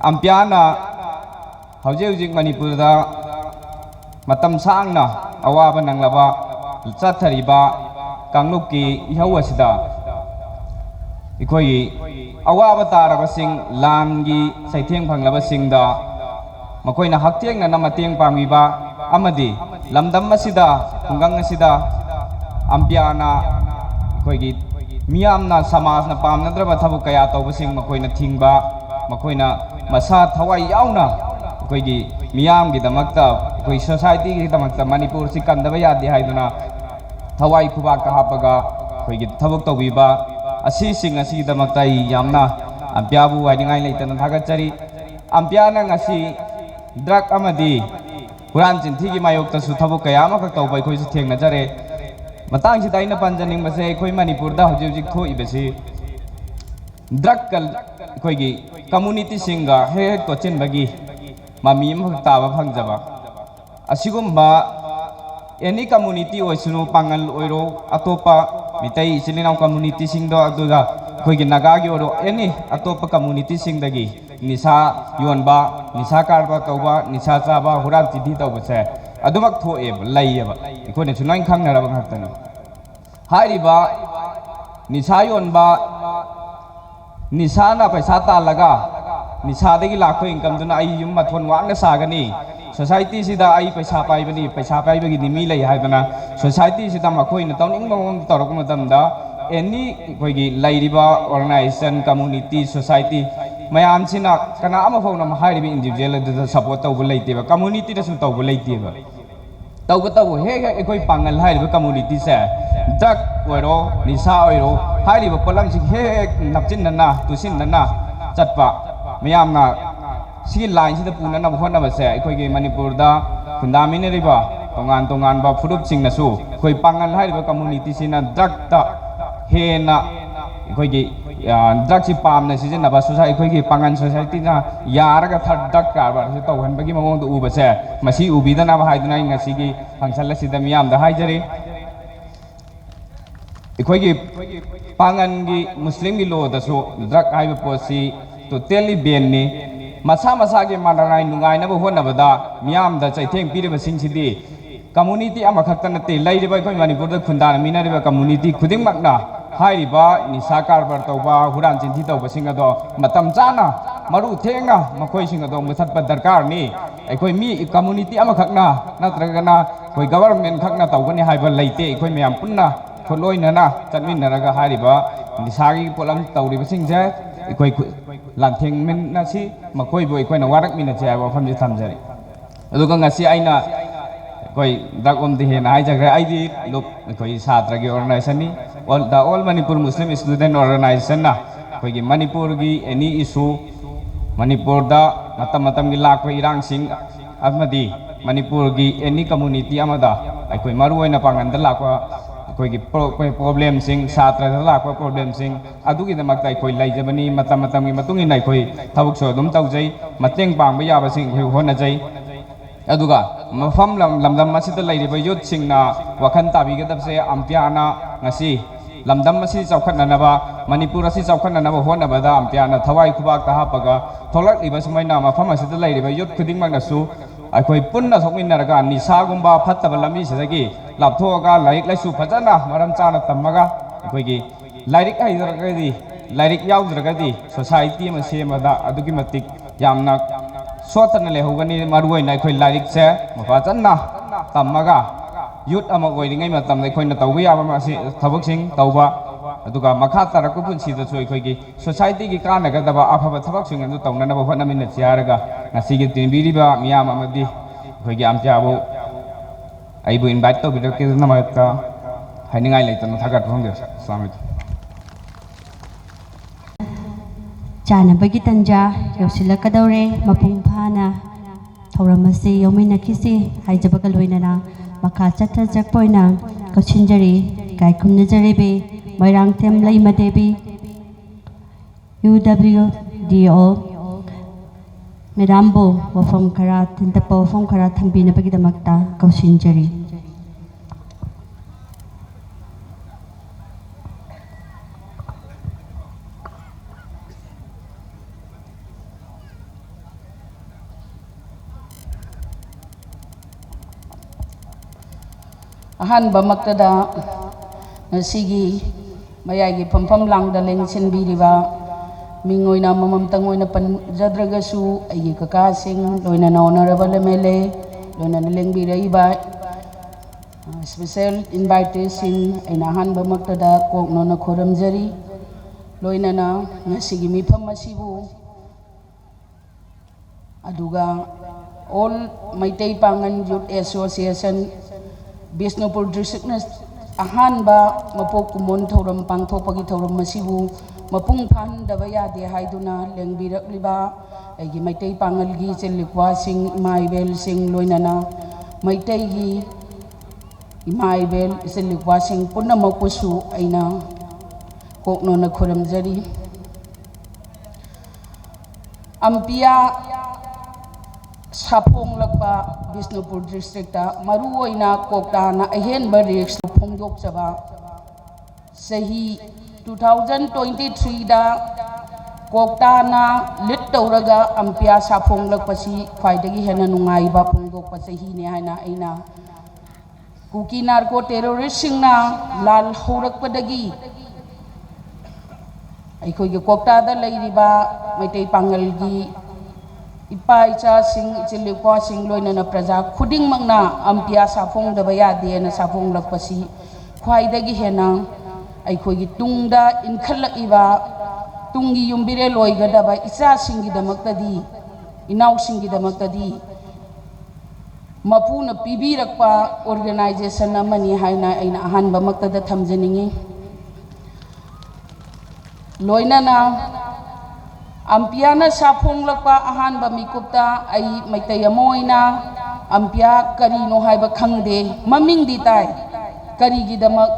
ampia na haujik manipur da matam sangna awaba nanglaba chathariba kangluk ki ihau asida ikoi awaba taraba sing lam gi saitheng phanglaba sing da makoina haktiang na namateng pamiba amadi lamdam masida kungang asida ampiana koigi miyamna samaj na pamnadraba thabu kaya tawbasing makoina thingba makoina masa thawai yauna koigi miyam gi damakta koi society gi damakta manipur si kandaba yadi haiduna thawai khuba ka hapaga koigi thabuk tawbiba asi sing asi damakta yamna ampiabu haidingai leitana thagachari ampiana ngasi drug amadi huran chinthi gi mayok ta su thabu kaya ma khak tawbai khoi su thengna jare matang si daina panjaning base khoi manipur da hoji hoji kho ibesi drug kal khoi gi community singa he ko chen bagi mami ma ta ba phangjaba asigum ba any community oisunu pangal oiro atopa mitai silinau community sing do aduga khoi gi naga gi oro any atopa community sing dagi nisa yonba nisa karba tauba nisa chaba huran chidi tauba se adumak thoe laiba ikone chunai khangna raba ngaktan hairiba nisa yonba nisa na paisa ta laga nisa degi lakho income duna ai yum mathon wangna sagani society sida ai paisa paibani paisa paibagi nimi lai haibana society sida makhoi na tawning mawang torok matamda any koigi lairiba organization community society mayam sina kana ama phone ma hairibi individual da support tawbu leiteba community da su tawbu leiteba tawbu he ekoi pangal hairiba community sa dak oiro nisa oiro hairiba polam si he napchin na tusin na chatpa mayam na si line sida puna na bhona ba sa ekoi ge manipur da khundamine riba tongan ba furup sing na su koi pangal hairiba community sina dak ta he na ekoi ge drug si pam na season na ba society khoi gi pangan society na yaraga third drug ka ba se to han bagi mangong u ba se masi ubi da na ba haiduna ngasi gi function la sida miyam da haijari khoi gi pangan gi muslim gi law da so drug haiba policy totally ban ni masa gi manangai nungai na ba hona ba da miyam da chaitheng pire ba sing sidi community ama khakta na te lai ba khoi manipur da khundana mina riba community khuding makna hairiba nisa karbar tauba huran chinthi tauba singa do matam chana maru thenga makhoi singa do musatpa darkar ni aikoi mi community ama khakna natragana koi government khakna taugani haiba leite aikoi miyam punna kholoina na chanmin naraga hairiba nisa gi polam tauriba singje aikoi lantheng min na si makhoi bo aikoi na warak min na che ba famji thamjari aduga ngasi aina koi dak om di hen ai jagre ai di lop koi satra gi organization ni all Manipur Muslim Student Organization na koi gi Manipur gi any issue Manipur da matam gi lak koi irang sing amadi Manipur gi any community amada ai koi maru oina pangan da lakwa koi gi problem sing satra da lakwa problem sing adu gi damak tai koi lai jabani matam gi matung inai koi thabuk so dum taujai mateng pang ba ya ba sing koi hona jai aduga mafam lamdam masida lairiba youth singna wakhan tabigadabse ampiana ngasi lamdam masi chawkhatnanaba manipur asi chawkhatnanaba honabada ampiana thawai khubak ta hapaga tholak liba sumaina mafam asida lairiba youth khuding magnasu aikoi punna sokminaraga nisa gumba phattaba lami sidagi lapthoga laik laisu phajana maram chana tammaga aikoi gi लाइरिक हाइदरगदी लाइरिक याउद्रगदी society में सेमदा अदुगी मतिक यामना सोतन लेहोगनी मरुइना अखोय lyric से मफाचन्ना तमगा youth अमा ओइरिङै मतम अखोयना तौबा याबा मासी थबकसिंग तौबा अदुगा मखा तरकु पुन्सिदसु अखोयगी सोसाइटी की कानगदबा अफबा थबकसिंग अदु तौननबा होनमिन चियारगा ngasiगी तिनबिरिबा मियाम अमदी अखोयगी आमचाबो आइबु इनवाइट तौबिरके नमका हाइनिङाइ लेतन थागत फंगे अस्सलाम वालेकुम चानबगी तंजा यौसिलकदौरे मपुंग फाना थौरम असे यौमिनखिसि हाइजबगा लोइनना मखा चथजकपोइना कौशिनजरी गायखुमनजरिबे मैरांथेम लैमदेबी UWDO मेदामबो वफम खरा तिंतप वफम खरा थंबिनबगिदमक्ता कौशिनजरी अहनबा मक्तदा ngasiगी mayagi phampam langda lengsinbiriba mingoina mamamtang oina panjadragasu aigi kaka sing loina honorable MLA loina lengbiraiba special invited sing aina hanba maktada kokno na khoramjari loina na ngasigi mifam asibu aduga all Maitai Pangan Youth Association Bisnupur District अहानबा मपोक कुमोन थौरम पांथोपगी थौरम मसिबु मपुंग फानदबा यादे हाइदुना लेंबिरकलिबा आइगी मैतै पांगलगी चेलिक्वा सिंग इमाइबेल सिंग लोइनाना मैतैगी इमाइबेल चेलिक्वा सिंग पुनमकपुसु आइना कोकनोना खुरमजरी अम्पिया साफोंगलकपा Bishnupur district मरुओइना कोकताना अहेनबा रिक्स फोंदोकचबा सही 2023 दा कोकताना lit तौरगा अम्पिया साफोंगलकपसी ख्वाइदगी हेना नुंगाइबा फोंदोकपा सहीने हाइना आइना cookie narco terrorist सिंगना लाल हौरकपदगी अखोइगे कोकतादा लैरिबा मैतै पांगलगी इपा इचा सिंह इचिलिक्वा सिंह लोइनना प्रजा खुदिंगमंगना अम्पिया साफोंदबा यादेना साफोंगलकपसी ख्वाइदगी हेना अखोइगी तुंगदा इनखलइबा Tungi युम्बिरे लोइगदबा इचा सिंगिदमक्तदी इनाउ सिंगिदमक्तदी मपुना पिबिरकपा organisation अमनी हाइना आइना अहानबा मक्तदा थमजनिंगी लोइनना अम्पियाना साफोंगलकपा अहानबा मिकुप्ता आई मैतै अमोइना अम्पिया करीनो हाइबा खंगदे ममिंगदी ताई करीगिदमक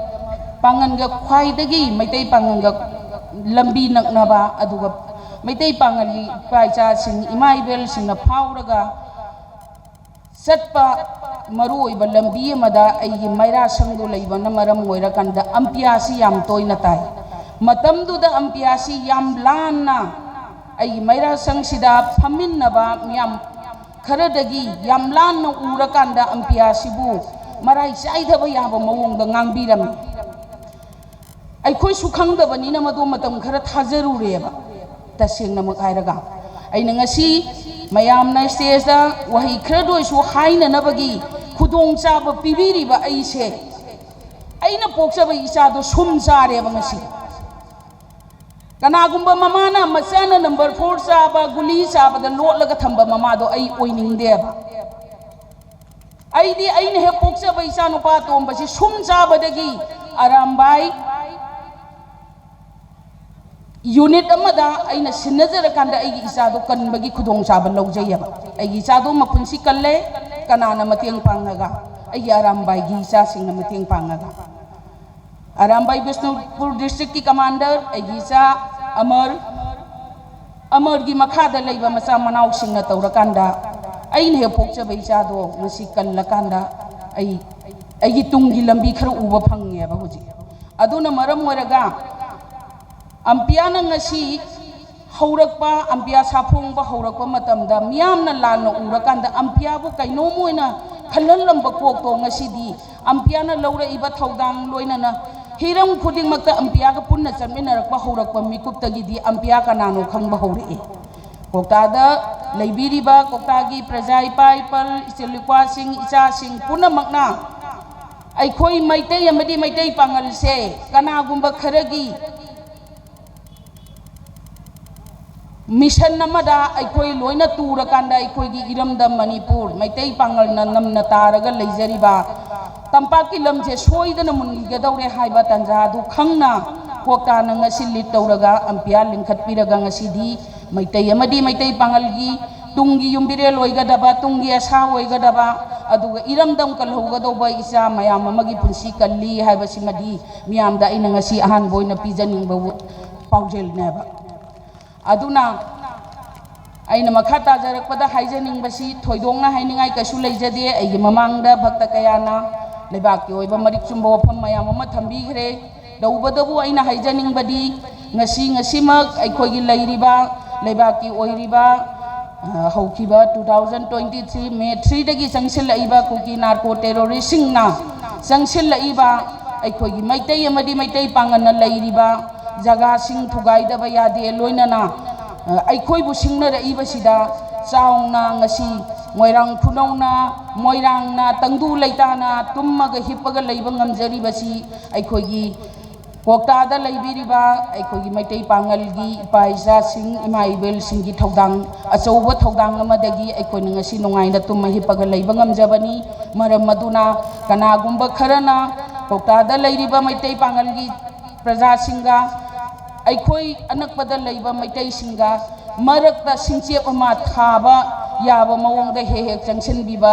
पांगनगा ख्वाइदगी मैतै पांगनगा लंबी नकनबा अदुगा मैतै पांगली पाइचा सिंग इमाइबेल सिंगना फाउरगा सत्पा मरुओइबा लंबी अमदा आइगी मैरा संगदो लैबना मरम ओइरकंदा अम्पियासी याम तोइना ताई मतमदुदा अम्पियासी याम लाना आई मैरा संगसिदा फमिन्नबा मियाम खरदगी याम लान उरकांदा अम्पियासिबु मराई चाइदबा याबा मवोंदा ngangbirami अखोई सुखंगदबनिना मदो मतम खर थाजरुरेबा तसेंगना मखाइरगा अइना ngasi मयामना स्टेजदा वही खरदोइसु हाइननबगी खुदोंग चाबा पिबिरिबा अइसे अइना पोक्चबा इचादो सुम चारेबा ngasi कनागुंबा ममाना मचाना नंबर 4 चाबा गुली चाबदा लोटलगा थंबा ममादो आई ओइनिंगदेबा आइदी आइने हे पोक्चबा इचा नुपा तोंबसी सुम चाबदगी आरामबाई यूनिट अमदा आइना सिन्नजरकांदा आइगी इचादो कनबगी खुदोंग चाबा लौजैयबा आइगी इचादो मपुंसी कल्ले कनाना मतेंग पांगगा आइगी आरामबाईगी इचा सिंगना मतेंग पांगगा आरामबाई बिष्णुपुर डिस्ट्रिक्ट की कमांडर आइगिचा अमर की मखादा लैबा मचा मनाव सिंगना तौरकांदा अइन हे पोक्चबा इचादो ngasi कल्लकांदा आइगी तुंगी लंबी खर उबा फंगेबा हुजी अदुना मरम ओरगा अम्पियाना ngasi हौरकपा अम्पिया साफोंबा हौरकपा मतमदा मियामना लालना उरकांदा अम्पियाबु कैनो मोइना खललंबा कोकतो ngasi दी अम्पियाना लौरइबा थौदांग लोइनाना हिरम खुदिंगमक्ता अंपिया का पुन्ना चमिनरकपा हौरकपा मिकुप्तगिदी अंपिया कनानो खंगबा हौरए कोक्तादा लैबिरिबा कोक्तागी प्रजा इपा इपल इचलिक्वासिंग इचासिंग पुनमक्ना अखोई मैतै अमदी मैतै पांगल से कनागुंबा खरगी मिशन नमदा अखोई लोइना तुरकांदा अखोईगी इरमदम मणिपुर मैतै पांगल नमना तारगा लैजरिबा तंपाकी लमजे सोइदना मुनगदौरे हाइबा तंजादु खंगना कोक्ताना ngasi lead तौरगा अंपिया लिंखतपिरगा ngasi Meitei अमदी Meitei पांगलगी Tungi युम्बिरे लोइगदबा Tungi आशा ओइगदबा अदुगा इरमदम कलहौगदौबा इचा मयाम अमगी पुंसी कल्ली हाइबसिमदी मियामदा इना ngasi अहान बोइना पिजनिंगबा पाउजेलनेबा अदुना अैना मखा ताजरकपदा हाइजनिंगबसी थोइदोंना हाइनिंगाई कशु लैजदे अैगी ममांगदा भक्त कयाना लेबाकी ओइबा मरिक चुम्बा वफम मयाम अमा थंबिखरे दौबदबु अैना हाइजनिंगबदी ngasimak अैखोगी लैरिबा लेबाकी ओइरिबा हौखिबा 2023 मे 3 दगी संगसिलइबा कुकी नार्को टेररिस्टसिंगना संगसिलइबा अैखोगी मैतै अमदी मैतै पांगन लैरिबा जगह सिंह थुगाइदबा यादे लोइनना अैखोइबु सिंगनरइबसिदा Chowna ngasi Moirang खुनौना मोइरांगना तंगदु लैताना तुम्मगा हिप्पगा लैबा ngamjariबसी अैखोगी कोक्तादा लैबिरिबा अैखोगी Meitei पांगलगी इपाइजा Singh इमाइबेल सिंगी थौदांग अचौबा थौदांग अमदगी अैखोइना ngasi नोंगाइना तुम्मा हिप्पगा लैबा ngamjabani मरम मदुना कनागुंबा खरना कोक्तादा लैरिबा मैतै पांगलगी प्रजा सिंगा अैखोई अनकपदा लैबा मैतै सिंगा मरकता सिंचेप अमा थाबा याबा मवोंगदा हेक चंगसिनबिबा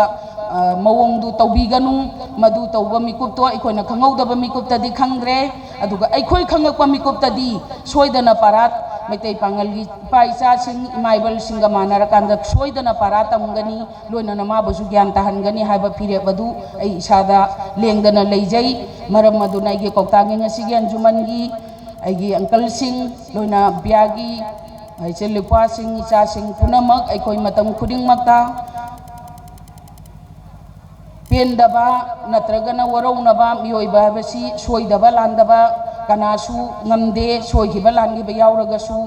मवोंगदु तौबिगनु मदु तौबा मिकुप्तो अैखोइना खंगौदबा मिकुप्तदी खंग्रे अदुगा अैखोई खंगकपा मिकुप्तदी सोइदना पारात मैतै पांगलगी पाइचा सिंग इमाइबल सिंगा मानरकांदा सोइदना पारा तमगनी लोइनना माबसु ज्ञान ताहनगनी हाइबा फिरेबदु अै इसादा लेंगदना लैजै मरम मदुना अैगे कोक्तागी ngasiगी अंजुमनगी अैगी अंकल सिंग लोइना बियागी इचलिक्वा सिंग इचा सिंग पुनमक अैखोई मतम खुदिंगमक्ता पेंदबा नत्रगना वरौनबा मियोइबा हाबसी सोइदबा लांदबा कनासु ngamde सोइखिबा लांगिबा यावरगसु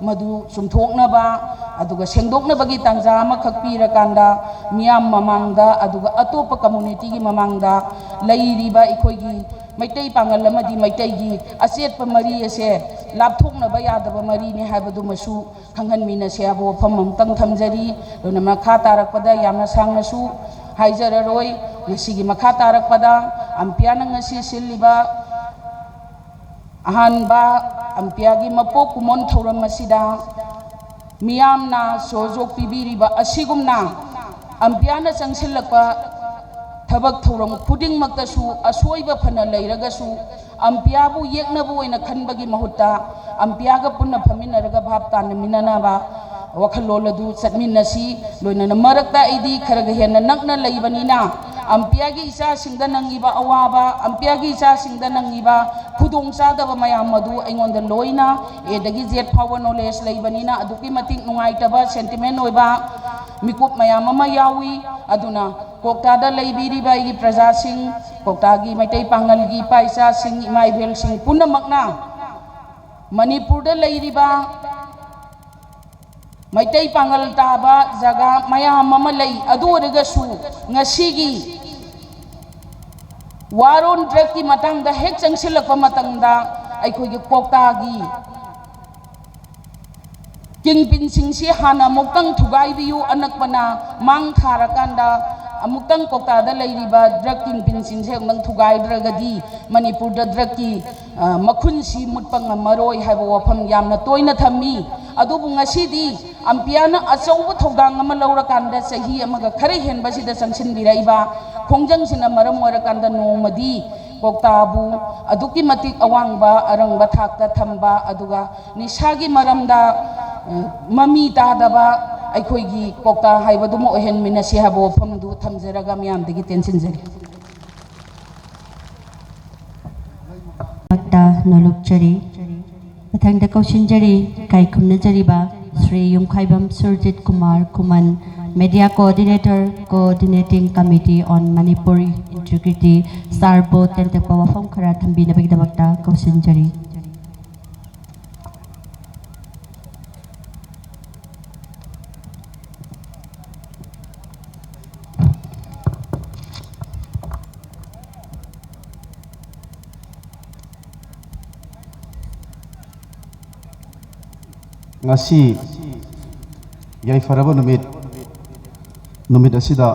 मदु सुमथोकनबा अदुगा सेंदोकनबगी तंजा अमा खकपिरकांदा मियाम ममांगदा अदुगा अतोप कम्युनिटी की ममांगदा लैरिबा अैखोगी मैतै पांगल अमदी मैतैगी अचेतपा मरी असे लापथोकनबा यादबा मरीने हाइबदुमसु खंगनमिनसे हाबा वफम अमतंग थमजरी लोना मखा तारकपदा यामना सांगनसु हाइजररोय ngasiगी मखा तारकपदा अंपियाना ngasi सिलिबा अहानबा अंपियागी मपोक कुमोन थौरम मसिदा मियामना सोजोक पिबिरिबा असिगुमना अंपियाना चंगसिलकपा थबक थौरम खुदिंगमक्तसु असोइबा फना लैरगसु अंपियाबु येकनबु ओइना खनबगी महुत्ता अंपियागा पुन्ना फमिनरगा भाब तानमिननाबा वखलोलदु चटमिनसी लोइनना मरकता ऐदी खरगा हेना नकना लैबनिना अंपियागी इचा सिंगदा नंगिबा अवाबा अंपियागी इचा सिंगदा नंगिबा खुदोंग चादबा मयाम मदु अइंगोंदा लोइना एदगी जेट फावर नॉलेज लैबनिना अदुकी मतिक नुंगाइतबा सेंटिमेंट ओइबा मिकुप मयाम अमा यावी अदुना कोक्तादा लैबिरिबा इगी प्रजा सिंह कोक्तागी मैतै पांगलगी पाइचा सिंह इमाइबेल सिंह पुनमक्ना मणिपुरदा लैरिबा मैतै पांगल ताबा जगह मयाम अमा लै अदु ओरगसु ngasiगी वारोन ड्रग की मतंगदा हेक चंगसिलकपा मतंगदा अैखोगी कोक्तागी किंग पिन सिंगसी हाना मुक्तंग थुगाइबियु अनकपना मांग थारकांदा अमुक्तंग कोक्तादा लैरिबा ड्रग किंग पिन सिंगसे अमंग थुगाइद्रगदी मणिपुरदा ड्रग की मखुनसी मुटपंग मरोय हाइबा वफम यामना तोइना थम्मी अदुबु ngasiदी अंपियाना अचौब थौदांग अमा लौरकांदा चही अमगा खरे हेनबसिदा चंगसिनबिराइबा खोंजंगसिना मरम ओरकांदा नोमदी कोक्ताबु अदुकी मतिक अवांगबा अरंगबा थाकता थंबा अदुगा निशागी मरमदा ममी तादबा अैखोगी कोक्ता हाइबदुमो ओहेनमिनसी हाबो वफमदु थमजरगा मियामदगी टेंशनजरी मक्ता नलुकचरी मथंगदा कौशिनजरी काइखुमनजरीबा Shri Yumkhaibam Surjit Kumar Khuman Media Coordinator, Coordinating Committee on Manipuri Integrity ꯁꯥꯔꯕꯨ ꯇꯦꯟꯇꯛꯄ ꯋꯥꯐꯝ ꯈꯔ ꯊꯝꯕꯤꯅꯕꯒꯤꯗꯃꯛꯇ ꯀꯧꯁꯤꯟꯖꯔꯤ. ngasi yai faraba numit asida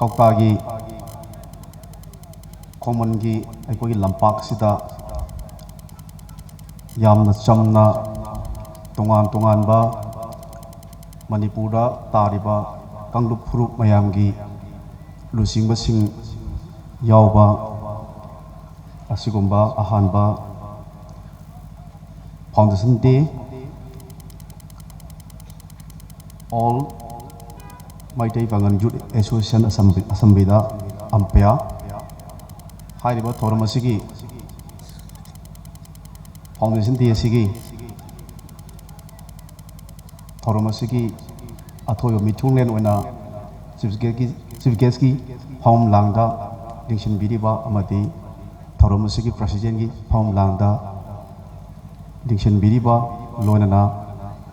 kautagi common gi aikoi lampak sida yamna chamna tongan ba manipura tariba kanglup furup mayam gi lusingba sing yauba asigumba ahanba foundation day all Maitai Bangan Youth Association Assembly da Ampea Hairiba Thoramasigi Foundation DSigi Thoramasigi Athoyo Mitunglen Wena Sivgeski Home Langda Dingshin Bidiba Amati Thoramasigi President gi Home Langda Dingshin Bidiba Lonana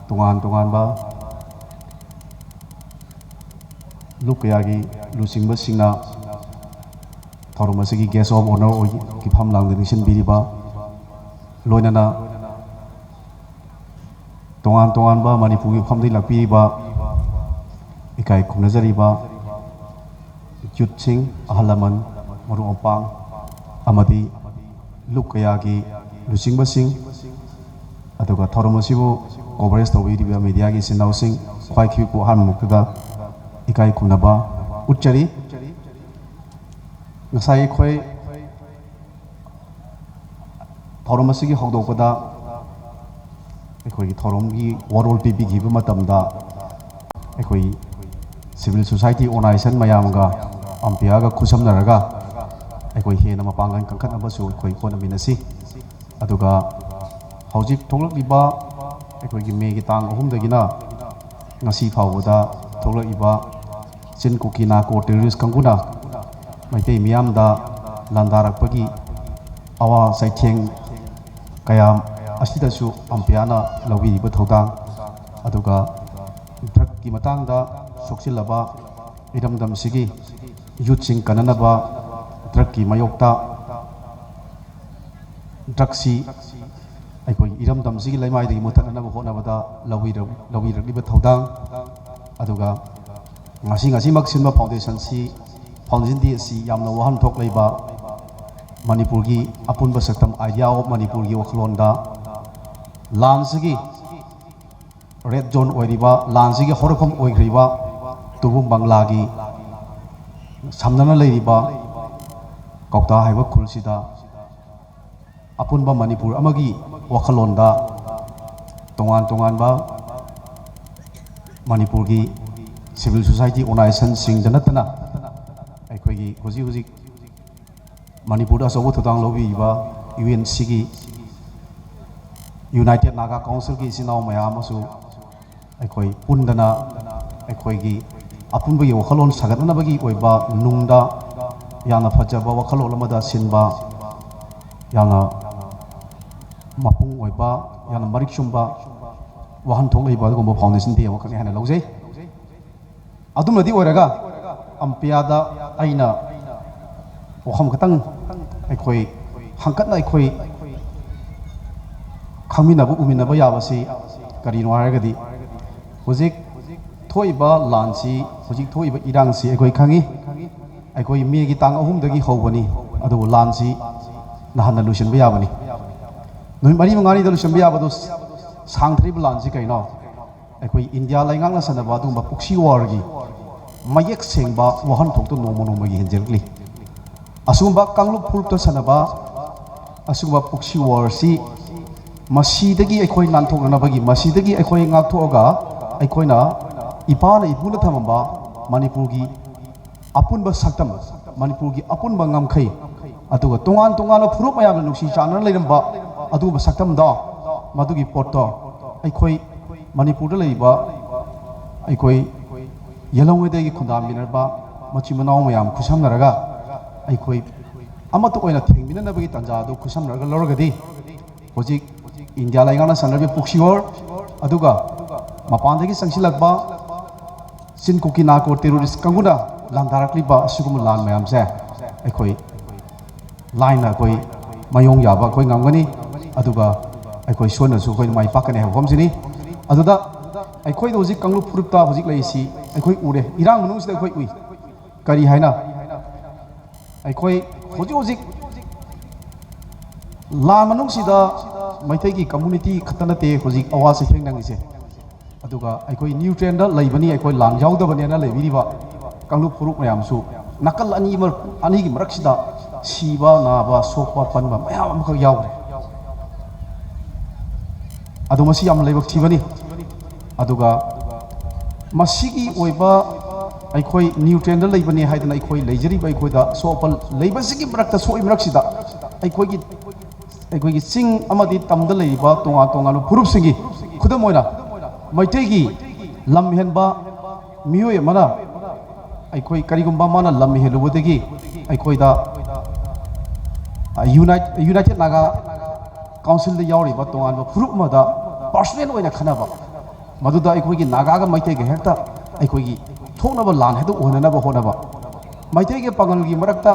Tungan ba Lukayagi Lusingba Singna Thoramasigi Guest of Honor or Kipam Lang the Nation Biriba Loinana Tongan ba Manipuri Pamdi Lapiba Ikai Kunazariba Youth Sing Ahalaman Maru Opang Amadi Lukayagi Lusingba Sing Aduga Thoramasibu coverage the video media gi Sinau Sing Kwai Kiku Han Mukda Ikai Kunaba Uchari Nasai Koi Thoramasigi Hogdokoda Ekoi Thoramgi World PB Gibu Matamda Ekoi Civil Society Organization Mayamga Ampiaga Kusam Naraga Ekoi Hena Mapangan Kankan Abasu Koi Kona Minasi Aduga Hojik Tolak Liba Ekoi Megi Tang Humdagina Nasi Pawada Tolak Iba Sin Kukina ko terrorist kanguna Maitei Miam da Landarak Pagi Awa Saiteng Kayam Asidasu Ampiana Lawi Bathodang Aduga Drug Kimatang da Soksilaba Idamdam Sigi Youth Sing Kananaba Drug Ki Mayokta Drugsi Aikoi Idamdam Sigi Laimai di Mutanana Honabada Lawi Bathodang Aduga ngasi maksimba foundation di si yamna wahan thok leiba manipur gi apun ba saktam idea of manipur gi wakhlon da lansigi red zone oiriba lansigi horkhom oigriba tubum bangla gi samnana leiriba kokta haiba khulsida apun ba manipur amagi wakhlon da tongan ba manipur gi Civil Society Organization Sing Danatana Aikoi Huzi Manipur Asawu Tudang Lobby Iba UNC gi United Naga Council gi Sinau Mayamasu Aikoi Pundana Aikoi gi Apunba Yo Khalon Sagatana Bagi Oiba Nungda Yana Fajaba Wakhalo Lamada Sinba Yana Mapung Oiba Yana Marik Shumba Wahan Thong Iba Gombo Foundation Day Wakani Hana Lose Adumadi Oraga Ampiada Aina Waham Katang Aikoi Hankatna Aikoi Kaminabu Uminaba Yabasi Karino Aragadi Huzik Toiba Lansi Huzik Toiba Irangsi Aikoi Kangi Aikoi Megi Tang Ahumdagi Hobani Adu Lansi Nahana Lucian Biabani Numari Mangani Lucian Biabadus Sang Trib Lansi Kaino Aikoi India Langang Sanabadu Puxi Wargi Mayek Sengba Wahan Tokto Nomono Magi Henjelkli Asumba Kanglu Pulto Sanaba Asumba Puxi Warsi Masidagi Aikoi Nantok Anabagi Masidagi Aikoi Ngaktoga Aikoina Ipana Ipuna Tamamba Manipurgi Apunba Saktam Manipurgi Apunba Ngamkai Atuga Tungan Purup Mayam Nuksi Chana Ledamba Atuba Saktam Da Madugi Porto Aikoi Manipur Leiba Aikoi Yellow Day Kundam Minerba Machimano Mayam Kusam Naraga Aikoi ꯑꯃꯠꯇ ꯑꯣꯏꯅ ꯊꯦꯡꯃꯤꯟꯅꯅꯕꯒꯤ ꯇꯥꯟꯖꯥꯗꯨ ꯈꯨꯠꯁꯝꯅꯔꯒ ꯂꯧꯔꯒꯗꯤ ꯍꯧꯖꯤꯛ India ꯂꯩꯉꯥꯛꯅ ꯁꯟꯅꯔꯤꯕ ꯄꯨꯛꯁꯤꯌꯣꯔ ꯑꯗꯨꯒ ꯃꯄꯥꯟꯗꯒꯤ ꯆꯪꯁꯤꯜꯂꯛꯄ ꯆꯤꯟ ꯀꯨꯀꯤ narco terrorist ꯀꯥꯡꯕꯨꯅ ꯂꯥꯟꯗꯥꯔꯛꯂꯤꯕ ꯑꯁꯤꯒꯨꯝꯕ ꯂꯥꯟ ꯃꯌꯥꯝꯁꯦ ꯑꯩꯈꯣꯏ ꯂꯥꯏꯅ ꯑꯩꯈꯣꯏ ꯃꯥꯌꯣꯡ ꯌꯥꯕ ꯑꯩꯈꯣꯏ ꯉꯝꯒꯅꯤ ꯑꯗꯨꯒ ꯑꯩꯈꯣꯏ ꯁꯣꯏꯅꯁꯨ ꯑꯩꯈꯣꯏ ꯃꯥꯏ ꯄꯥꯛꯀꯅꯤ ꯍꯥꯏꯕ ꯋꯥꯐꯝꯁꯤꯅꯤ ꯑꯗꯨꯗ ꯑꯩꯈꯣꯏꯗ ꯍꯧꯖꯤꯛ ꯀꯥꯡꯂꯨꯞ ꯐꯨꯔꯨꯞꯇ ꯍꯧꯖꯤꯛ ꯂꯩꯔꯤꯁꯤ ꯑꯩꯈꯣꯏ ꯎꯔꯦ ꯏꯔꯥꯡ ꯃꯅꯨꯡꯁꯤꯗ ꯑꯩꯈꯣꯏ ꯎꯏ ꯀꯔꯤ ꯍꯥꯏꯅ ꯑꯩꯈꯣꯏ ꯍꯧꯖꯤꯛ ꯍꯧꯖꯤꯛ ꯂꯥꯟ ꯃꯅꯨꯡꯁꯤꯗ ꯃꯩꯇꯩꯒꯤ ꯀꯝꯃꯨꯅꯤꯇꯤ ꯈꯛꯇ ꯅꯠꯇꯦ ꯍꯧꯖꯤꯛ ꯑꯋꯥ ꯆꯩꯊꯦꯡ ꯅꯪꯉꯤꯁꯦ ꯑꯗꯨꯒ ꯑꯩꯈꯣꯏ ꯅ꯭ꯌꯨꯇ꯭ꯔꯦꯟꯗ ꯂꯩꯕꯅꯤ ꯑꯩꯈꯣꯏ ꯂꯥꯟ ꯌꯥꯎꯗꯕꯅꯦꯅ ꯂꯩꯕꯤꯔꯤꯕ ꯀꯥꯡꯂꯨꯞ ꯐꯨꯔꯨꯞ ꯃꯌꯥꯝꯁꯨ ꯅꯥꯀꯜ ꯑꯅꯤꯒꯤ ꯃꯔꯛꯁꯤꯗ ꯁꯤꯕ ꯅꯥꯕ ꯁꯣꯛꯄ ꯄꯟꯕ ꯃꯌꯥꯝ ꯑꯃꯈꯛ ꯌꯥꯎꯔꯦ ꯑꯗꯨ ꯃꯁꯤ ꯌꯥꯝ ꯂꯥꯏꯕꯛ ꯊꯤꯕꯅꯤ ꯑꯗꯨꯒ ꯃꯁꯤꯒꯤ ꯑꯣꯏꯕ ꯑꯩꯈꯣꯏ ꯅ꯭ꯌꯨꯇ꯭ꯔꯦꯟꯗ ꯂꯩꯕꯅꯤ ꯍꯥꯏꯗꯅ ꯑꯩꯈꯣꯏ ꯂꯩꯖꯔꯤꯕ ꯑꯩꯈꯣꯏꯗ ꯑꯁꯣꯛ ꯑꯄꯟ ꯂꯩꯕꯁꯤꯒꯤ ꯃꯔꯛꯇ ꯁꯣꯛꯏ ꯃꯔꯛꯁꯤꯗ ꯑꯩꯈꯣꯏꯒꯤ ꯆꯤꯡ ꯑꯃꯗꯤ ꯇꯝꯗ ꯂꯩꯔꯤꯕ ꯇꯣꯉꯥꯟ ꯇꯣꯉꯥꯟꯕ ꯐꯨꯔꯨꯞꯁꯤꯡꯒꯤ ꯈꯨꯗꯝ ꯑꯣꯏꯅ ꯃꯩꯇꯩꯒꯤ ꯂꯝ ꯍꯦꯟꯕ ꯃꯤꯑꯣꯏ ꯑꯃꯅ ꯑꯩꯈꯣꯏ ꯀꯔꯤꯒꯨꯝꯕ ꯃꯥꯅ ꯂꯝ ꯍꯦꯜꯂꯨꯕꯗꯒꯤ ꯑꯩꯈꯣꯏꯗ ꯌꯨꯅꯥꯏꯇꯦꯠ ꯅꯥꯒꯥ ꯀꯥꯎꯟꯁꯤꯜꯗ ꯌꯥꯎꯔꯤꯕ ꯇꯣꯉꯥꯟꯕ ꯐꯨꯔꯨꯞ ꯑꯃꯗ ꯄꯥꯔꯁꯣꯅꯦꯜ ꯑꯣꯏꯅ ꯈꯟꯅꯕ ꯃꯗꯨꯗ ꯑꯩꯈꯣꯏꯒꯤ ꯅꯥꯒꯥꯒ ꯃꯩꯇꯩꯒ ꯍꯦꯛꯇ ꯑꯩꯈꯣꯏꯒꯤ ꯊꯣꯛꯅꯕ ꯂꯥꯟ ꯍꯦꯛꯇ ꯑꯣꯏꯅꯅꯕ ꯍꯣꯠꯅꯕ ꯃꯩꯇꯩꯒ ꯄꯥꯉꯜꯒꯤ ꯃꯔꯛꯇ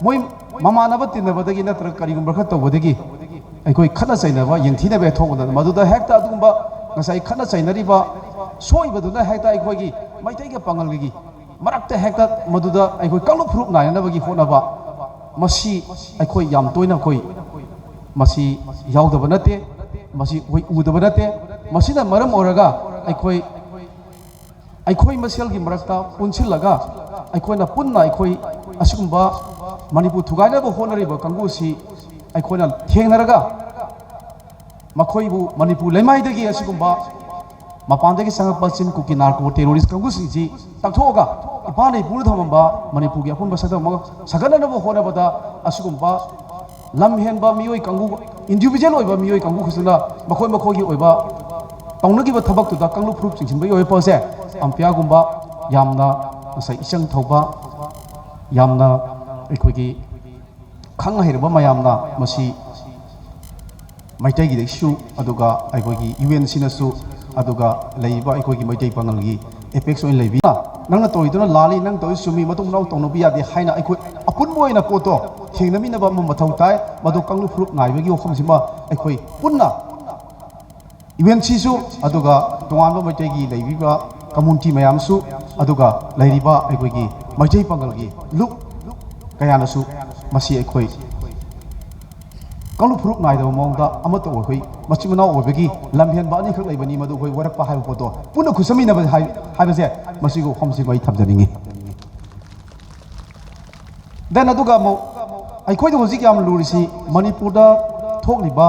ꯃꯣꯏ ꯃꯃꯥꯟꯅꯕ ꯇꯤꯟꯅꯕꯗꯒꯤ ꯅꯠꯇ꯭ꯔꯒ ꯀꯔꯤꯒꯨꯝꯕ ꯈꯔ ꯇꯧꯕꯗꯒꯤ ꯑꯩꯈꯣꯏ ꯈꯠꯅ ꯆꯩꯅꯕ ꯌꯦꯡꯊꯤꯅꯕ ꯍꯦꯛ ꯊꯣꯛꯄꯗ ꯃꯗꯨꯗ ꯍꯦꯛꯇ ꯑꯗꯨꯒꯨꯝꯕ ꯉꯁꯥꯏ ꯈꯠꯅ ꯆꯩꯅꯔꯤꯕ ꯁꯣꯏꯕꯗꯨꯅ ꯍꯦꯛꯇ ꯑꯩꯈꯣꯏꯒꯤ ꯃꯩꯇꯩꯒ ꯄꯥꯉꯜꯒꯤ ꯃꯔꯛꯇ ꯍꯦꯛꯇ ꯃꯗꯨꯗ ꯑꯩꯈꯣꯏ ꯀꯥꯡꯂꯨꯞ ꯐꯨꯔꯨꯞ ꯅꯥꯏꯅꯅꯕꯒꯤ ꯍꯣꯠꯅꯕ ꯃꯁꯤ ꯑꯩꯈꯣꯏ ꯌꯥꯝ ꯇꯣꯏꯅ ꯑꯩꯈꯣই ꯃꯁꯤ ꯌꯥꯎꯗꯕ ꯅꯠꯇꯦ ꯃꯁꯤ ꯑꯩꯈꯣꯏ ꯎꯗꯕ ꯅꯠꯇꯦ ꯃꯁꯤꯅ ꯃꯔꯝ ꯑꯣꯏꯔꯒ ꯑꯩꯈꯣই ꯃꯁꯦꯜꯒꯤ ꯃꯔꯛꯇ ꯄꯨꯟꯁꯤꯜꯂꯒ ꯑꯩꯈꯣꯏꯅ ꯄꯨꯟꯅ ꯑꯩꯈꯣꯏ ꯑꯁꯤꯒꯨꯝꯕ ꯃꯅꯤꯄꯨꯔ ꯊꯨꯒꯥꯏꯅꯕ ꯍꯣꯠꯅꯔꯤꯕ ꯀꯥꯡꯕꯨꯁꯤ ꯑꯩꯈꯣꯏꯅ ꯊꯦꯡꯅꯔꯒ ꯃꯈꯣꯏꯕꯨ ꯃꯅꯤꯄꯨꯔ ꯂꯩꯃꯥꯏꯗꯒꯤ ꯑꯁꯤꯒꯨꯝꯕ ꯃꯄꯥꯟꯗꯒꯤ ꯆꯪꯉꯛꯄ ꯆꯤꯟ ꯀꯨꯀꯤ ꯅꯥꯔꯀꯣ ꯇꯦꯔꯣꯔꯤꯁ ꯀꯥꯡꯕꯨꯁꯤꯡꯁꯤ ꯇꯥꯛꯊꯣꯛꯑꯒ ꯏꯄꯥꯅ ꯏꯄꯨꯅ ꯊꯝꯃꯝꯕ ꯃꯅꯤꯄꯨꯔꯒꯤ ꯑꯄꯨꯟꯕ ꯁꯛꯇꯝ ꯁꯥꯒꯠꯅꯅꯕ ꯍꯣꯠꯅꯕꯗ ꯑꯁꯤꯒꯨꯝꯕ ꯂꯝ ꯍꯦꯟꯕ ꯃꯤꯑꯣꯏ ꯀꯥꯡꯕꯨ ꯏꯟꯗꯤꯕꯤꯖꯨꯋꯦꯜ ꯑꯣꯏꯕ ꯃꯤꯑꯣꯏ ꯀꯥꯡꯕꯨ ꯈꯛꯇꯅ ꯃꯈꯣꯏꯒꯤ ꯑꯣꯏꯕ ꯇꯧꯅꯈꯤꯕ ꯊꯕꯛꯇꯨꯗ ꯀꯥꯡꯂꯨꯞ ꯐꯨꯔꯨꯞ ꯆꯤꯡꯁꯤꯟꯕꯒꯤ ꯑꯣꯏꯕ ꯄꯣꯠꯁꯦ ꯑꯝꯄꯤꯌꯥꯒꯨꯝꯕ ꯌꯥꯝꯅ ꯉꯁꯥꯏ ꯏꯆꯪ ꯊꯧꯕ ꯌꯥꯝꯅ ꯑꯩꯈꯣꯏꯒꯤ ꯈꯪ ꯍꯩꯔꯕ ꯃꯌꯥꯝꯅ ꯃꯁꯤ ꯃꯩꯇꯩꯒꯤꯗꯁꯨ ꯑꯗꯨꯒ ꯑꯩꯈꯣꯏꯒꯤ UNCꯅꯁꯨ ꯑꯗꯨꯒ ꯂꯩꯔꯤꯕ ꯑꯩꯈꯣꯏꯒꯤ ꯃꯩꯇꯩ ꯄꯥꯉꯜꯒꯤ ꯑꯦꯄꯦꯛꯁ ꯑꯣꯏꯅ ꯂꯩꯕꯤ ꯅꯪꯅ ꯇꯧꯔꯤꯗꯨꯅ ꯂꯥꯜꯂꯤ ꯅꯪ ꯇꯧꯔꯤ ꯆꯨꯝꯃꯤ ꯃꯇꯨꯡ ꯃꯅꯥꯎ ꯇꯧꯅꯕ ꯌꯥꯗꯦ ꯍꯥꯏꯅ ꯑꯩꯈꯣꯏ ꯑꯄꯨꯟꯕ ꯑꯣꯏꯅ ꯄꯣꯠꯇꯣ ꯊꯦꯡꯅꯃꯤꯟꯅꯕ ꯑꯃ ꯃꯊꯧ ꯇꯥꯏ ꯃꯗꯨ ꯀꯥꯡꯂꯨꯞ ꯐꯨꯔꯨꯞ ꯅꯥꯏꯕꯒꯤ ꯋꯥꯐꯝꯁꯤꯃ ꯑꯩꯈꯣꯏ ꯄꯨꯟꯅ UNCꯁꯨ ꯑꯗꯨꯒ ꯇꯣꯉꯥꯟꯕ ꯃꯩꯇꯩꯒꯤ ꯂꯩꯔꯤꯕ ꯀꯝꯃꯨꯅꯤꯇꯤ ꯃꯌꯥꯝꯁꯨ ꯑꯗꯨꯒ ꯂꯩꯔꯤꯕ ꯑꯩꯈꯣꯏꯒꯤ ꯃꯩꯇꯩ ꯄꯥꯉꯜꯒꯤ ꯂꯨꯞ ꯀꯌꯥꯅꯁꯨ ꯃꯁꯤ ꯑꯩꯈꯣই ꯀꯥꯡꯂꯨꯞ ꯐꯨꯔꯨꯞ ꯅꯥꯏꯗꯕ ꯃꯑꯣꯡꯗ ꯑꯃꯠꯇ ꯑꯩꯈꯣꯏ ꯃꯆꯤꯟ ꯃꯅꯥꯎ ꯑꯣꯏꯕꯒꯤ ꯂꯝꯍꯦꯟꯕ ꯑꯅꯤꯈꯛ ꯂꯩꯕꯅꯤ ꯃꯗꯨ ꯑꯩꯈꯣꯏ ꯋꯥꯔꯛꯄ ꯍꯥꯏꯕ ꯄꯣꯠꯇꯣ ꯄꯨꯟꯅ ꯈꯨꯠꯁꯝꯃꯤꯟꯅꯕ ꯍꯥꯏꯕꯁꯦ ꯃꯁꯤꯒꯤ ꯋꯥꯐꯝꯁꯤꯃ ꯑꯩ ꯊꯝꯖꯅꯤꯡꯉꯤ ꯗꯦꯟ ꯑꯗꯨꯒ ꯑꯃꯨꯛ ꯑꯩꯈꯣꯏꯗ ꯍꯧꯖꯤꯛ ꯌꯥꯝ ꯂꯨꯔꯤꯁꯤ ꯃꯅꯤꯄꯨꯔꯗ ꯊꯣꯛꯂꯤꯕ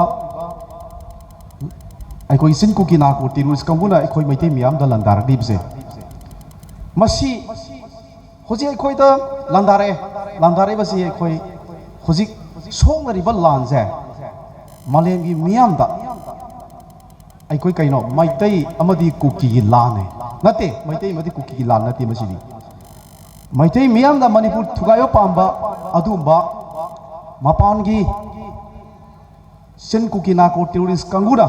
ꯑꯩꯈꯣꯏ ꯆꯤꯟ ꯀꯨꯀꯤ ꯅꯥꯔꯀꯣ ꯇꯦꯔꯣꯔꯤꯁ ꯀꯥꯡꯕꯨꯅ ꯑꯩꯈꯣꯏ ꯃꯩꯇꯩ ꯃꯤꯌꯥꯝꯗ ꯂꯥꯟꯗꯥꯔꯛꯂꯤꯕꯁꯦ ꯃꯁꯤ ꯍꯧꯖꯤꯛ ꯑꯩꯈꯣꯏꯗ ꯂꯥꯟꯗꯥꯔꯛꯏꯕꯁꯤ ꯑꯩꯈꯣꯏ ꯍꯧꯖꯤꯛ ꯁꯣꯛꯅꯔꯤꯕ ꯂꯥꯟꯁꯦ ꯃꯥꯂꯦꯝꯒꯤ ꯃꯤꯌꯥꯝꯗ ꯑꯩꯈꯣꯏ ꯀꯩꯅꯣ ꯃꯩꯇꯩ ꯑꯃꯗꯤ ꯀꯨꯀꯤꯒꯤ ꯂꯥꯟꯅꯦ ꯅꯠꯇꯦ ꯃꯩꯇꯩ ꯑꯃꯗꯤ ꯀꯨꯀꯤꯒꯤ ꯂꯥꯟ ꯅꯠꯇꯦ ꯃꯁꯤꯗꯤ ꯃꯩꯇꯩ ꯃꯤꯌꯥꯝꯗ ꯃꯅꯤꯄꯨꯔ ꯊꯨꯒꯥꯏꯕ ꯄꯥꯝꯕ ꯑꯗꯨꯒꯨꯝꯕ ꯃꯄꯥꯟꯒꯤ ꯆꯤꯟ ꯀꯨꯀꯤ ꯅꯥꯔꯀꯣ ꯇꯦꯔꯣꯔꯤꯁ ꯀꯥꯡꯕꯨꯅ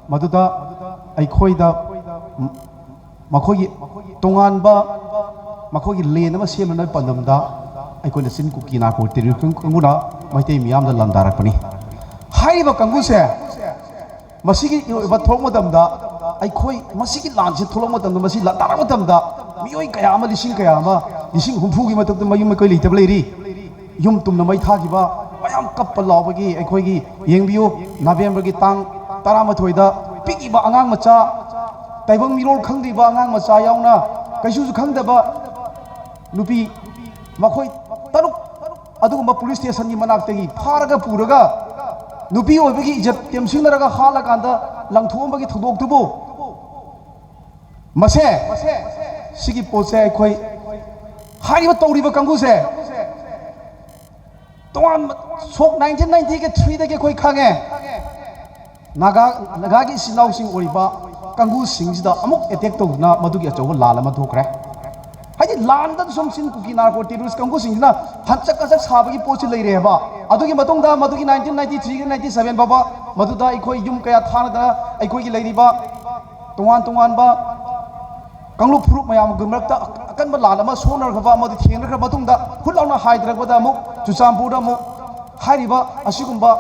ꯃꯗꯨꯗ ꯑꯩꯈꯣꯏꯗ ꯃꯈꯣꯏꯒꯤ ꯇꯣꯉꯥꯟꯕ ꯃꯈꯣꯏꯒꯤ ꯂꯦꯟ ꯑꯃ ꯁꯦꯝꯅꯕ ꯄꯥꯟꯗꯝꯗ ꯑꯩꯈꯣꯏꯅ ꯆꯤꯟ ꯀꯨꯀꯤ ꯅꯥꯔꯀꯣ ꯇꯦꯔꯣꯔꯤꯁ ꯀꯥꯡꯕꯨꯅ ꯃꯩꯇꯩ ꯃꯤꯌꯥꯝꯗ ꯂꯥꯟꯗꯥꯔꯛꯄꯅꯤ ꯍꯥꯏꯔꯤꯕ ꯀꯥꯡꯕꯨꯁꯦ ꯃꯁꯤꯒꯤ ꯑꯣꯏꯕ ꯊꯣꯛꯂꯛ ꯃꯇꯝꯗ ꯑꯩꯈꯣꯏ ꯃꯁꯤꯒꯤ ꯂꯥꯟꯁꯤ ꯊꯣꯛꯂꯛ ꯃꯇꯝꯗ ꯃꯁꯤ ꯂꯥꯟꯗꯥꯔꯛ ꯃꯇꯝꯗ ꯃꯤꯑꯣꯏ ꯀꯌꯥ ꯑꯃ ꯂꯤꯁꯤꯡ ꯀꯌꯥ ꯑꯃ ꯂꯤꯁꯤꯡ ꯍꯨꯝꯐꯨꯒꯤ ꯃꯊꯛꯇ ꯃꯌꯨꯝ ꯃꯀꯩ ꯂꯩꯇꯕ ꯂꯩꯔꯤ ꯌꯨꯝ ꯇꯨꯝꯅ ꯃꯩ ꯊꯥꯈꯤꯕ ꯃꯌꯥꯝ ꯀꯞꯄ ꯂꯥꯎꯕꯒꯤ ꯑꯩꯈꯣꯏꯒꯤ ꯌꯦꯡꯕꯤꯌꯨ ꯅꯕꯦꯝꯕꯔꯒꯤ ꯇꯥꯡ 18ꯗ ꯄꯤꯛꯏꯕ ꯑꯉꯥꯡ ꯃꯆꯥ ꯇꯥꯏꯕꯪ ꯃꯤꯔꯣꯜ ꯈꯪꯗ꯭ꯔꯤꯕ ꯑꯉꯥꯡ ꯃꯆꯥ ꯌꯥꯎꯅ ꯀꯩꯁꯨꯁꯨ ꯈꯪꯗꯕ ꯅꯨꯄꯤ ꯃꯈꯣꯏ 6 ꯑꯗꯨꯒꯨꯝꯕ ꯄꯨꯂꯤꯁ ꯁ꯭ꯇꯦꯁꯟꯒꯤ ꯃꯅꯥꯛꯇꯒꯤ ꯐꯥꯔꯒ ꯄꯨꯔꯒ ꯅꯨꯄꯤ ꯑꯣꯏꯕꯒꯤ ꯏꯖꯠ ꯇꯦꯝꯁꯤꯟꯅꯔꯒ ꯍꯥꯠꯂꯀꯥꯟꯗ ꯂꯪꯊꯣꯛꯑꯝꯕꯒꯤ ꯊꯧꯗꯣꯛꯇꯨꯕꯨ ꯃꯁꯦ ꯁꯤꯒꯤ ꯄꯣꯠꯁꯦ ꯑꯩꯈꯣꯏ ꯍꯥꯏꯔꯤꯕ ꯇꯧꯔꯤꯕ ꯀꯥꯡꯕꯨꯁꯦ ꯇꯣꯉꯥꯟꯕ ꯁꯣꯛ 1993ꯗꯒꯤ ꯑꯩꯈꯣꯏ ꯈꯪꯉꯦ ꯅꯥꯒꯥꯒꯤ ꯏꯆꯤꯟ ꯏꯅꯥꯎꯁꯤꯡ ꯑꯣꯏꯔꯤꯕ ꯀꯥꯡꯕꯨꯁꯤꯡꯁꯤꯗ ꯑꯃꯨꯛ ꯑꯦꯇꯦꯛ ꯇꯧꯗꯨꯅ ꯃꯗꯨꯒꯤ ꯑꯆꯧꯕ ꯂꯥꯜ ꯑꯃ ꯊꯣꯛꯈ꯭ꯔꯦ ꯍꯥꯏꯗꯤ लान सोम सिन कुकी नार्को टेररिस्ट कंगू सिंगना हंचक कचक साबगी पोची लेरे हेबा अदुगी मतुंगदा मदुगी 1993 97 बाबा मदुदा अखोई युम कया थानदा अखोई लेरिबा तोंगान तोंगान बा कंगलु फुरुप मयाम गुमरकता अकनबा लान अमा सोनर खबा मदु थेंगरखा मतुंगदा हुलाउना हाइद्रकबदा अमु चुचामपुरदा अमु हाइरिबा असिगुंबा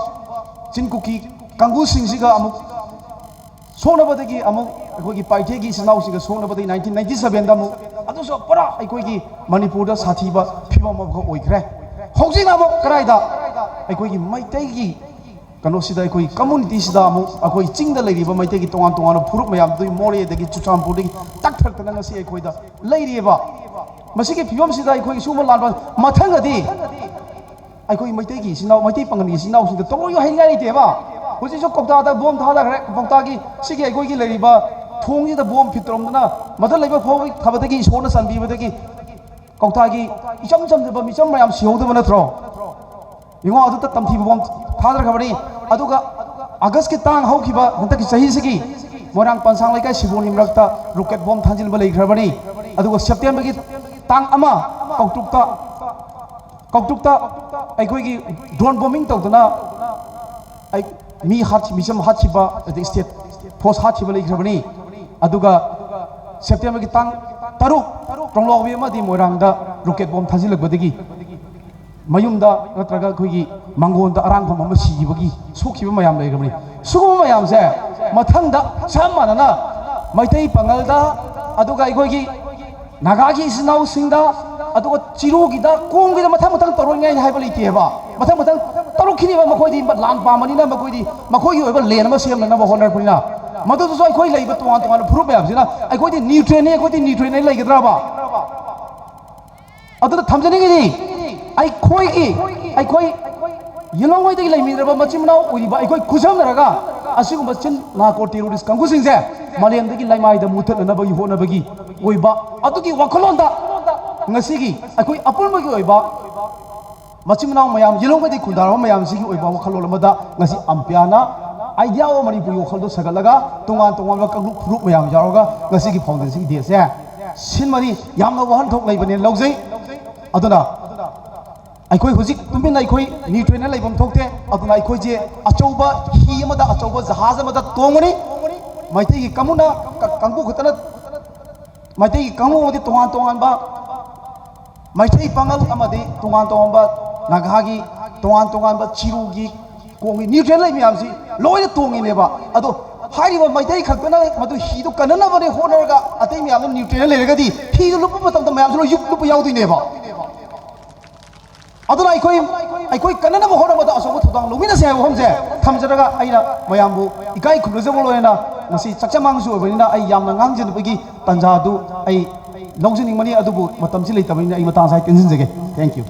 चिन कुकी कंगू सिंगसिगा अमु सोनबदगी अमु अखोई पाइथेगी सिनाउसिगा सोनबदगी 1997 दा अमु अदुसो परा अखोई मणिपुरदा साथीबा फिबम अमु ओइखरे हौजिना अमु कराइदा अखोई मैतैगी कनोसिदा अखोई कम्युनिटी सिदा अमु अखोई चिंगदा लेरिबा मैतैगी तोंगान तोंगान फुरुप मयाम दुई मोरेदगी चुचामपुरदगी तकथरतना ngasi अखोइदा लेरिबा मसिगे फिबम सिदा अखोई सुमा लानबा मथंगदी अखोई मैतैगी सिनाउ मैतै पंगनी सिनाउ सिदा तोयो हैंगाइ लेतेबा हुजी जो कौतादा बोम थादाखरे कौतागी सिगे अखोई लेरिबा थोंगीदा बोम फित्रमदना मदल लेबा फाउ थबदगी इसोरना सनबीबदगी कौतागी इचम चमदबा मिचम मयाम सिहोदबा नथ्रो इंगो अदुता तमथी बोम थादरखबनी अदुगा अगस्त की तांग हौखिबा हंतकी सही सिगी मोरांग पंसांग लेकाय सिबोनी मरक्ता रॉकेट बोम थांजिलबा लेखरबनी अदुगा सेप्टेम्बर की तांग अमा कौटुक्ता अखोई ड्रोन बॉम्बिंग तौदना मी हाथ मिचम हाथिबा स्टेट फोर्स हाथिबा लेखरबनी अदुगा सेप्टेम्बर की तांग तरुक टोंगलौबी अमदी मोरांगदा रॉकेट बॉम्ब थाजिलबदगी मयुमदा नत्रगा अखोई मंगोंदा अरांगफम अमा सिबगी सोखिबा मयाम लेखरबनी सुगुम मयाम से मथंगदा सामानना मैतै पंगलदा अदुगा अखोई नागागी इसिनाउ सिंगदा अदुगा चिरुगीदा कोंगीदा मथंग मथंग तरोङै हाइबा लेतेबा मथंग मथंग तरुखिनिबा मखोइदी लान पामनिना मखोइगी ओइबा लेन अमा सेमनबा होनरपुनिना मदुदुसो अखोई लेइबा तोंगान तोंगान फुरुप मयामसिना अखोइदी न्यूट्रिएंट लेगद्राबा अदुदा थमजनिगिदी अखोई यलोंगोइदगी लेमिद्रबा मचिमनाउ ओइबा अखोई खुसमनरगा असिगुंबा चिन नाको टेररिस्ट कंगुसिंगसे मालेमदगी लाइमाइदा मुथतनबगी होनबगी ओइबा अदुगी वखलोंदा ngasi अखोई अपुलमगी ओइबा मचिमनाउ मयाम यलोंगोइदगी खुदारबा मयामसिगी ओइबा वखलोल अमदा ngasi अम्पियाना आइडिया ओ मणिपुरी वखलदो सगलगा तोंगान तोंगान कंगलु फुरुप मयाम यारोगा ngasi फाउंडेशन की देसे सिनमरी यामना वहन थोक लेबने लौजै अदुना अखोई हुजिक तुमिन अखोई न्यूट्रिएंट लेबम थोकते अदुना अखोई जे अचौबा ही अमदा अचौबा जहाज अमदा तोंगनी मैतै की कमुना कंगु खतना मैतै की कंगु मदि तोंगान तोंगान बा मैतै पंगल अमदि तोंगान तोंगान बा नागागी तोंगान तोंगान बा चिरुगी कोंगी न्यूट्रिएंट लेबि यामसी लोइना तोंगिनेबा अदो हारिबा मैतै खक्तना मदु हिदु कननबने होनरगा अतै म्याम न्यूट्रिएंट लेरगदी हिदु लुप मतम म्याम युप लुप याउदिनेबा अदुना अखोई कननब होनबदा असोब थोदांग लुमिनसे हाय हमसे थमजरगा आइना मयामबु इकाई खुलजबो लोयना ngasi चकचमांगसु ओबनिना आई यामना ngangjनबगी तंजादु आई लौजनिंगमनि अदुबु मतमसि लेतबनि आई मतां साइ टेंजनजगे थैंक यू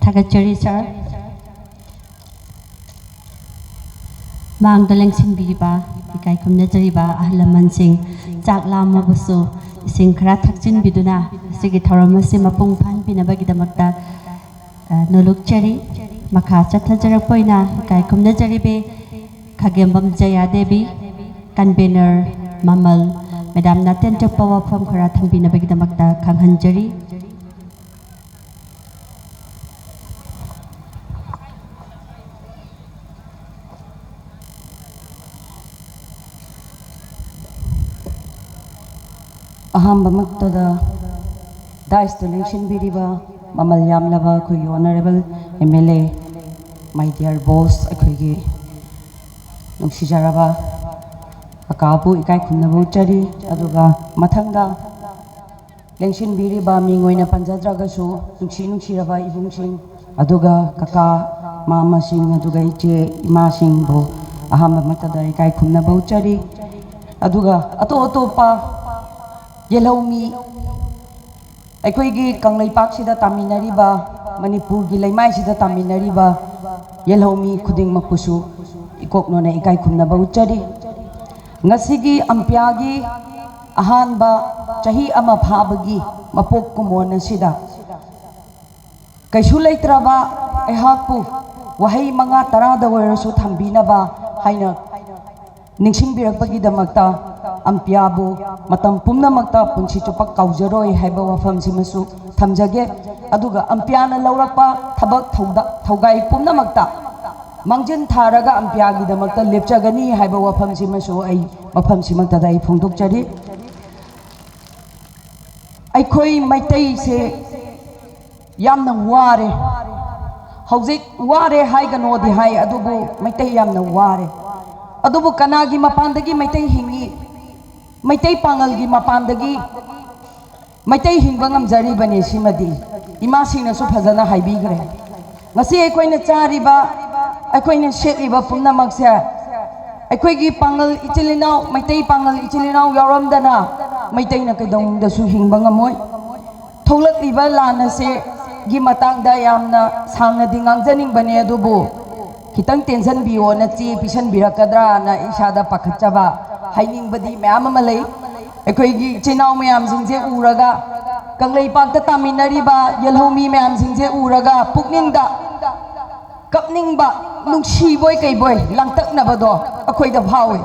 थागतचरी सर मांगदा लेंसिनबिबा इकाई खुमनजरिबा अहलमनसिंग चाकलामबसु इसिंग खरा थक्चिनबिदुना सिगी थौरमसि मपुंग फानबिनबगिदमक्ता नोलुकचरी मखा चथजरपोइना इकाई खुमनजरिबे खगेंबम जया देवी कन्वेनर ममल मैडम नातेन चप्पा वफम खरा थंबिनबगिदमक्ता खांहनजरी अहमबमक्तदा दाइस लेंशन बिरिबा ममल यामलबा अखोई honourable MLA my dear boss अखोई नुसिजरबा अकाबु इकाई खुनबु चरी अदुगा मथंगदा लेंशन बिरिबा मिंगोइना पंजाद्रगसु नुसिरबा इबुंसिंग अदुगा कका मामासिंग अदुगा इचे इमासिंग बो अहमबमक्तदा इकाई खुनबु चरी अदुगा अतोपा येलौमी अखोई कंगलैपाक तामीनरीबा मणिपुर की लैमाईसिदा तामीनरीबा येलौमी खुदिंगमकपुसु इकोकनोने इकाई खुमनबा उच्चरी ngasiगी अम्प्यागी अहानबा चाही अमा फाबगी मपोक कुमोन सिदा कैसु लेत्रबा एहाकपु वहई मंगा तरादा ओइरसु थंबिनबा हाइना निंगसिंगबिरकपगिदमक्ता अम्पियाबु मतम पुम्नमक्ता पुंसी चुप काउजरोय हाइबा वफमसिमसु थमजगे अदुगा अम्पियाना लौरक्पा थबक थौगाई पुम्नमक्ता मांजिन थारगा अम्पियागिदमक्ता लेपचगनी हाइबा वफमसिमसु आई मफमसिमक्ता आई फोंदोकचरी अखोई मैतई से यामना वारे हौजिक वारे हाइगनोदि हाइ अदुबु मैतई यामना वारे अदुबु कनागी मपानदगी मैतई हिंगी मैतई पांगलगी मपानदगी मैतई हिंगबा ngamjariबने सिमदि इमासिंगनसु फजना हाइबिग्रे ngasi अखोइना चारिबा अखोइना सेलिबा पुम्नमक्से अखोइगी पांगल इचिलिनाउ मैतई पांगल इचिलिनाउ यावरमदना मैतईना कदौंदसु हिंगबा ngamoi थौलक्लिबा लानसे गी मतंगदा यामना सांगनदि ngangjaniंगबने अदुबु खितंग टेंशन बियो न चे पिसन बिरकद्रा ना इसादा पखचबा हाइनिंगबदि म्याम अमा लई अखोइगी चिनाउ म्याम सिंजे उरगा कंगलई पाक्ता तामिनरिबा यलहौमी म्याम सिंजे उरगा पुकनिंगदा कपनिंगबा नुंसीबोय कइबोय लांगतकनबदो अखोइदा भावे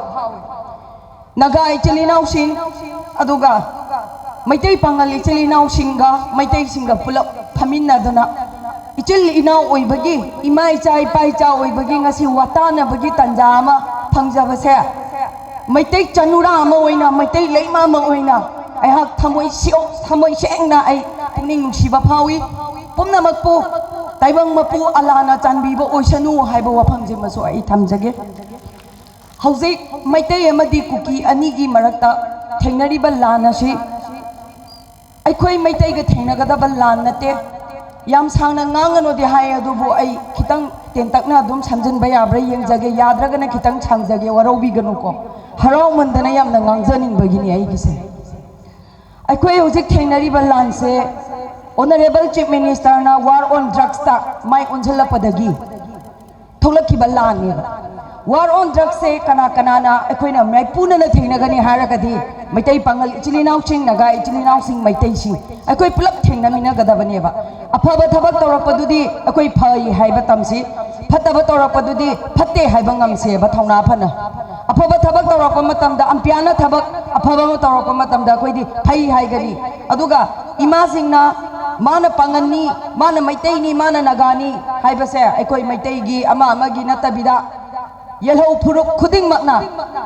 नगा इचलिनाउ सिंग अदुगा मैतई पांगल इचलिनाउ सिंगा मैतई सिंगा पुलप फमिन्नदना इचिल इनाउ ओइबगी इमा इचा इपा इचा ओइबगी ngasi watanabagi tanja ama phangjabase Meitei चनुरा ama oina Meitei leima ama oina ai thamoi sengna ai pungning nungsiba phawi pumnamakpu taibang mapu alana chanbiba oisanu haiba wafamje maso ai thamjage hauji Meitei amadi kuki anigi marakta thengnariba lana si अखोई मैतई ग थेंगनगदबा लान नते याम सांगना nganganodi hai adubu ai खितंग तेंतकना दुम समजनबा याब्रा यंगजगे याद्रगना खितंग छांगजगे वरौबिगनु को हराव Mandhana यामना ngangjaniंगबगिनि ai गिसे अखोई होजिक थेंगनरिबा लान से honourable chief minister ना war on drugs ता माइ ओनझलपदगी थोलकिबा लान ने वार ऑन ड्रग्स से कना कना ना अखोइना मैपुना न थेंगनगनि हारगदि मैतई पांगल इचिलिनाउ सिंग नगा इचिलिनाउ सिंग मैतई सिंग अखोई पुलप थेंगनमिना गदबनेबा अफबा थबक तौरपदुदी अखोई फई हाइबा तमसी फतबा तौरपदुदी फत्ते हाइबा ngamसेबा थौना फना अफबा थबक तौरप मतमदा अम्पियाना थबक अफबा तौरप मतमदा अखोइदी फई हाइगरी अदुगा इमा सिंगना माना पांगनी माना मैतईनी माना नगानी हाइबसे अखोई मैतईगी अमा अमागी नतबिदा यलहौ फुरुक खुदिंग मकना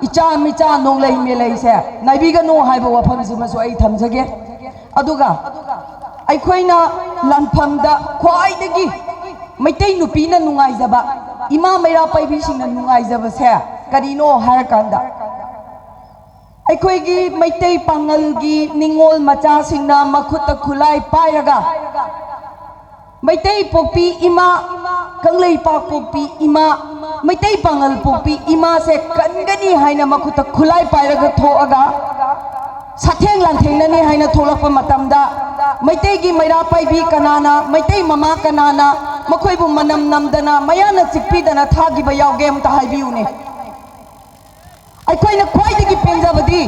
इचा मिचा नोंगलै मेलै से नाइबिगनो हाइबा वफमसिमसु आई थमजगे अदुगा अखोइना लानफमदा ख्वाइदगी मैतई नुपीना नुंगाइजबा इमा मैरा पाइबिसिंगना नुंगाइजबसे करिनो हारकांदा अखोइगी मैतई पांगलगी निंगोल मचासिंगना मखुत खुलाई पाइरगा मैतई पोपी इमा कंगलई पा पोपी इमा मैतई पांगल पोपी इमा से कनगनी हाइना मखुत खुलाई पाइरगा थोअगा साथेंग लांथेंगननी हाइना थोलकपा मतमदा मैतईगी मैरा पाइबी कनाना मैतई ममा कनाना मखोइबु मनम नमदना मयाना चिकपीदना थागिबा यावगे अमता हाइबिउने अखोइना ख्वाइदगी पेंजाबदी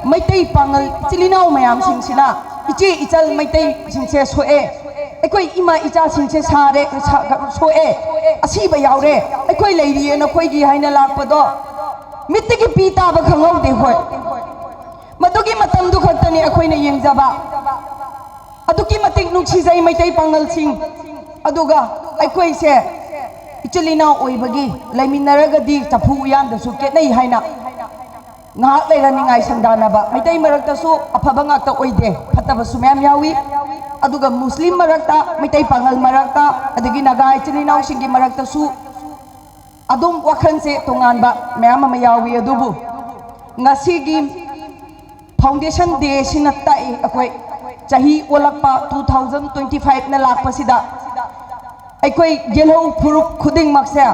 मैतई पांगल चिलिनाउ मयाम सिंगसिना इचे इचल मैतई सिंगसे सोए अखोई इमा इचा सिंगसे सारे सोए असीबा यावरे अखोई लेरिए नखोइगी हाइना लाकपदो मित्तगी पीताबा खंगौदे होय मदुगी मतम दु खतनी अखोइना यंगजाबा अदुकी मतिक नुक्सिजै मैतई पांगल सिंग अदुगा अखोई से इचलिना ओइबगी लेमिनरगदी चफु यामदसु केनै हाइना ngahak leiraningai sandanaba मैतई मरक्तसु अफबा ngakta ओइदे फतबसु म्याम यावी अदुगा मुस्लिम मरक्ता मैतई पांगल मरक्ता अदगी नागा इचलिनाउ सिंगी मरक्तसु अदुम वखन से तोंगानबा म्याम अमा यावी अदुबु ngasiगी फाउंडेशन डे सिना ताई अखोई चाही ओलक्पा 2025 ना लाकपसिदा अखोई येलहौ फुरुक खुदिंग मक्से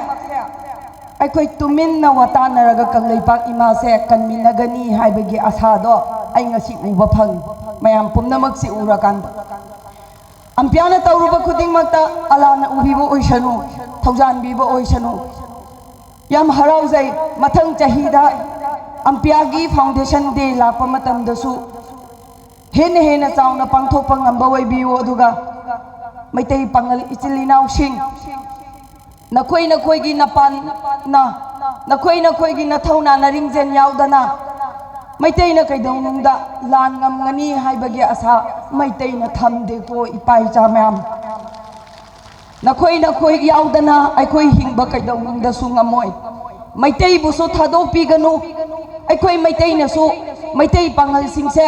अखोई तुमिन्ना वातानरगा कंगलैपाक इमा से कन्मिनगनी हाइबगी आसादो आई ngasi उबा फंग मयाम पुमनमक्सी उराकान अम्पियाना तौरुबा खुदिंग मक्ता अलाना उबिबो ओइसनु थौजानबिबो ओइसनु याम हराउजै मथंग चाहीदा अम्पियागी फाउंडेशन डे लाकपा मतमदसु हेन हेन चाउना पांगथोकपा ngamba ओइबियो अदुगा मैतई पांगल इचिलिनाउ सिंग नखोई नखोईगी नपान ना नखोई नखोईगी नथौना नरिंगजेन याउदना मैतैना कैदौनुंदा लान ngamngani haibagi asa मैतैना thamdeko ipai cha ma'am nakoi yaudana aikoi hingba कैदौनुंदा su ngamoi Meitei बुसु थादोक पिगनु aikoi मैतैना su Meitei pangal singse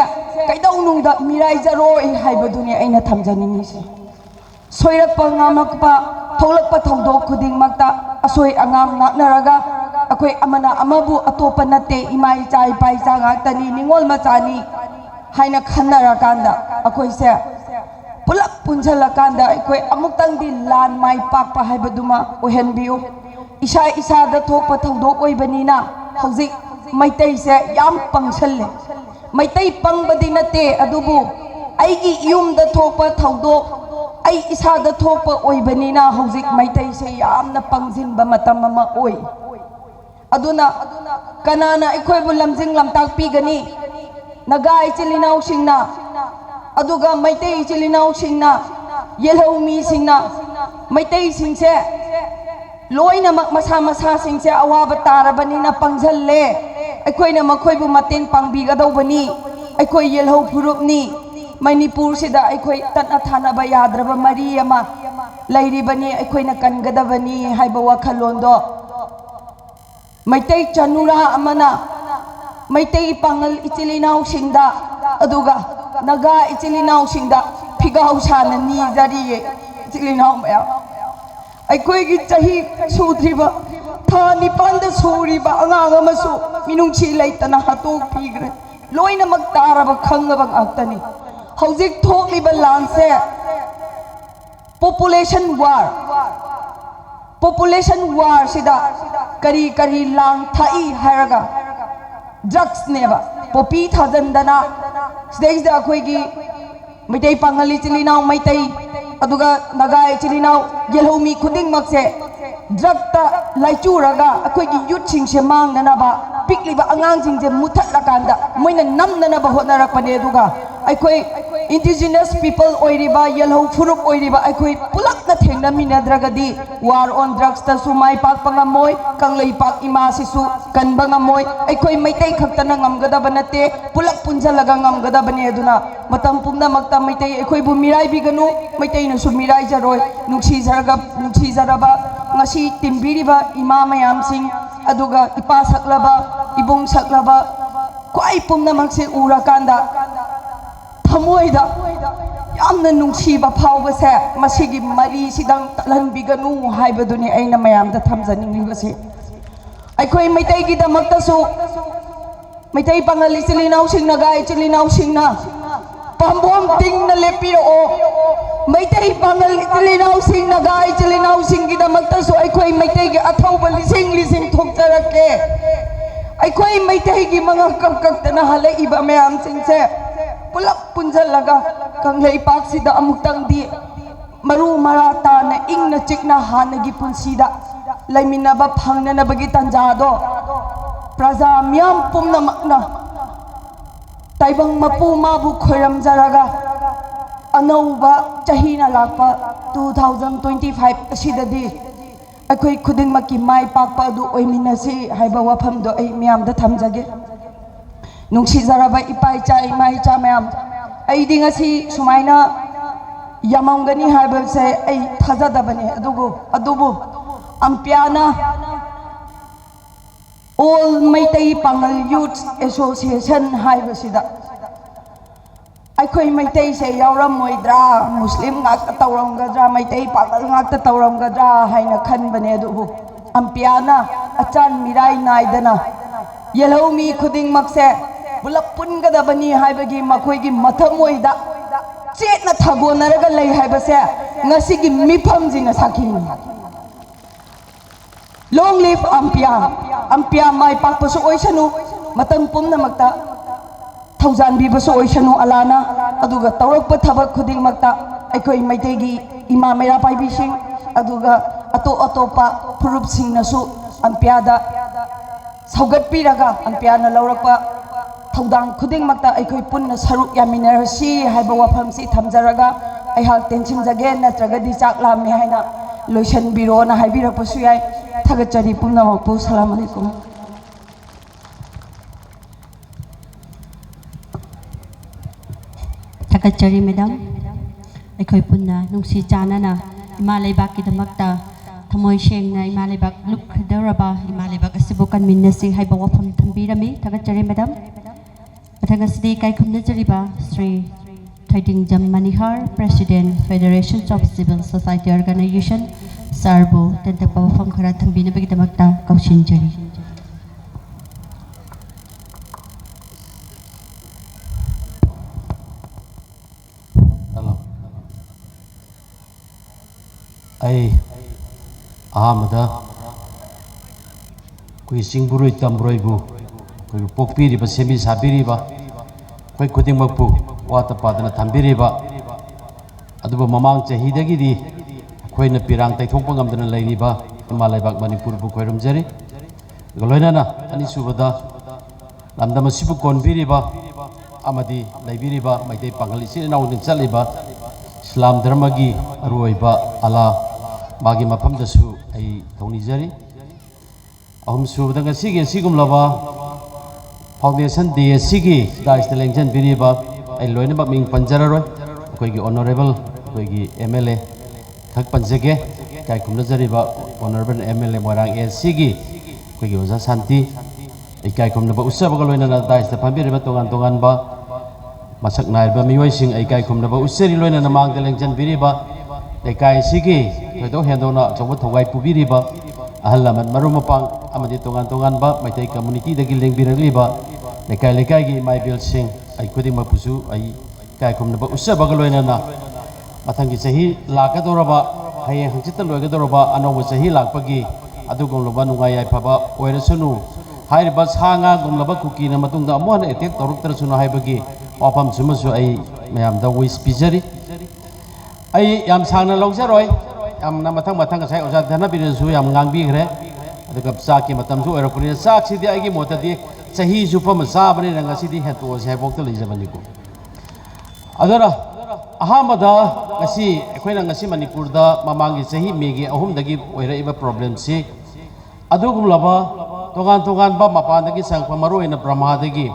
कैदौनुंदा mirai jaroi haibaduni aina thamjaningi se soirakpa ngamakpa tholakpa thodok khuding makta asoi angam naknaraga akoi amana amabu atopa natte imai chai pai cha ngaktani ningol machani haina khannara kanda akoi se pulap punjala kanda akoi amuktang di lan mai pakpa haibaduma ohenbiu isa da thokpa thodok oibanina hauji maitai se yam pangsalle maitai pangbadi natte adubu aigi yumda thokpa thodok ai isa da thokpa oibanina hauji maitai se yamna pangjinba matam ama oi aduna kanana aikoi bu lamjing lamtak pigani nagai chilinau singna aduga maitai chilinau singna yelhau mi singna maitai singse loina masa masa singse awaba tarabanina pangjalle aikhoina makhoi bu mateng pangbigadobani aikoi yelhau phurupni manipur sida aikoi tatna thanaba yadraba mari ama lairibani aikhoina kangadabani haiba wakhalondo Meitei चनुरा अमना मैतै पांगल इचिलिनाउ सिंदा अदुगा नगा इचिलिनाउ सिंदा फिगाउ साना निजरिये इचिलिनाउ मया अखोइगी चही सुद्रिबा था निपांद सुरिबा अंगांग अमसु मिनुंगछि लैतना हातोक पिग्रे लोइनमक तारबा खंगबा आक्तनी हौजिक थोकलिबा लांसे population war sida kari lang thai haraga drugs neba popi thajandana sida akhoi gi mitai pangali chilinau maitai aduga nagai chilinau yelhomi khuding makse drug ta laichuraga akhoi gi youth sing se mangdana ba pikliba angang sing je muthat lakanda moina namdana ba honarak pane aduga akhoi indigenous people oiriba yellow furup oiriba akhoi pulak na thengna minadragadi war on drugs ta sumai pak pangamoi kanglei pak ima sisu kanba ngamoi akhoi maitai khaktana ngamgada banate pulak punjalaga ngamgada bane aduna matam pumna makta maitai akhoi bu mirai biganu maitai na su mirai jaroi nungsi jaraba ngasi timbiriba ima mayam sing aduga ipa saklaba ibung saklaba kwai pumna makse urakanda thamoida yamna nungsiba phawbase masigi mari sidang talanbiganu haibaduni aina mayamda thamjaningibase aikhoi maitai gi damakta su maitai pangali chilinau singna gai chilinau singna pambom tingna lepiro maitai pangali chilinau singna gai chilinau singi damakta su aikhoi maitai gi athauba lising thoktarake aikhoi maitai gi manga kaktana hale iba mayam singse pulak punjalaga kanglei pak sida amuktang di maru marata na ingna chikna hanagi punsida laiminaba phangnana bagi tanjado praja myam pumna makna taibang mapu mabu khoram jaraga anauba chahina lakpa 2025 asidadi akhoi khuding maki mai pakpa du oiminasi haiba wafam do ai myam da thamjage nungsi zaraba ipai cha imai cha mayam ai dingasi sumaina yamamgani haibse ai thajadabane adubu ampiana all maitai pangal youth association haibsida aikhoi maitai se yauram moidra muslim ngakta tawramgadra maitai pangal ngakta tawramgadra haina khanbane adubu ampiana achan mirai naidana yelhomi khuding makse bulap pungadabani haibagi makhoigi mathamoida chetna thagonaraga lei haibase ngasigi mifamjina sakhini long live ampia mai pakpasu oisanu matam pumna makta thaujan bibasu oisanu alana aduga tawrakpa thabak khuding makta aikoi maitegi ima mera paibising aduga atopa purup singnasu ampiada saugat piraga ampiana laurakpa thौदांग खुदिंगमक्ता अखोई पुन्ना सरुक यामिनरसी हाइबा वफमसी थमजरगा अहाक tension जगे नत्रगदी चाक लामे हाइना lotion बिरोना हाइबिरपसु याय थगचरी पुन्ना मकपु सलाम अलैकुम Takachari Madam, Ekoi Punna, Nungsi Janana, Imalebak Idamakta, Tamoy Sheng, Imalebak, Luk Daraba, Imalebak, Sibukan Minasi, Hybawapam Tambirami, Takachari Madam, Atagasdi Kaikumnajariba, Sri Tiding Jam Manihar, President, Federation of Civil Society Organization, Sarbo, Tentakawapam Karatambina Bidamakta, Kaushinjari. ai ahamada kui singburui tambroi bu kui pokpiri ba semi sabiri ba kui kuding makpu wata padana thambiri ba aduba mamang chahidagi di kui na pirang taithokpa ngamdana lairi ba Himalaya bak Manipur bu kui rumjari galoina na ani subada lamdama sibu konbiri ba amadi laibiri ba maitei pangali sini naudin chali ba Islam dharma gi aruai ba ala magi mafam dasu ai thoni jari ahum su danga sige sigum laba foundation de sige da istelengjan biri ba ai loina ba ming panjara roi koi gi honorable koi gi MLA thak panjage kai kumna jari ba honorable MLA morang e sige koi gi oja santi ai kai kumna ba usaba ga loina na da istel pambiri ba tongan tongan ba masak nair ba miwai sing ai kai kumna ba useri loina na mang delengjan biri ba kai sige Kaido hendona chongba thogai pubiri ba ahalaman marumapang amadi tongan ba maitai community dagi lengbiragli ba lekai gi mai bil sing ai kuding mapusu ai kai kumna ba usaba galoina na mathangi sahi lakadora ba haye hangchita loigadora ba anoba sahi lakpagi adugong loba nungai ai phaba oirasunu hairi ba sanga gumlaba kuki na matungda amon attack toruktarasunu haibagi wafam sumasu ai mayam da wis pizari ai yam sangna longjaroi am na matang sai oja dhana bi su yam ngang bi gre aduga sa ki matam su era kuni sa si di agi mota di sahi su pam sa bani ranga si di heto sai bok to lejabani ko adara ahamada ngasi ekhoina ngasi Manipur da mamangi sahi megi ahum dagi oira iba problem si adugum laba tongan ba mapan dagi sang pamaru ina Brahma dagi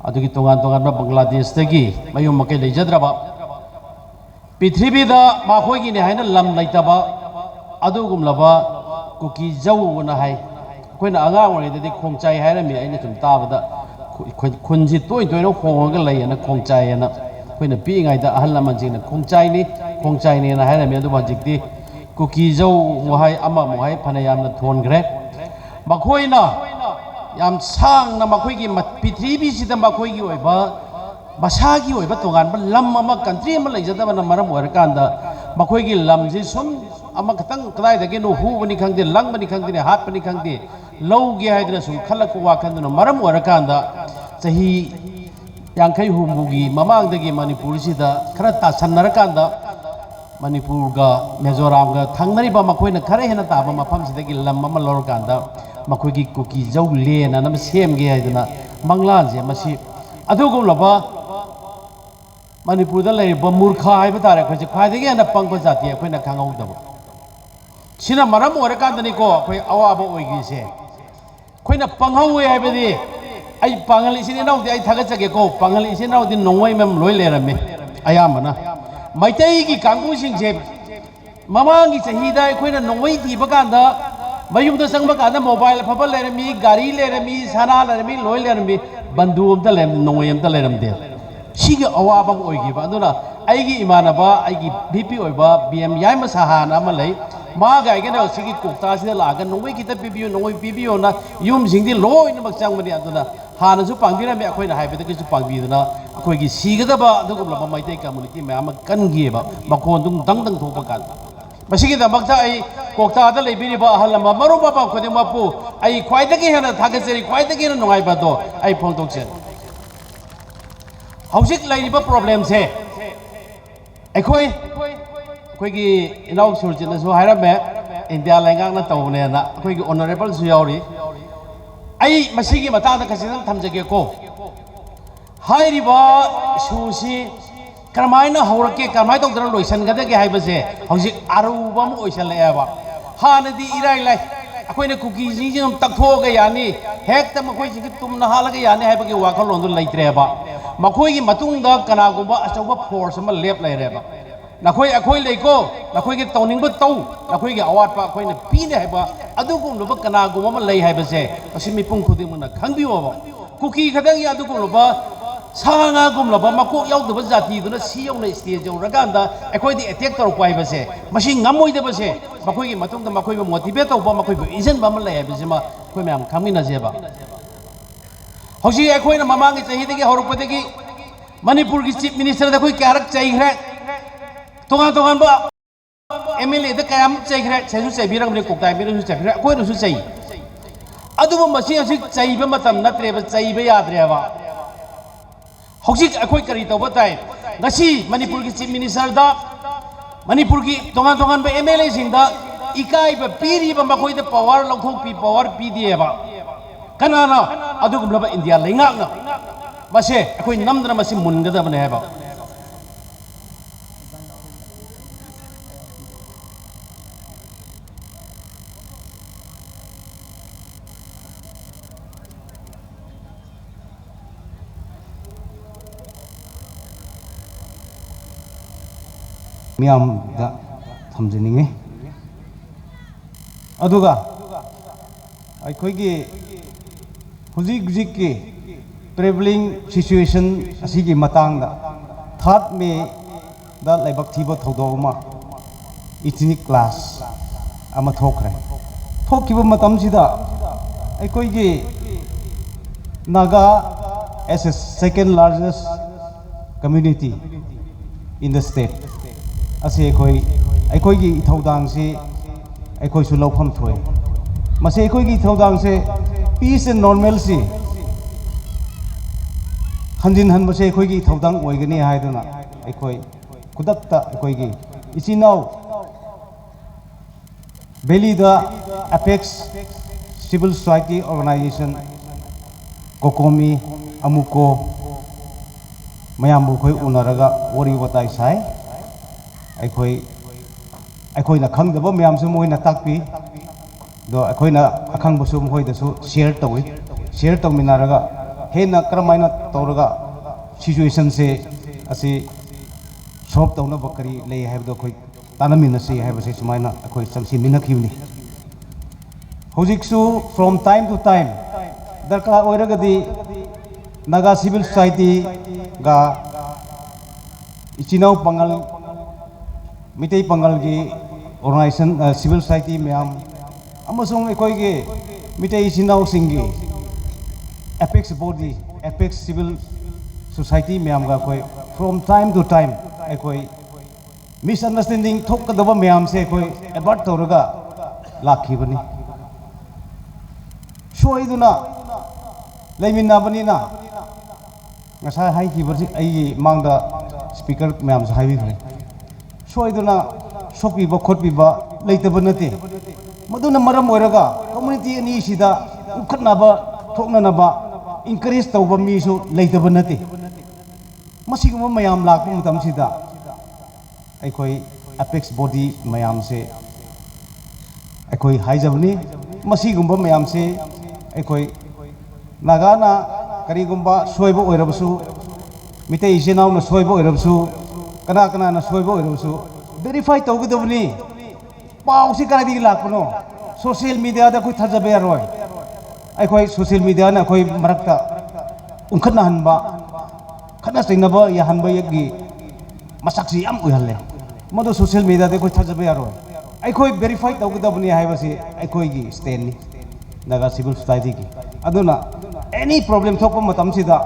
adugi tongan ba Bangladesh dagi mayum makai lejadra ba Pithribi da makhoigi ne haina lam laitaba adugum laba kuki jau na hai koina anga ore de khongchai haira mi aina tum tabada khunji toy no khonga lai na khongchai na koina pi ngai da ahal laman jing na khongchai ne na haira mi adu bajikti kuki jau mo hai ama mo hai phana yam na thon gre makhoina yam sang na makhoigi pithribi sida makhoigi oiba Basagi oi batongan ba lam ama country ama leijada bana maram orakanda makoi gi lam ji sum ama katang kadai dagi no hu bani khangde lang bani khangde hat bani khangde low gi haidra sum khalak wa khanduna maram orakanda sahi yangkai humbugi mamang dagi Manipur sida khara ta sannarakanda Manipur ga Mizoram ga thangnari ba makoi na khare hena ta ba mafam sidagi lam ama lorkanda makoi gi kuki jau le na nam sem gi haiduna manglan je masi adugum laba Manipur da lai ba murkha hai batare khoi khwaidagi ana pangpa jati khoi na khangau dabo sina maram orakandani ko khoi awaba oigi se khoi na panghau hai badi ai pangali sini nau di ai thagachage ko pangali sini nau di nongwai mem loi lerame ayamana maitai gi kangbu sing se mamangi chahida khoi na nongwai di baganda mayum da sangba kada mobile phaba lerami gari lerami sana lerami loi lerami bandu am da lem nongwai am da leram de Sigi awabang oigi ba aduna aigi imana ba aigi BP oiba BM yai masahana amalai ma ga igena sigi kokta sida laga nongoi kita PBO nongoi PBO na yum singdi loi na maksang mani aduna hana su pangbira me akhoi na haibeda ki su pangbiduna akhoi gi sigada ba adugum la maitai community me am kan gi ba makon dung dang thopa kan masigi da makta ai kokta da leibiri ba halama maru ba ba khodi mapu ai khwaidagi hana thagacheri khwaidagi na nongai ba do ai phongtok chen Hausik lain ba problem se ekoi gi inau surjina su haira me India lengang na tau ne na ekoi gi honorable su yauri ai masigi mata da kasin thamjage ko hairi ba su si karmai na haurake karmai tok dran loisan ga de ge haiba se hausik aru ba mu oisan le ba ha na di irai lai अखोइने कुकी जिंग तकथोग यानी हेक्ट मखोइ जिंग तुम नहालग यानी है बगे वाखलों लेत्रेबा मखोइ की मतुंग दा कनागुबा अचौबा फोर्स अमा लेप लेरेबा नखोइ अखोइ लेको नखोइ के तौनिंग तौ नखोइ के अवाट पा अखोइने पीने है अदुगुम कनागुबा अमा लई है असी मिपुंग खुदिंगमना खंगबियोबा कुकी खदंग अदुगुम सागुमलब मकोक यादब जातीदुना सियौना स्टेज यौरकांदा अखोइदि एटेक तौरक हाइबसे मसी ngамोइदबसे मखोइगी मतुंगदा मखोइबु मोटिवेट तौबा मखोइबु इजनबा अमा लई हाइबसिमा अखोइ मयाम खंगमिनाजेबा हौसी अखोइना ममांगी चहीदगी हौरकपदगी मणिपुर की चीफ मिनिस्टर दा अखोइ क्यारक चाहिग्रे तोगान तोगान बा एमएलए दा कयाम चाहिग्रे सेसु चाहिबिरंगने कोकताइ मिरसु चाहिग्रे अखोइनसु चाहि अदुबो मसी हौसी चाहिबा मतम नत्रेबा चाहिबा याद्रेबा हौजिक अखोइ करी तौबा ताइ गसी मणिपुर की चीफ मिनिस्टर दा मणिपुर की तोगान तोगान एमएलए सिंदा इकाइबा पीरिबा मखोइदा पावर लौथोकपी पावर पीदिएबा कनाना अदुगुमलबा इंडिया लेंगाकना मसे अखोइ नमदना मसी मुनगदबने हैबा मियाम दा थमजनिंगे अदुगा अखोइगी हुजिक हुजिक की ट्रेवलिंग सिचुएशन असिगी मतंगदा 3 मे दा लाइबक थीबो थौदोमा इथनिक क्लास अमा थोखरे थोकिबो मतमसिदा अखोइगी Naga as a second largest community in the state असे अखोइगी इथौदांग से अखोइसु लौफम थोए मसे अखोइगी इथौदांग से पीस एंड नॉर्मल से हंजिन हन मसे अखोइगी इथौदांग ओइगनी हाइदुना अखोइ खुदक्ता अखोइगी इचिनाउ बेली the apex civil society organisation COCOMI अमुको मयामबु खोइ उनरगा वरी वताई साइ अखोइना खंगदब मैम मोइना ताकपी दो अखोइना अखंगबसु मोइदसु शेयर तौई शेयर तौमिनारगा हेना करमाइना तौरगा सिचुएशन से असी सॉल्व तौनब करी ले हैबदो अखोइ तानमिनसी हैबसे सुमाइना अखोइ संसी मिनखिबनी होजिकसु फ्रॉम टाइम टू टाइम दरकार ओइरगदी नागा सिविल सोसाइटी गा इचिनाउ पंगल मितई पंगल की ऑर्गेनाइजेशन सिविल सोसाइटी मैम अमसोंग अखोइगे मितई इचिनाउ सिंगी apex body apex civil society मैम गा अखोइ फ्रॉम टाइम टू टाइम अखोइ मिसअंडरस्टैंडिंग थोकदब मैम से अखोइ एवर्ट तौरगा लाखिबनी सोइदुना लेमिनाबनीना ngasa hai ki bersi ai mangda speaker मैम से हाइबी सोइदुना सोपी बखोट बीबा लेतब नते मदुना मरम ओइरगा कम्युनिटी अनि सिदा उखनाबा थोकनाबा इंकरेज तौबा मीसु लेतब नते मसिगुम मयाम लाकु मतम सिदा अखोइ एपेक्स बॉडी मयाम से अखोइ हाइजबनी मसिगुम मयाम से अखोइ नागाना करीगुम्बा सोइबो ओइरबसु मिते इजेनाउना सोइबो ओइरबसु कना कना ना सोइबो ओइरबसु वेरीफाई तौगदबनी पाउसी कादी लाकनो सोशल मीडिया दा कोइ थाजबे यारोय अखोइ सोशल मीडिया ना अखोइ मरकता उखना हनबा खना सैनबा या हनबा यगी मसक्सी याम उहल्ले मदो सोशल मीडिया दे कोइ थाजबे यारोय अखोइ वेरीफाई तौगदबनी हाइबसी अखोइगी स्टैंड नि नागा सिविल सोसाइटी की अदुना एनी प्रॉब्लम थोप मतम सिदा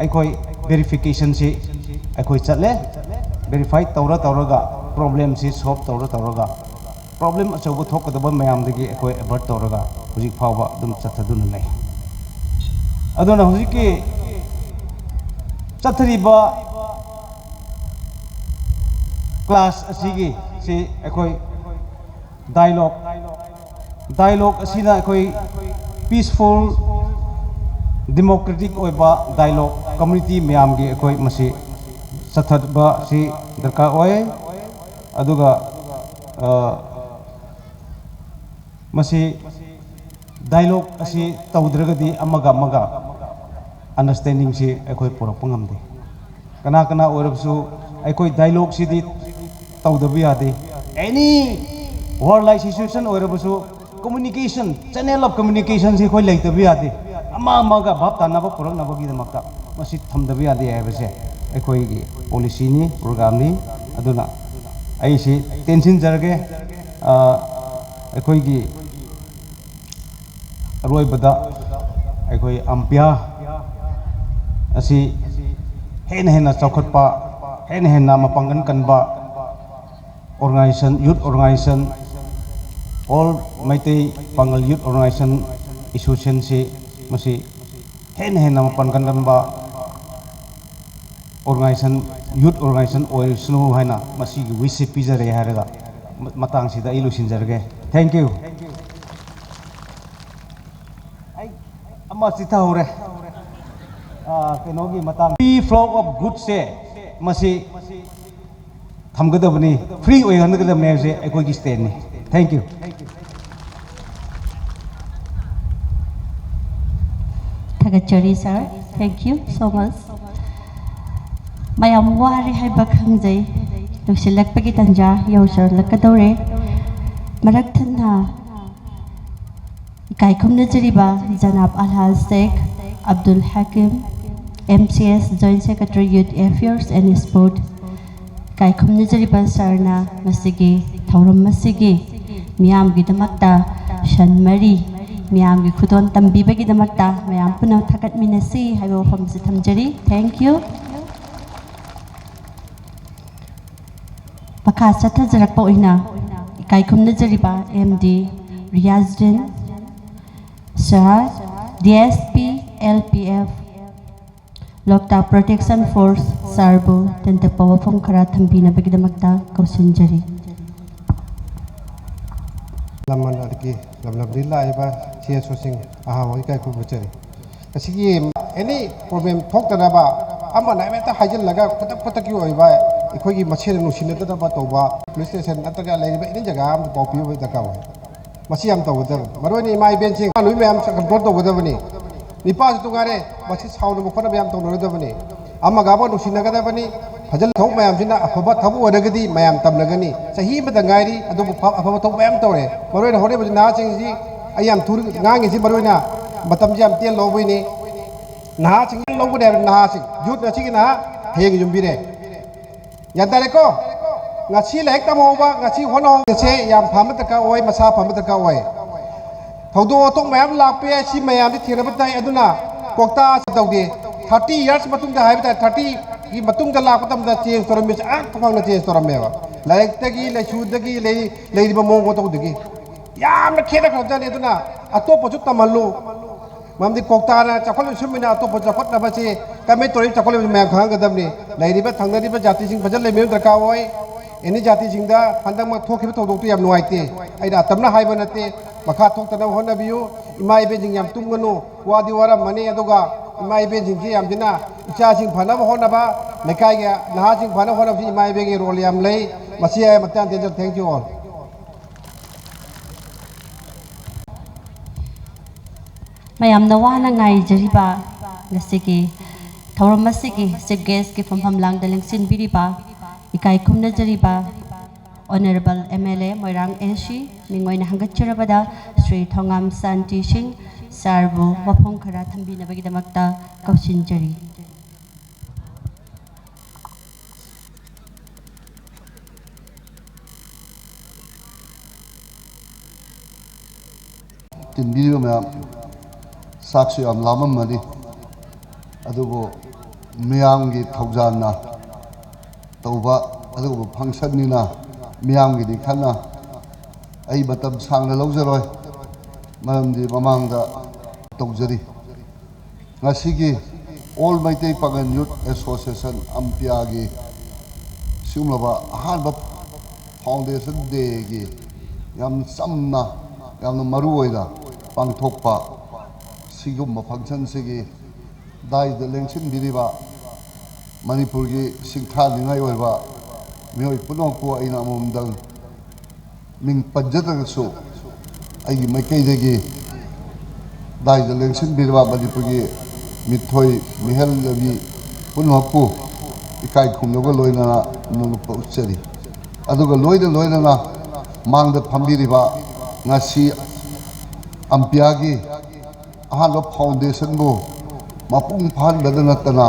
अखोइ वेरिफिकेशन से अखोइ चले वेरीफाई तौरा तौरगा प्रॉब्लम से सॉल्व तौरा तौरगा प्रॉब्लम अचौब थोकदब मैम दगी अखोइ एवर्ट तौरगा हुजिक फावबा दुम चथदुन नै अदुना हुजिकी चथरिबा क्लास असिगी से अखोइ डायलॉग असिना अखोइ पीसफुल डेमोक्रेटिक ओइबा डायलॉग कम्युनिटी मैम गी अखोइ मसी चथबा से दरकार ओय अदुगा masi dialogue asi tawdragadi amaga understanding si ekoi porak pangamde kana kana orabsu ekoi dialogue si di tawdabi ade any warlike situation orabsu communication channel of communication si khoi leitabi ade amaga bhap tanaba porak nabagi damakta masi thamdabi ade aibase ekoi gi policy ni program ni aduna ai si tension jarge ekoi gi aroi bada ekoi ampya asi hen chawkhatpa hen mapangan kanba organization youth organization all Meitei Pangal youth organization association si masi hen mapangan kanba organization youth organization oil snow haina masi wisi pizare haraga matang sida ilusin jarge thank you ai amma sita hore kenogi matang free flow of goods se masi thamgadabni free oi hangadabne se ekoi gi stand ni thank you Thagachari sir, thank you so much. Mayam wari hai bakhangzai lusilak pagi tanja yausar lakadore marak thanna kai khumna jariba Janab Alhaj Sheikh Abdul Hakim MCS Joint Secretary Youth Affairs and Sport kai khumna jariba sarna masigi thauram masigi miyam gi damakta shanmari miyam gi khudon tambi bagi damakta mayam puna thakat minasi haibo famsi thamjari thank you Pakha Satha Jarak Poina Kai Khumna Jariba MD Riyazuddin Sir DSP LPF Lokta Protection Force Sarbu Tente Pawafam Khara Thambina Bagidamakta Kausinjari Laman adiki lamlabdilla iba cia sosing aha wai kai ku bachari asigi any problem thok ta ba ama na meta hajil laga patak yu oi ba ikoi gi machhe nu sin ta ba to ba police station ataga lai ba in jaga am pau piu ba ka wa machi am to da maroi ni mai ben sing nu me am control to ba da bani ni pa tu gare machi saw nu khona be am to no da bani ama ga ba nu sin ga da bani hajal thok mayam sina afaba thabu odagadi mayam tamnagani sahi ba dangairi adu afaba thok mayam tore maroi na hore ba na sing ji ayam thur ngang si maroi na matam jam tiel lo boi ni na sing lo bu de na sing yut na sing na heng jum bi re yadare ko ngachi lek tamo ba ngachi hono se yam phamata ka oi masa phamata ka oi thodo tok mayam lak pe si mayam di thira ba tai aduna kokta tawde 30 years matung da hai ba 30 ki matung da lak tam da change toram me a phang na change toram me ba laik ta gi le chu da gi le ba mo ko to gi yam na kheda kham jani aduna atop chu tamallu mamdi kokta na chakhol sumina atop chakhot na ba che kame tori chakhol me khang ga dam ni lai ri ba thang ri ba jati sing bajal le me da ka oi eni jati sing da handang ma thok ki thok tu yam nuai te ai da tamna hai ba na te makha thok ta na hon na biu imai be jing yam tum ganu wadi wara mani aduga imai be jing ki yam dina icha sing phana ba hon na ba lekai ga na sing phana hon na bi imai be ge role yam lei masi ai matan te thank you all Mayam Nawana Ngai Jariba Nasiki Tauramasiki Seges ki from Hamlang Daling Sin Biriba Ikai Kumna Jariba Honorable MLA Moirang Eshi Ningoy na hanggat Chirabada Sri Thongam Santi Singh Sarbu Wapong Khara Thambi na Bagidamakta Kausinjari Tinbiriba mayam saksu am lamam mani adugo miyam gi thaujan na tauba adugo function ni na miyam gi dikhana ai batam sang la lawjaroi maram di mamang da tawjari ngasigi all Meitei Pangal Youth Association ampia gi simlaba ahanba foundation day gi yam samna yam maruoida pangthokpa sigum function sigi dai the lengsin biriba manipur gi singtha lingai oiba mioi puno ko aina mumdang ming panjata su ꯑꯩꯒꯤ ꯃꯥꯏꯀꯩꯗꯒꯤ ꯗꯥꯏꯗ ꯂꯦꯡꯁꯤꯟꯕꯤꯔꯕ ꯃꯅꯤꯄꯨꯔꯒꯤ ꯃꯤꯊꯣꯏ ꯃꯤꯍꯦꯜꯂꯕꯤ ꯄꯨꯝꯅꯃꯛꯄꯨ ꯏꯀꯥꯏ ꯈꯨꯝꯅꯕ ꯂꯣꯏꯅꯅ ꯅꯣꯡꯂꯨꯛꯄ ꯎꯠꯆꯔꯤ ꯑꯗꯨꯒ ꯂꯣꯏꯅꯅ ꯃꯥꯡꯗ ꯐꯝꯕꯤꯔꯤꯕ ꯉꯁꯤ ꯑꯝꯄꯤꯌꯥꯒꯤ ꯑꯍꯥꯟꯕ ꯐꯥꯎꯟꯗꯦꯁꯟꯕꯨ ꯃꯄꯨꯡ ꯐꯥꯍꯟꯕꯗ ꯅꯠꯇꯅ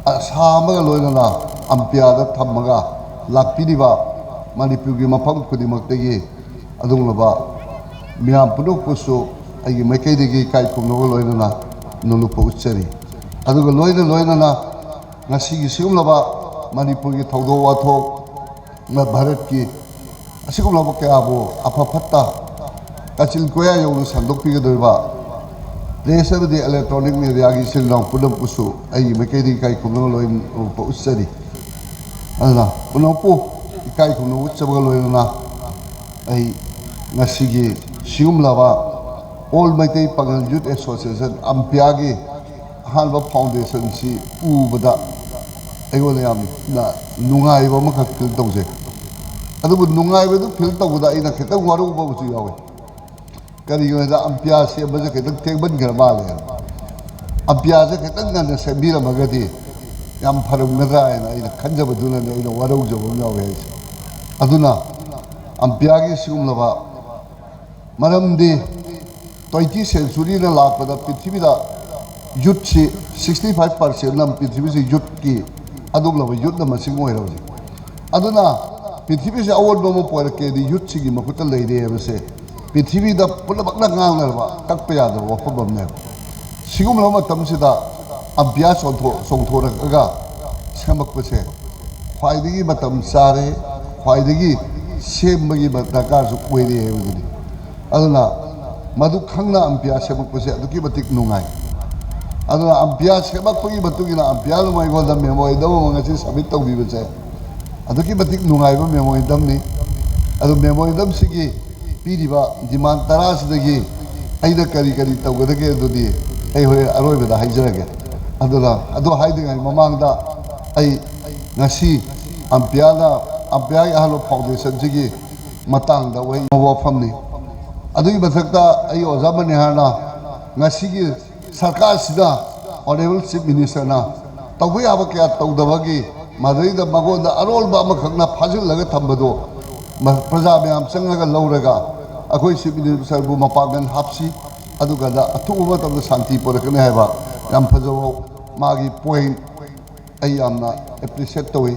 ꯑꯁꯥ ꯑꯃꯒ ꯂꯣꯏꯅꯅ ꯑꯝꯄꯤꯌꯥꯗ ꯊꯝꯃꯒ ꯂꯥꯛꯄꯤꯔꯤꯕ ꯃꯅꯤꯄꯨꯔꯒꯤ ꯃꯐꯝ ꯈꯨꯗꯤꯡꯃꯛꯇꯒꯤ ꯑꯗꯨꯒꯨꯝꯂꯕ ꯃꯤꯌꯥꯝ ꯄꯨꯝꯅꯃꯛꯄꯨꯁꯨ ꯑꯩꯒꯤ ꯃꯥꯏꯀꯩꯗꯒꯤ ꯏꯀꯥꯏ ꯈꯨꯝꯅꯕ ꯂꯣꯏꯅꯅ ꯅꯣꯡꯂꯨꯛꯄ ꯎꯠꯆꯔꯤ ꯑꯗꯨꯒ ꯂꯣꯏꯅꯅ ꯉꯁꯤꯒꯤ ꯁꯤꯒꯨꯝꯂꯕ ꯃꯅꯤꯄꯨꯔꯒꯤ ꯊꯧꯗꯣꯛ ꯋꯥꯊꯣꯛ ꯚꯥꯔꯠꯀꯤ ꯑꯁꯤꯒꯨꯝꯂꯕ ꯀꯌꯥꯕꯨ ꯑꯐ ꯐꯠꯇ ꯀꯥꯆꯤꯜ ꯀꯣꯌꯥ ꯌꯧꯅ ꯁꯟꯗꯣꯛꯄꯤꯒꯗꯧꯔꯤꯕ ꯄ꯭ꯔꯦꯁ ꯑꯃꯗꯤ ꯏꯂꯦꯛꯇ꯭ꯔꯣꯅꯤꯛ ꯃꯤडियाꯒꯤ ꯏꯆꯤꯜ ꯏꯅꯥꯎ ꯄꯨꯝꯅꯃꯛꯄꯨꯁꯨ ꯑꯩꯒꯤ ꯃꯥꯏꯀꯩꯗꯒꯤ ꯏꯀꯥꯏ ꯈꯨꯝꯅꯕ ꯂꯣꯏꯅ ꯎꯠꯆꯔꯤ ꯑꯗꯨꯅ ꯄꯨꯝꯅꯃꯛꯄꯨ ꯏꯀꯥꯏ ꯈꯨꯝꯅꯕ ꯎꯠꯆꯕꯒ ꯂꯣꯏꯅꯅ ꯑꯩ ꯉꯁꯤꯒꯤ ꯁꯤꯒꯨꯝꯂꯕ ꯑꯣꯜ ꯃꯩꯇꯩ ꯄꯥꯡꯒꯜ ꯌꯨꯠ ꯑꯦꯁꯣꯁꯤꯌꯦꯁꯟ ꯑꯝꯄꯤꯌꯥꯒꯤ ꯑꯍꯥꯟꯕ ꯐꯥꯎꯟꯗꯦꯁꯟꯁꯤ ꯎꯕꯗ ꯑꯩꯉꯣꯟꯗ ꯌꯥꯝꯅ ꯅꯨꯡꯉꯥꯏꯕ ꯑꯃꯈꯛ ꯐꯤꯜ ꯇꯧꯖꯩ ꯑꯗꯨꯕꯨ ꯅꯨꯡꯉꯥꯏꯕꯗꯨ ꯐꯤꯜ ꯇꯧꯕꯗ ꯑꯩꯅ ꯈꯤꯇꯪ ꯋꯥꯔꯧꯕ ꯑꯃꯁꯨ ꯌꯥꯎꯋꯦ ꯀꯔꯤꯒꯤꯅꯣꯗ ꯑꯝꯄꯤꯌꯥ ꯁꯦꯝꯕꯁꯦ ꯈꯤꯇꯪ ꯊꯦꯡꯃꯟꯈ꯭ꯔ ꯃꯥꯜꯂꯦ ꯑꯝꯄꯤꯌꯥꯁꯦ ꯈꯤꯇꯪ ꯉꯟꯅ ꯁꯦꯝꯕꯤꯔꯝꯃꯒꯗꯤ ꯌꯥꯝ ꯐꯔꯝꯒꯗ꯭ꯔꯥ ꯍꯥꯏꯅ ꯑꯩꯅ ꯈꯟꯖꯕꯗꯨꯅꯅꯦ ꯑꯩꯅ ꯋꯥꯔꯧꯖꯕ ꯑꯃ ꯌꯥꯎꯋꯦ ꯍꯥꯏꯁꯦ ꯑꯗꯨꯅ ꯑꯝꯄꯤꯌꯥꯒꯤ ꯁꯤꯒꯨꯝꯂꯕ ꯃꯔꯝꯗꯤ 20th centuryꯅ ꯂꯥꯛꯄꯗ ꯄ꯭ꯔꯤꯊꯤꯕꯤꯗ ꯌꯨꯠꯁꯤ 65% ꯄ꯭ꯔꯤꯊꯤꯕꯤꯁꯤ ꯌꯨꯠꯀꯤ ꯑꯗꯨꯒꯨꯝꯂꯕ ꯌꯨꯠꯅ ꯃꯁꯤꯡ ꯑꯣꯏꯔꯕꯅꯤ ꯑꯗꯨꯅ ꯄ꯭ꯔꯤꯊꯤꯕꯤꯁꯤ ꯑꯑꯣꯟꯕ ꯑꯃ ꯄꯣꯏꯔꯛꯀꯦꯗꯤ ꯌꯨꯠꯁꯤꯒꯤ ꯃꯈꯨꯠꯇ ꯂꯩꯔꯦ ꯍꯥꯏꯕꯁꯦ ꯄ꯭ꯔꯤꯊꯤꯕꯤꯗ ꯄꯨꯝꯅꯃꯛꯅ ꯉꯥꯡꯅꯔꯕ ꯀꯛꯄ ꯌꯥꯗꯕ ꯋꯥꯐꯝ ꯑꯃꯅꯦꯕ ꯁꯤꯒꯨꯝꯂꯕ ꯃꯇꯝꯁꯤꯗ ꯑꯝꯄꯤꯌꯥ ꯆꯣꯡꯊꯣꯔꯛꯑꯒ ꯁꯦꯝꯃꯛꯄꯁꯦ ꯈ꯭ꯋꯥꯏꯗꯒꯤ ꯃꯇꯝ ꯆꯥꯔꯦ ꯈ꯭ꯋꯥꯏꯗꯒꯤ ꯁꯦꯝꯕꯒꯤ ꯗꯔꯀꯥꯔꯁꯨ ꯑꯣꯏꯔꯦ ꯍꯥꯏꯕꯗꯨꯅꯤ ꯑꯗꯨꯅ मधु खंगना अंपिया सेमक्पसे अदुकी मतिक नुंगाई अदुना अंपिया सेमक्पगी मतुगिना अंपिया लुमाइगोदा मेमोइदम मंगसी सबमिट तौबिबसे अदुकी मतिक नुंगाइबा मेमोइदमनी अदु मेमोइदम सिगी पीरिबा डिमांड 10 सिदगी अइदा करी करी तौगदगे अदुदी अइ होरे अरोइबदा हाइजरगे अदुला अदु हाइदिगाइ ममांगदा अइ ngasi अंपिया आहलो फाउंडेशन सिगी मतंगदा वइ वफमनी अदुगी मथक्ता अइ ओजामनि हाना ngasiगी सरकार सिदा ऑनरेबल चीफ मिनिस्टर ना तौबा याबा क्या तौदबगी मदुइदा मगोंदा अरोलबा अमखना फाजिलगा थंबदो प्रजा मयाम चंगलगा लौरगा अखोई चीफ मिनिस्टर बु मपागन हापसी अदुगदा अथुबा तब शांति पोरकने हायबा याम फजो मागी पॉइंट अइ यामना एप्रिशिएट तोई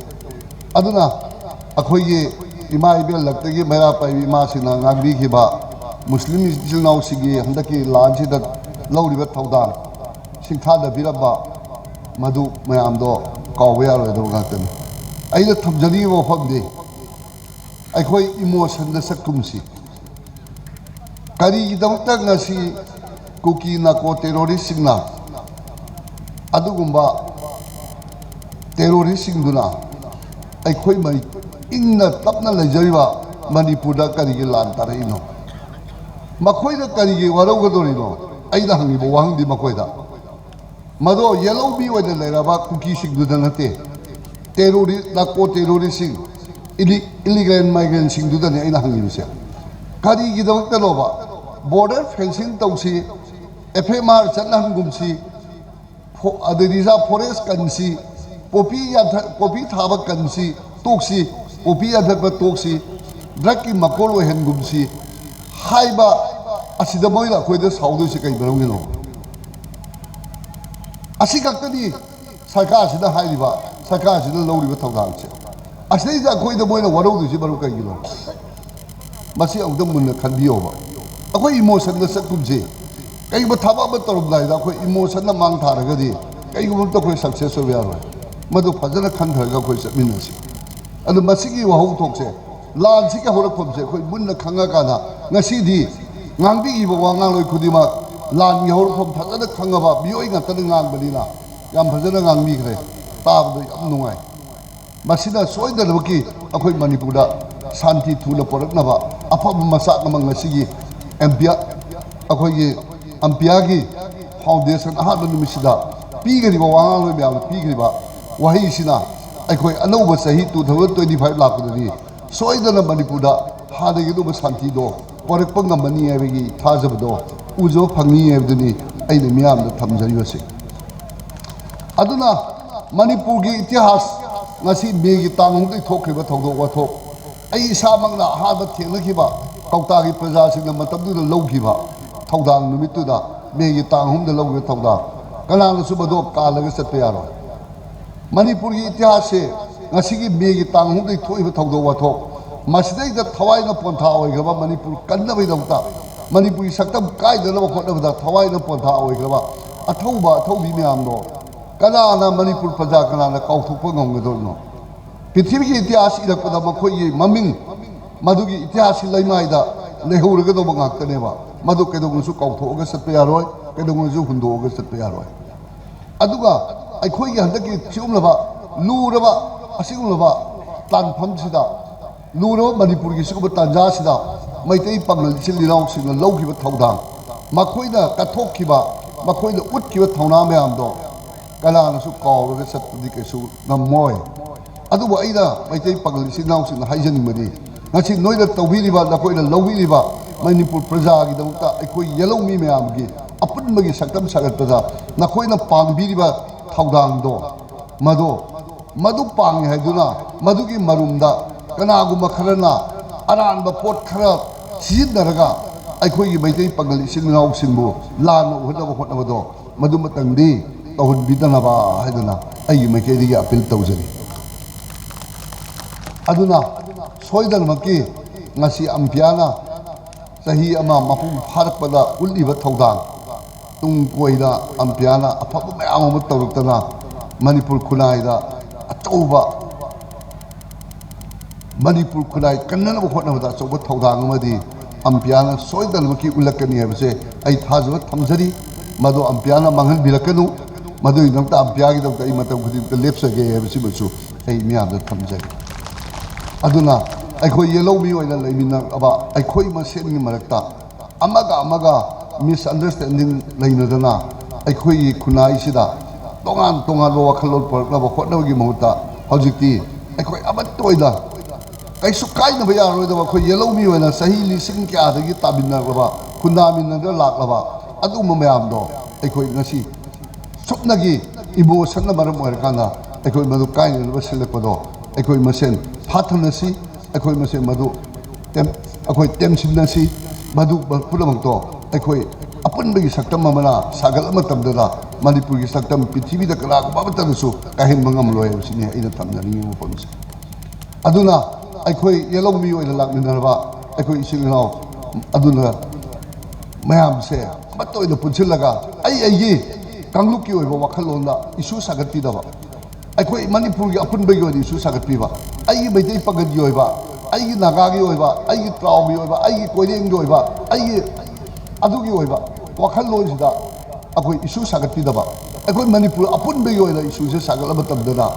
अदुना अखोई इमा इबेल लगतगी मेरा पाइबी इमा सिना गांगबीखिबा मुस्लिम इजनाउ सिगी हंदकी लांसिदा लौरिबा थौदान सिंथादबिरबा मधु मयामदो कावबा यारोदो गातनी अइदा थमजनी वफमदे अखोई इमोशन द सककुमसी करीगिदमता ngasi कुकी नाको टेरोरिस्ट सिंगना अदुगुंबा टेरोरिस्ट सिंगदुना अखोई मई इंगना तपना लेजरिबा मणिपुरदा करीगे लान तारइनो मखोइदा करीगे वरौगदोरिनो अइदा हंगिबो वाहंगदि मखोइदा मदो येलो बी ओइदा लेराबा कुकी सिंगदुदा नते टेरोरिस्ट नाको टेरोरिस्ट सिंग इलीगल माइग्रेंट सिंगदुदा ने अइना हंगिबिसे करीगिदमता लोबा border fencing tausi FMR chanhangumsi adiriza forest kansi popi thaba kansi toksi popi adhakba toksi drug ki makolo hengumsi haiba asida moila khoida saudu se kai barongino asi kaktani sarkar sida hairiba sarkar sida lawriba thawdang se asida khoida moila warodu si baru kai gilo masi awdam munna khanbiyoba अखोई emotion द सकुमजे कई बथाबा बतरबलाइदा अखोई emotion न मांग थारगदी कई गुम तो कोई सक्सेस हो यारो मदु फजन खंधरगा कोई समिनसी अदु मसिगी वहौ थोकसे लाल सिके होरखमसे कोई मुन्न खंगा काना ngasi ngangbi इबो वांगांग लोई खुदिमा लान गी होरखम फजन खंगाबा बियोई ngतन ngang बलिना याम फजन ngang खरे ताबदो याम नुंगाई मसिदा सोइदरबकी अखोई मणिपुरदा शांति थुना पोरकनबा अफब मसाक नमंग ngasi एम्पिया अखोई अम्पिया की फाउंडेशन अहम निमिषदा पीगरीब वांगांग मैम पीगरीब वहीसिना अखोई अनौब चही 2025 लापदी सोइदना मणिपुरदा ꯍꯥꯟꯅꯒꯤꯗꯨꯕ ꯁꯥꯟꯇꯤꯗꯣ ꯄꯣꯔꯛꯄ ꯉꯝꯃꯅꯤ ꯍꯥꯏꯕꯒꯤ ꯊꯥꯖꯕꯗꯣ ꯎꯖꯕ ꯐꯪꯉꯤ ꯍꯥꯏꯕꯗꯨꯅꯤ ꯑꯩꯅ ꯃꯤꯌꯥꯝꯗ ꯊꯝꯖꯔꯤꯕꯁꯤ ꯑꯗꯨꯅ ꯃꯅꯤꯄꯨꯔꯒꯤ ꯏꯇꯤꯍꯥꯁ ngasi megi tangong dei thokriba thogdo wathok ai isamangna ahaba thengnakiba kautagi praja singna matamdu lawgiba thogdang numituda megi tanghum da lawgiba thogdang kanana subado kalaga satpe yaro manipur gi itihas se ngasi gi megi tanghum dei thoiba thogdo wathok masidai da thawai na pontha oigaba manipur kanna bai dawta manipur gi saktam kai da lawa khotna da thawai na pontha oigaba athaubi myamno kanana manipur praja kanana kauthukpa ngamgadorno पृथ्वी की इतिहास इरकपदा मखोई ममिंग मधुगी इतिहास लैमाइदा लेहौरगदोब गाक्तनेबा मधु केदोगुसु कौथोगा सत्पे यारोय केदोगुसु हुंदोगा सत्पे यारोय अदुगा अखोई हंदकी सिगुमलबा लूरबा असिगुमलबा तानफमसिदा लूरबा मणिपुर की सिगुब तांजासिदा मैतै पंगल सिलिराव सिंग लौखिबा थौदांग मखोइना कथोखिबा मखोइना उटखिबा थौना मयामदो कलानसु कौरगा सत्पदि केसु नमोय अदुबो अइना मैतै पंगल सिनाव सिंग हाइजनिंगबदि ngasi noida tawbiriba nakoina lawbiriba manipur praja gi dawta aikoi yellow mi mayam gi apunmagi saktam sagat praja nakoina pangbiriba thaudang do madu pang haiduna madugi marumda kanaguma kharana aranba pot khara sinnaraga aikoi gi maitai pangal sinnaw singbu lana hodaba hotnaba do madu matangdi tawhun bidanaba haiduna ai maikei gi appeal tawjari aduna soidan maki ngasi ampiana sahi ama mapum pharakpada uliba thaudang tung koida ampiana afabu mayam am tawruktana manipur khunai da atauba manipur khunai kannana bo khotna da choba thaudang amadi ampiana soidan maki ulakani habse ai thajwa thamjari madu ampiana manghal bilakanu madu idamta ampiagi da ai matam khudi lepsage habsi bachu ai miyam da thamjari aduna aikoi yellow mi oina leimina aba aikoi masen ni marakta amaga misunderstanding leinadana aikoi khunai sida tongan lo wakhalol porna ba khotna gi mahuta hojikti aikoi abat toida kai su kai na baya roi da khoi yellow mi oina sahi li sing kya dagi tabinna ba khunami na da laklaba adu mayam do aikoi ngasi sopnagi ibo sanna maram oirkana aikoi madu kai ni ba selekpado aikoi masen phathanasi अखोई मसे मधु अखोई टेंशनसी मधु पुनमतो अखोई अपुनबगी सक्तम मना सागल मतमददा मणिपुर की सक्तम पृथ्वी the कला बाबतनसु काहिन मंगम लोय सिने इना तमजनी मफमसे अदुना अखोई येलोमी ओइना लाकमिनरबा अखोई इसिंगनाव अदुना मयाम से मतोइना पुनसिलगा आई कांगलुक की ओइबा वखलोंदा इशू सागतिदबा अखोई मणिपुर की अपुनबगी ओइना इशू सागतिबा आई मैतै पगद की ओइबा आई नागा की ओइबा आई ट्राउ की ओइबा आई कोइरेंग की ओइबा आई अदुगी ओइबा वखलोंसिदा अखोई इशू सागतिदबा अखोई मणिपुर अपुनबगी ओइना इशू से सागलब तमदना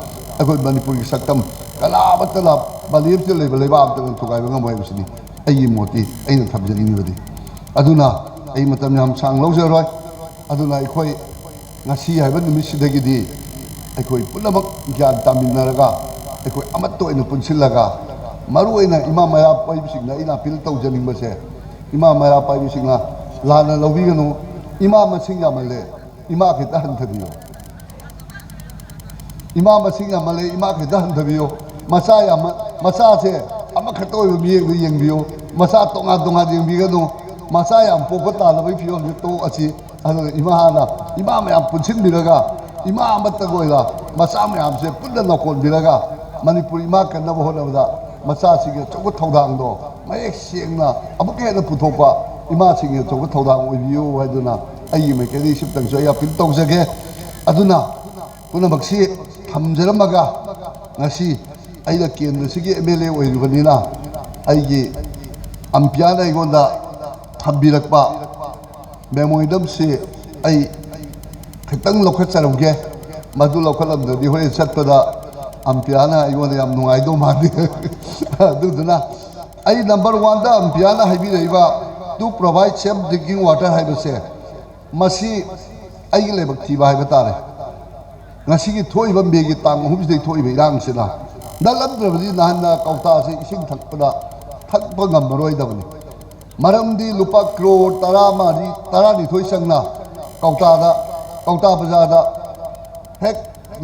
अखोई मणिपुर की सक्तम कलाबतला बालियम से लेबा अमतन थुगाइबा ngमोयबसिनी आई मोती अइना थबजरिनिबदि अदुना आई मतम याम सांग लौजरोय अदुना अखोई ngasi हाइबा निमिसिदगिदि अखोई पुनमक ज्ञान तामिनरगा अखोई अमत्तो इन पुनसिलगा मरुइना इमा मया पाइबिसिंगना इना अपील तौजनिंगबसे इमा मया पाइबिसिंगना लाना लौबिगनु इमा मसिंग यामले इमा के दहनथबियो इमा मसिंग यामले इमा के दहनथबियो मसा से अमा खतोय बियेंग येंगबियो मसा तोंगा येंगबिगनु मसा याम पोपता लबई फियोम तो असि अदु इमा मया पुनसिनबिरगा इमा अमत्तगोइला मसा मयाम से पुन्ना नकोनबिरगा मणिपुर इमा कन्नबो होनबदा मसा सिगे चौक थौदांगदो मयेक सेंगना अमुक हेना पुथोपा इमा सिगे चौक थौदांग ओइबियो हाइदुना अई मेकेदि सिप्तंग सो या पिल तौजगे अदुना पुनमक्सी थमजरमगा ngasi aida केंद्र सिगे एमएलए ओइरुबनिना अईगी अम्पियाना इगोंदा थबिरकपा मेमोइदम से अई खतंग लौखचरमगे मधु लौखलमदि होय चतपदा अम्पियाना इगोंदा याम नुंगाइदो मादि दुदुना आई नंबर 1 दा अम्पियाना हाइबि रहिबा to provide safe drinking water हाइबसे मसी आई लेबक थिबा हाइबा तारे ngasi gi thoiba megi tang humsdei thoiba irang sina dalamdrabdi nahna kauta se ising thakpada थकप ngमरोइदबनी मरमदी लुपा crore तरा निथोई संगना कौता बाजारदा हेक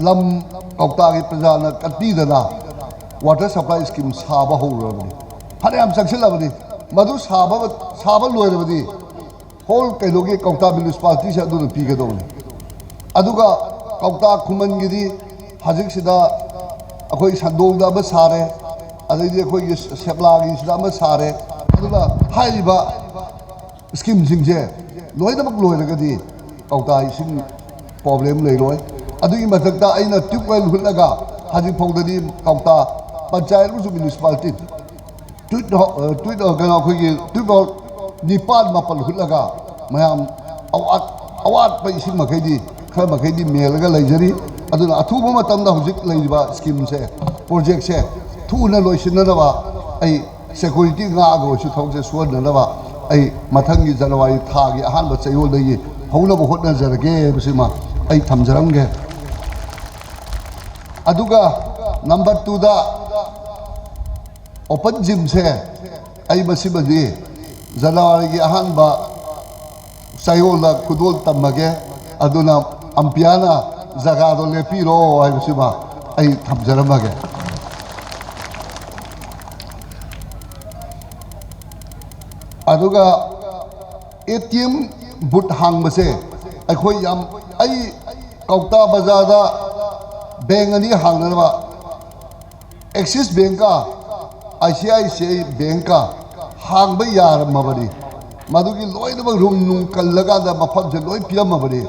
लम कौता की प्रजाना कतीदना वाटर सप्लाई स्कीम साब होरबनी फने हम सक्सिलबनी मधु साब लोरबदी होल कैलोगे कौता म्युनिसिपालिटी से अदुन पीगदोनी अदुगा कौता खुमनगिदी हजिकसिदा अखोई संदोंदा अमा सारे अदैदी अखोई सेप्लागी सिदा अमा सारे अदुगा हाइबा स्कीम सिंगजे लोइदमक लोइरगदी कौता इसिंग प्रॉब्लम लेरोय अदुगी मथकता अइना ट्यूबवेल हुलगा हजिक फौददी कौता पंचायत रुसु म्युनिसिपालिटी ट्वीट गना अखोई ट्यूबवेल निपाल मापल हुलगा मयाम अवाट पे इसिंग मखैदी खर मखैदी मेलगा लेजरी अदुना अथुबा मतमदा हुजिक लेइबा स्कीम से प्रोजेक्ट से थुना लोइसिननबा आई सेक्यूरिटी गागो सु थौसे सुननबा आई मथंगी जनवरी थागी अहानबा चयोल दई हौनबा होटनजरगे बसिमा आई थमजरंगे अदुगा नंबर 2 दा ओपन जिम से आई बसिबदी जनवरी की अहानबा चयोल दा खुदोल तमगे अदुना अम्पियाना जगह लेपीरो है आई थमजरमगे अदुगा ATM बुट हांगबसे अखोई याम आई कौता बाजारदा बैंक अनि हांगनबा एक्सिस बैंक का ICICI बैंक का हांगब यारमबदी मधुगी लोइनबक रूम नु कल्लगादा मफम से लोइ पिरमबदी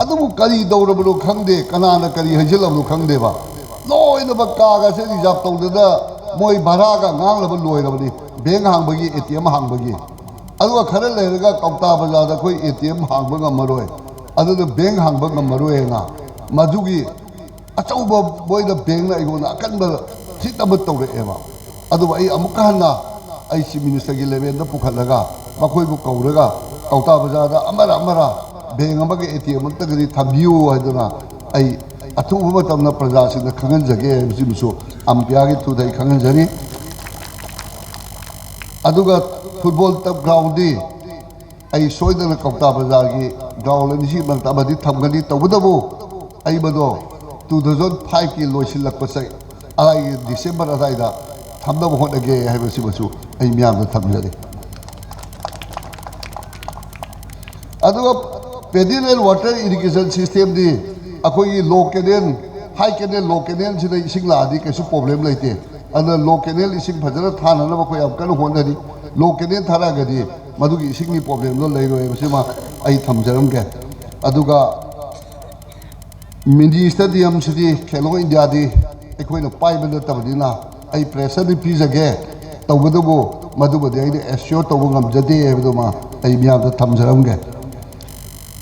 अदुबु करी दौरबलो खंगदे कनाना करी हजिलबलो खंगदेबा लोइनबक कागा से रिजर्व तौददा मोय भारागा गांगलब लोइरबदी बैंक हांगबगी ATM हांगबगी अदुगा खरे लेरगा कौता बाजारदा कोई ATM हांगबगा मरोय अदुदा बैंक हांगबगा मरोयना मधुगी अचौबा बोयदा बैंक ना इगोना अकनबा थितब तौरेबा अदुबा आई अमुक हन्ना आई ची मिनिस्टर की लेवल दा पुखलगा मखोयबु कौरगा कौता बाजारदा अमरा बैंक अमगे ATM तगदी थबियो हादना आई अथुबा मतमना प्रजासिंग खंगनजगे बिसिमुसु अम्पियागी थुदai खंगनजरी अदुगा फुटबॉल तब ग्राउंडी आई सोइदना कौता बाजार की ग्राउंड निसी मंतबदी थमगनी तबदबो आई बदो 2005 की लोइसिलकपसे अलाई डिसेंबर अदाइदा थमदब होनगे हाइबसिबसु आई म्याम थमजरी अदुगा पेडिनल वाटर इरिगेशन सिस्टम दी अखोई लो कैनेल हाई कैनेल लो कैनेल सिदा इसिंग लादी कैसु प्रॉब्लम लेते अद लो कैनेल इसिंग फजरा थानना कोई अब कन होनदी लो कैनेल थारागदी मधुगी इसिंगनी प्रॉब्लम लो लेरोय बसिमा आई थमजरमगे अदुगा mini stadium city Khelo India दी अखोइना पाइबन तबदिना आई प्रेशर दी पिजगे तौबदबो मधुबदे आई एश्योर तौब ngमजदे हेबदोमा आई म्याम थमजरमगे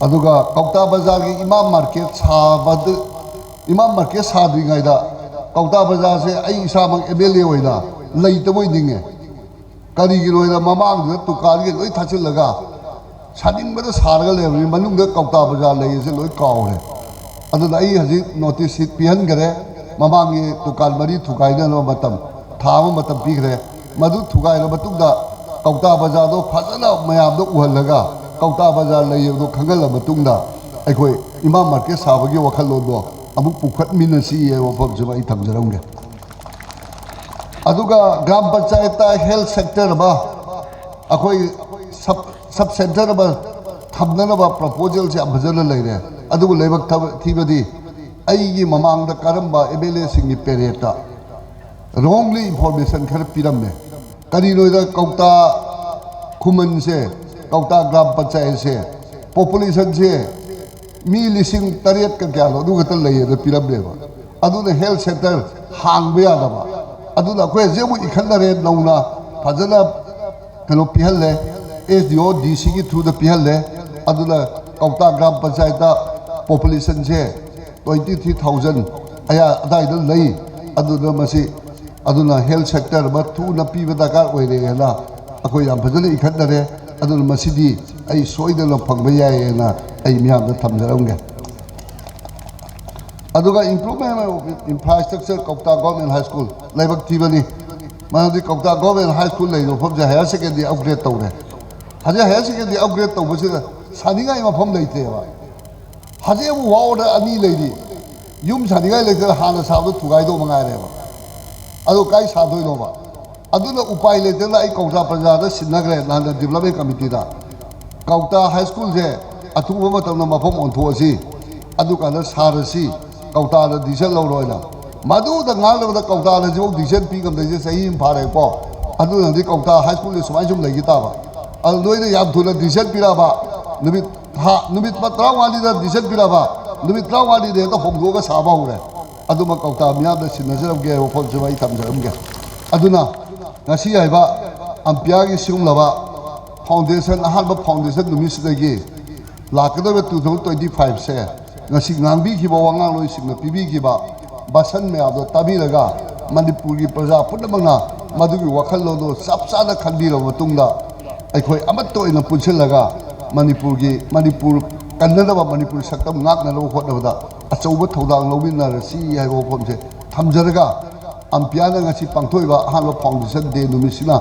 अदुगा कौता बाजार की इमाम मार्केट साद्रिगाइदा कौता बाजार से आई इसामक MLA होइदा लेइतबोय दिंगे करिगिरोइदा ममांग तुकार के लोई थाचिलगा सानिंगबदा सारगा लेबनि मनुंग कौता बाजार लेइसे लोई कावरे अदुदा आई हजि नोटिस पिहनगरे ममांग तुकार मरी थुगाइदनो मतम थाम मतम पिगरे मधु थुगाइरा मतुंदा कौता बाजार दो फजना मयाम दो उहलगा कौता बाजार लेइबदो खंगल मतुंदा अखोई इमाम मार्केट साबगी वखलोदो अमुक पुखत मिनसी ये वफम जमा ई थमजरंगे अदुगा ग्राम पंचायत हेल्थ सेक्टर बा अखोई सब सेंटर बा थमनबा प्रपोजल से अभजन लेरे अदुगु लेबक थीबदी अईगी ममांग दा करंबा MLA सिंगी पेरेटा रोंगली इंफॉर्मेशन खर पिरमने करी लोइदा कौता खुमन से कौता ग्राम पंचायत से पॉपुलेशन से मी लिसिंग तरेट का क्या लो दुगत लेयर पिरमनेबा अदुना हेल्थ सेंटर हांगबे यादबा अदुना कोई जेबु इखनरे नौना फजना कनो पिहल्ले SDO DC की थ्रू द पिहल्ले अदुना कौता ग्राम पंचायत पॉपुलेशन से 23,000 अया अदाइद लई अदुना मसी अदुना हेल्थ सेक्टर ब थू न पीब दरकार ओइरेला अखोय याम फजना इखनरे अदुना मसीदी आई सोइदना फंगबा यायना आई म्याम द थमजरंगे अदुगा इंप्रूवमेंट ऑफ इंफ्रास्ट्रक्चर कौता गवर्नमेंट हाई स्कूल लेबक थीबनी मानदी कौता गवर्नमेंट हाई स्कूल लेनो फम जे हायर सेकेंडरी अपग्रेड तौरे हजे हायर सेकेंडरी अपग्रेड तौबसे सानिगाई मफम लेतेबा हजे वाओड अनी लेदी यूम सानिगाई लेते हाना साबो थुगाई दो मंगारेबा अदो काई सादोइनोबा अदुना उपाय लेतेना आई कौता प्रजा सिन्नग्रे नान डेवलपमेंट कमिटी दा कौता हाई स्कूल जे अथुबा मतमना मफम ओंथोसी अदुकाना सारसी कौता डिसीजन लौरोइना मधुदा ngalda कौता जो डिसीजन पीगम दे सही फारे को अदुना कौता हाई स्कूल सुमाय सुम लेगी ताबा अदु नोइना याम थुना डिसीजन पिराबा नुमित हा नुमित 13 वाली दा डिसीजन पिराबा नुमित 13 वाली दे तो होमदोगा साबा होरे अदुमा कौता मिया दा सिनजरमगे waffle जुवाई थमजरमगे अदुना ngasi aiba ampiagi singlaba foundation ahanba foundation numisdagi lakadabe 2025 se ngasi ngangbi khiba wangang loi singna pibi khiba basan me ado tabiraga manipur gi praja pudamana madugi wakhal lo sapsana khanbiro matungda aikhoi amatto ina punsilaga manipur kannadaba manipur saktam ngakna lo khotnabada achauba thodang lowinna rasi haibo phomse thamjaraga ampiana ngasi pangthoiba hanba foundation day numisina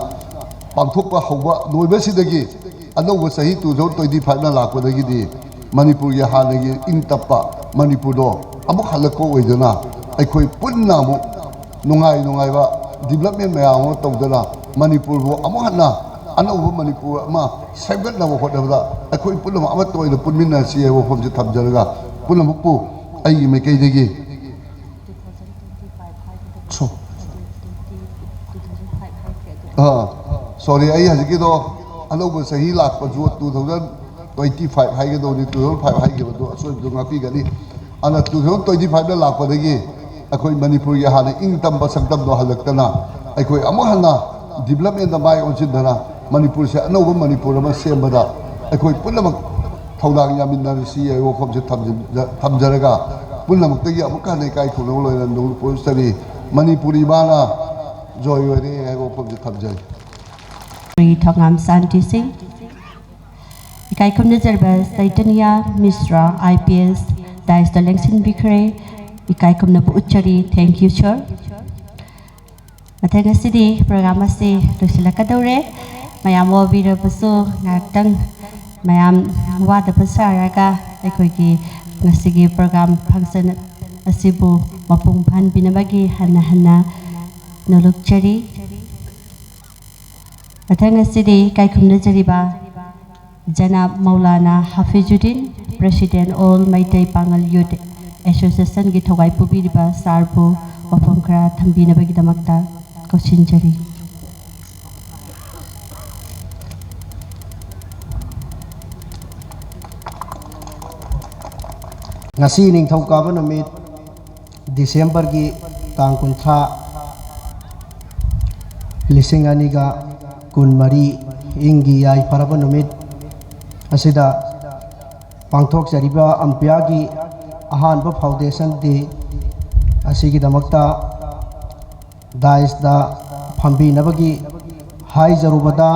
pangthokpa hauba noibasidaги anouba sahi 2025 na lakpadagi di manipur gi hanagi ingtappa manipur do amuk halakko oidana aikhoi punna mu nungai ba development mayam tawdana manipur bo amuk hanna anouba manipur ama saibat na bo hodabda aikhoi punna ama toina punminna si ebo phomje thamjaraga punna mukpu ai me kaidagi sorry ai hajiki do anouba sahi lakpa jo 2025 hai ge do ni 2005 hai ge do asoi do ngapi gani ana 2025 da lakpa dagi akoi manipur ya hana ing tam ba saktam do halaktana akoi amu hana development da bai onsin dana manipur se anouba manipur ma sembada akoi punamak thaudang yamin na si ai wo khom se thamjaraga punamak tagi amuka nei kai khono loina no postari manipuri bana joy wari ai wo khom se thamjai Thongam Santi Singh Ikai Kumna Zarba Saitanya Misra IPS Dais Dalengsin Bikre Ikai Kumna Uchari thank you sir Matanga City program se Lusilakadore Mayam Wabira Paso Naktang Mayam Wada Pasaraga Ekoki Nasigi program function Asibu Mapung Pan Binabagi Hana Nolukchari Matanga City Kai Kumna Jariba Janab Maulana Hafizuddin President All Maitai Pangal Youth Association gi thawai pubiriba sarbu wafamkra thambina bagi damakta kausinjari ngasi ning thawkaba numit December gi tang kuntha lising aniga kunmari ingi ai paraba numit asida pangthok jariba ampya gi ahanba foundation day asigi damakta dais da phambi nabagi hai jarubada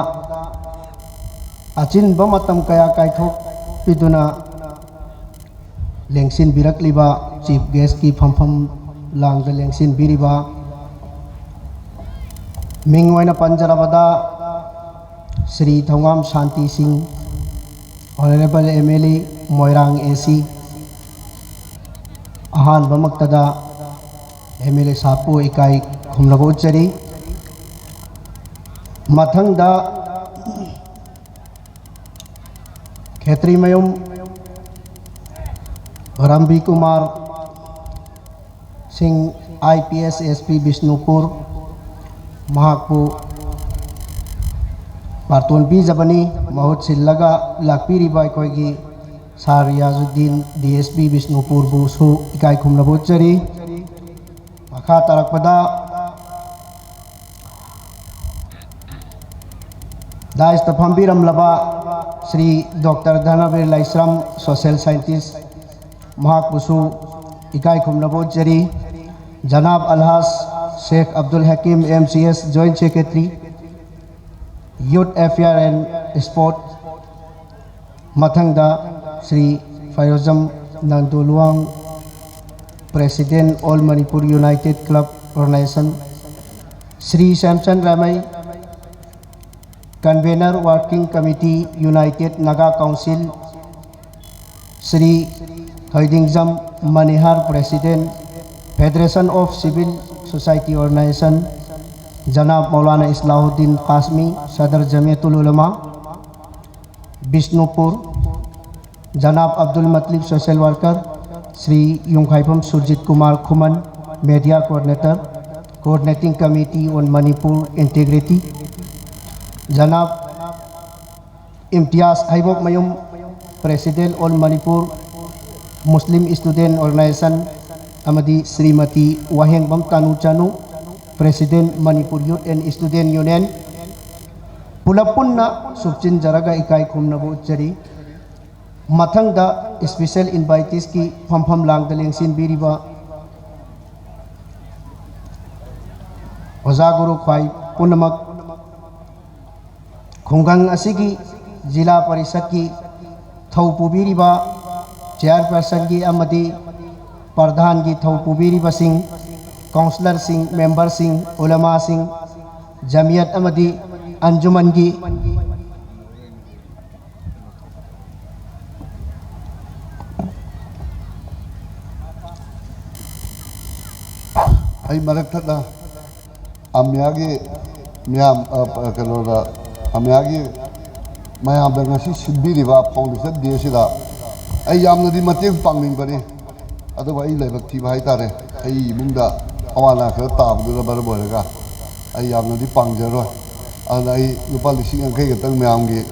achin ba matam kaya kaithok piduna lengsin birakliba chief guest ki phampham langda lengsin biriba mingwaina panjarabada Sri Thongam Shanti Singh Honorable MLA Moirang AC ahan bamaktada MLA Sapu ikai khumlago chari mathangda Khetri Mayum Rambi Kumar Singh IPS SP Bishnupur Mahakpu Barton P Jabani Mahut Sillaga Lakpiri Bai Koigi Sar Yazuddin DSP Bishnupur Busu Ikai Khumlabochari Makha Tarakpada Dais Tapambiram Laba Sri Dr. Dhanavir Laisram Social Scientist Mahak Busu Ikai Khumlabochari Janab Alhas Sheikh Abdul Hakim MCS Joint Secretary Youth Affair and Sport Mathangda Sri Fairozam Nanduluang President All Manipur United Club Organization Sri Samson Ramai, Convener Working Committee United Naga Council, Sri Thoidingjam Manihar, President, Federation of Civil Society Organization, Janab Maulana Islahuddin Qasmi, Sadar Jamiatul Ulama, Bishnupur, Janab Abdul Matlib, Social Worker, Sri Yungkhaipam Surjit Kumar Khuman, Media Coordinator, Coordinating Committee on Manipur Integrity, Janab Imtiaz Haibok Mayum, President on Manipur Muslim Student Organization, Amadi Srimati Waheng Bam Tanu Chanu, President Manipur Youth and Student Union, Pulapunna Subchin Jaraga Ikai Kumnabu Jari, Matangda Special Invitees ki Pam Lang Daleng Sin Biriba, Ozaguru Kwai Punamak, Khungang Asigi, Jila Parisaki, Thaupu Biriba, Chairperson ki Amadi, Pardhan ki Thaupu Biriba Singh, Councillor Singh, Member Singh, Ulama Singh, Jamiat Amadi, Anjuman ki ay marakthada amyagi myam kaloda amyagi mayam da ngasi sibiriba foundation de sida ay yamna di mateng pangning bani adu ai lebak thi bai tare ai mungda awala kha tabdu da bar boraga ai yamna di pangjaro ana ai lupa lising ang kai gatang myam gi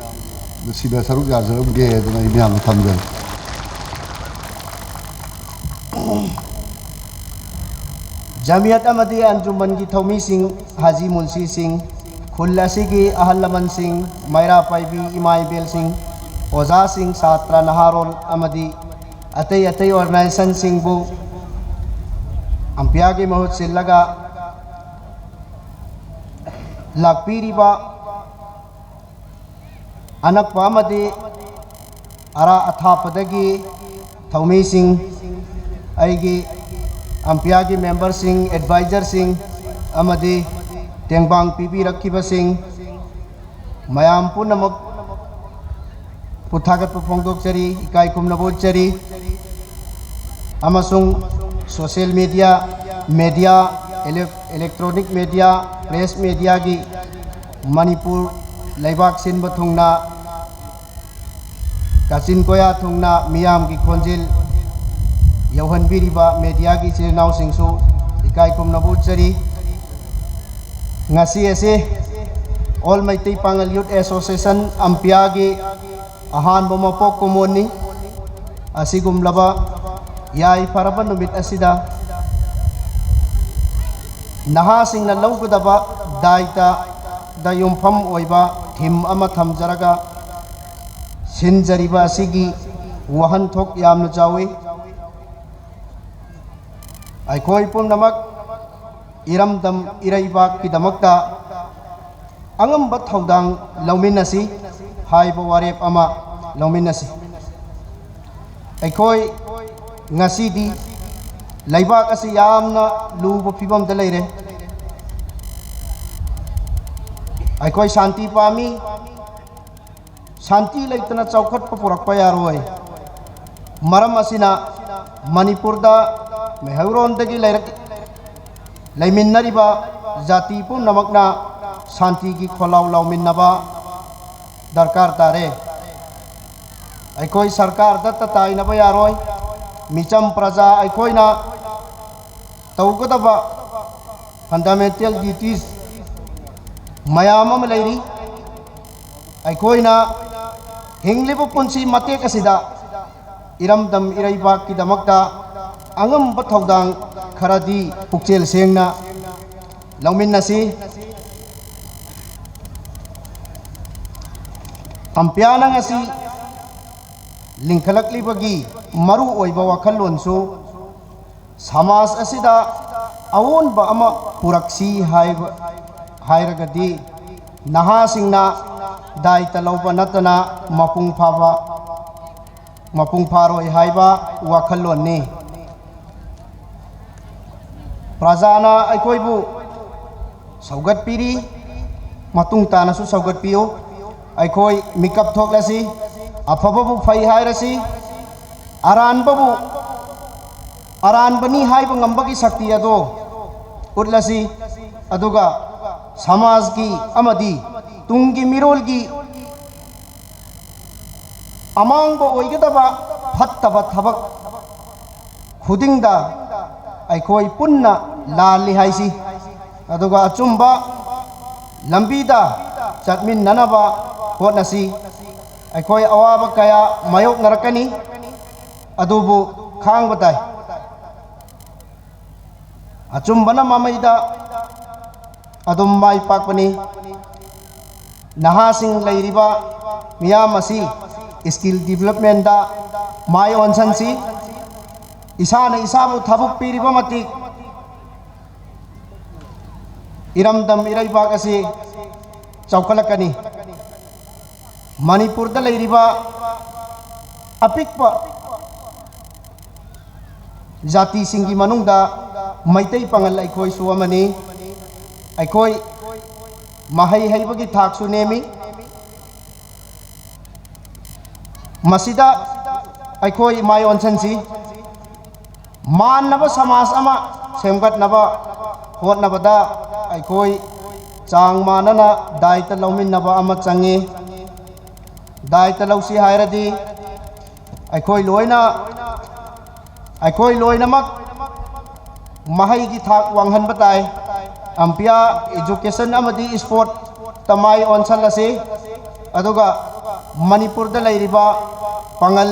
sida saruk ya jarum ge da ai myam thamjal Jamiat Amadi Anjuman ki Thomi Singh, Haji Munshi Singh, Khullasi ki Ahalaman Singh, Maira Paibi Imai Bel Singh, Oza Singh, Satra Naharol Amadi, Atay Organization Singh Bu, Ampia ki Mahut Sillaga, Lakpiriba, Anak Pamadi, Ara Athapadagi, Thomi Singh, Aigi, Ampia ki Member Singh, Advisor Singh, Amadi, Tengbang Pipi Rakhiba Singh, Mayam Punamak, Puthagat Pupongdok Chari, Ikai Kumnabod Chari, Amasung Social Media, Electronic Media, Press Media ki Manipur, Laibak Sin Bathungna, Kasin Koya Thungna, Miyam ki Khonjil, Yauhan Biriba Media ki Chirnau Singsu, Ikai Kumnabu Chari, Ngasi ese All Mighty Pangal Youth Association, Ampia ki Ahan Bumapok Kumoni, Asigum Laba, Yai Paraban Numit Asida, Naha Sing na Laukudaba, Daita, Dayumpam Oiba, Tim Amatam Jaraga, Sinjariba Sigi, Wahan Tok Yam Jawi, Aikoi pun namak iram dam iraiba ki damakta angam bat haudang lauminasi hai bawarep ama lauminasi aikoi ngasi di laibak asi yamna luba phibam da leire aikoi shanti pami shanti leitana chaukat pa purak pa yaroi maram asina Manipur da Mehauron tagi laiminariba jati pun namakna shanti ki kholau lauminnaba darkar tare aikoi sarkar datta tainaba yaroi micham praja aikoi na taugadaba fundamental duties mayamam lairi aikoi na hinglibu punsi mate kasida iramdam iraiba ki damakta angam bathaudang kharadi pukchel sengna lauminnasi ampiana ngasi lingkhalakli bagi maru oiba wakhallon su samas asida awon ba ama puraksi hairagadi naha singna daita lauba natana mapung pharoi haiba wakhallon ni Prajana Aikoibu सौगत्पीरी मतुंग तानासु सौगत्पियो अखोई मिकअप थोकलसी अफबबु फै हायरसी अरानबबु अरानबनी HYBE ngambagi शक्ति अदो उतलसी अदुगा समाज की अमदी तुंगी मिरोल की अमांगबो ओइगदबा फत्तबा थबक खुदिंगदा अखोई पुन्ना लाली HiAce अदुगा अचुंबा लंबीदा चटमिन्ननबा होनसी अखोई अवाब कया मायोक नरकनी अदुबु खांग बताई अचुंबना ममैदा अदुम माई पाकपनी नहासिंग लैरिबा मियाम असी स्किल डेवलपमेंट दा माई ओनसनसी इसाना इसाबु थबुक पीरिबा मतिक इरमदम इरैबाग असी चौखलकनी मणिपुर दा लैरिबा अपिकपा जाति सिंगी मनुंगदा मैतै पंगल अखोई सुअमनी अखोई महै हैबगी थाकसु नेमी मसिदा अखोई माय ओनसनसी माननब समाज अमा सेमगतनब होतनबदा अखोई चांग मानना दायित्व लौमिन्नब अमा चंगे दायित्व लौसी हायरदी अखोई लोइनमक महई की थाक वांगहन बताए अम्पिया एजुकेशन अमदी स्पोर्ट तमाई ओनसल असे अदुगा मणिपुर दा लैरिबा पंगल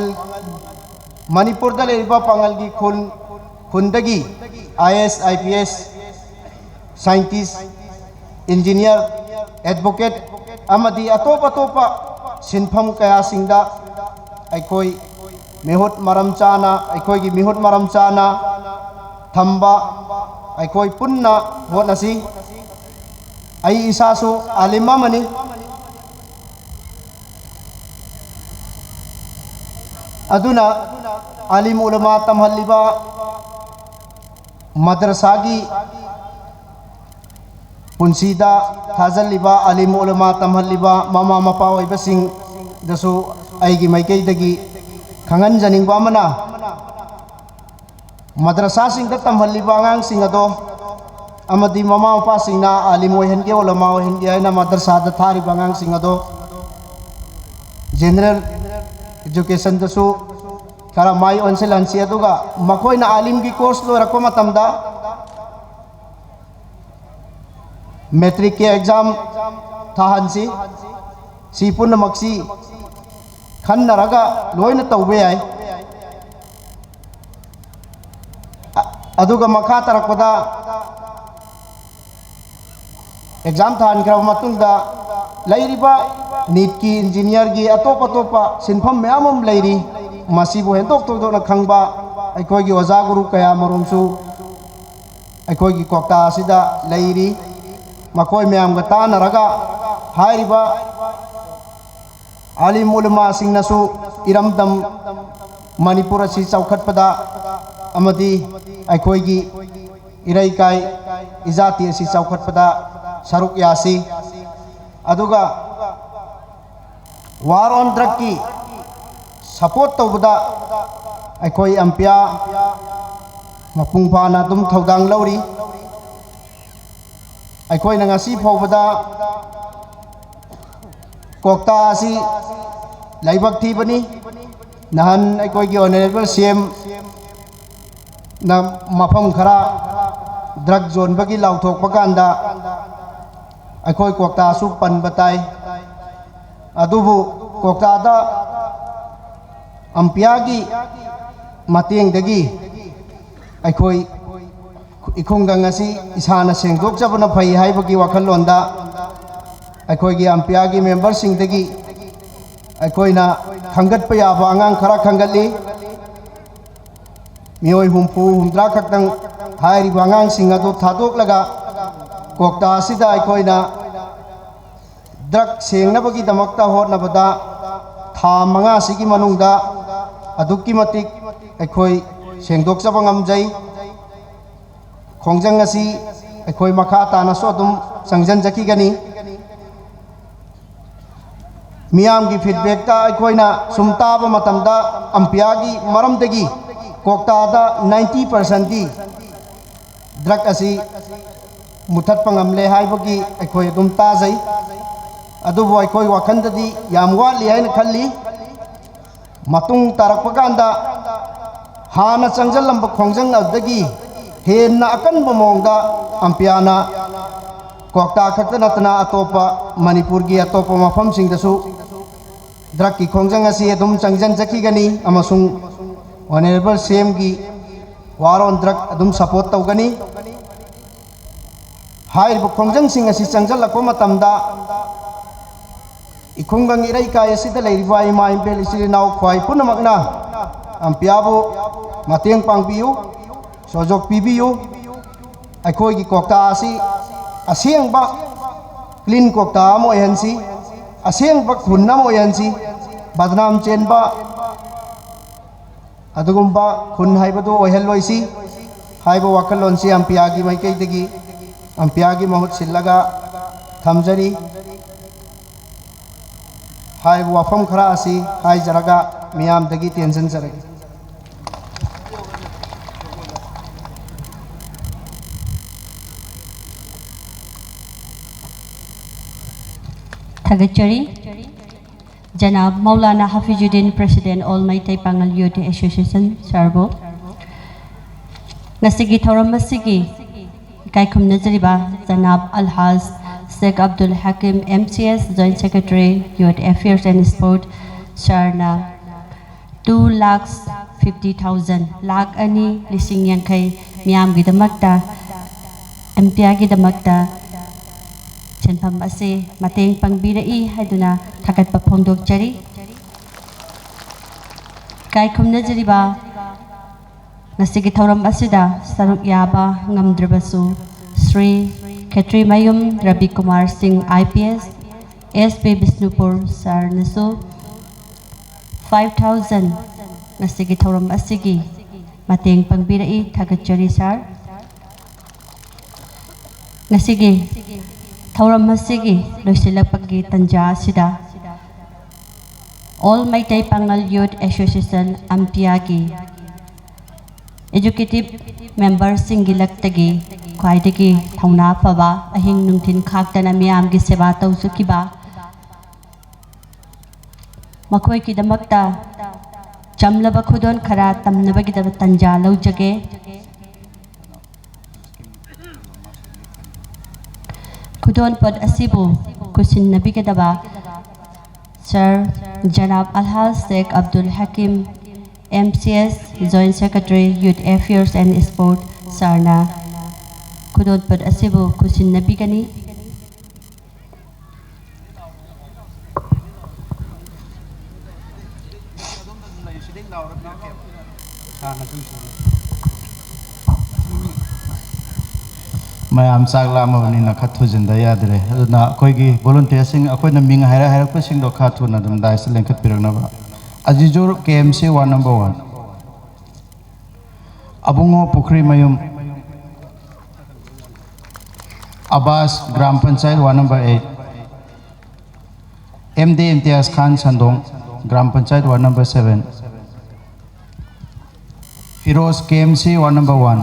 मणिपुर दा लैरिबा पंगल की खुंदगी IAS IPS scientist engineer advocate अमदी अतोप अतोपा सिनफम कया सिंगदा अखोई मिहुत मरम चाना अखोई की मिहुत मरम चाना थम्बा अखोई पुन्ना होनसी आई इसासु आलिमा मनी अदुना आलिम उलमा तमहल्लिबा मदरसा की पुंसीदा थाजल्लिबा आलिम उलमा तमहल्लिबा मामा मपा ओइबसिंग दसु आइगी माइकैदगी खंगन जनिंगबा मना मदरसा सिंह तमहल्लिबा आंगांग सिंह अदो अमदी ममा मपा सिंहना आलिम ओइहनगे उलमा ओइहनगे आइना मदरसा दा थारिबा आंगांग सिंह अदो जनरल एजुकेशन दसु खरा माई ओनसेलहनसी अदुगा मखोइना आलिम की कोर्स लोरक्पा मतमदा मैट्रिक के एग्जाम थाहनसी सी पुनमक्सी खन्नरगा लोइना तौबे याय अदुगा मखा तरकपदा एग्जाम थाहनख्रबा मतुंगदा लैरिबा नीट की इंजीनियर की अतोप अतोपा सिनफम म्याम लैरी मसीबु हेंदोक तोदोना खंगबा अखोगी ओजा गुरु कया मरुमसु अखोगी कोक्ता असिदा लैरी मखोई म्याम गा तानरगा हाइरिबा आलिम उलमा सिंगनसु इरमदम मणिपुर असि चौखटपदा अमदी अखोगी इरैकाई इजाति असि चौखटपदा सरुक यासी अदुगा वार ऑन ड्रग की सपोर्ट तौबदा अखोई अम्पिया मपुंग फाना दुम थौदांग लौरी अखोई नंगासी फौबदा कोक्ता असी लाइबक थीबनी नहन अखोई की ऑनरेबल CM ना मफम खरा ड्रग जोन बगी लाउथोकपा कांदा अखोई कोक्ता सु पन बताई अदुबु कोक्ता दा अम्पिया की मतेंगदगी अखोई इखुंगंग असी इसाना सेंगदोकजबना फै हाइबगी वखललोंदा अखोई की अम्पिया की मेंबर सिंगदगी अखोइना खंगतप याबा आंगांग खरा खंगतली मियोय हुमफु हुमद्रा खक्तंग हाइरिबा आंगांग सिंग अदु थादोकलगा कोक्ता असिदा अखोइना ड्रग सेंगनबगी दमक्ता होतनबदा था मंगा सिगी मनुंगदा अदुक्की मतिक अखोई सेंगदोकजबा ngamjai खोंजंग असी अखोई मखा तानासो अदुम संजन जकी गनी मियाम की फीडबैक ता अखोइना सुमताब मतमदा अंपिया की मरम दगी कोकता दा 90% दी ड्रग असी मुथत पंगमले हाइबगी अखोइ दुम ताजै अदुबो अखोइ वखंददी याम वाली है खल्ली मतुंग तारकपकांदा हाना चंगजलंब खोंजंग अदगी हेन्ना अकन बमोंगा अंपियाना कोकता खक्त नतना अतोपा मणिपुर की अतोपा मफम सिंगदसु ड्रग की खोंजंग असी अदुम चंगजन जकीगनी अमसुंग ऑनरेबल सीएम की वार ऑन ड्रग अदुम सपोर्ट तौगनी हाइब खोंजंग सिंग असी चंगजलको मतमदा इखुंगंग इरई काय असिदा लेरिबा इमा इम्पेल इसिरि नाउ ख्वाइ पुनमकना अंपियाबो मतेंग पांगबियु सोजोक पीबियु अखोई की कोकता असी असेंबा क्लीन कोकता अम ओयहनसी असेंबा खुन अम ओयहनसी बदनाम चेनबा अदुगुम्बा खुन हाइबदो ओयहलोइसी हाइबो वाखलोनसी अंपिया की माइकैदगी अंपिया की महुत सिल्लगा थमजरी हाइब वाफम खरा असी high जरगा मियाम दगी tension जरगी Thagachari, Janab Maulana Hafizuddin, President All Maitai Pangal Youth Association, Sarbo. Nasigi Thoram Masigi, Kaikum Nazariba, Janab Alhaz, Sheikh Abdul Hakim, MCS, Joint Secretary, Youth Affairs and Sport, Sharna. 2,50,000 lakh ani lising yang kay miyam gidamakta, MPA gidamakta. Chenpam ase mateng pangbirai haiduna thakat papongdok jari kai khumna jariba nasigi thoram asida saruk yaba ngamdrabasu Sri Khetri Mayum Rabi Kumar Singh IPS SP Bisnupur Sar nasu 5,000 nasigi thoram asigi mateng pangbirai thakat jari sar nasigi Thauram masigi loisilapagi tanja sida All Maitai Pangal Youth Association Ampiagi Educative Members Singilaktagi Kwaidagi Thauna Paba Ahing Nungtin Khaktana Miyam gi Seba Tausukiba Makoi ki damakta Jamlaba Khudon Khara Tamnabagi da tanja laujage Kudon pod asibu kusin nabi kedaba Sir Janab Alhaz Sheikh Abdul Hakim MCS Joint Secretary Youth Affairs and Sport Sarna Kudon pod asibu kusin nabi gani मैम चागलामनी खथुजिंद यादरे अखोगी वॉलंटियर्सिंग अखोना मिंग हायरा हायरपसिंग खाथुना दम दाइस लेंखपिरनबा अजिजुर KMC 1 number 1 अबुंगो पुखरी मयुम अब्बास ग्राम पंचायत 1 number 8 MD इम्तियाज खान संदोंग ग्राम panchayat 1 number 7 Firoz KMC 1 number 1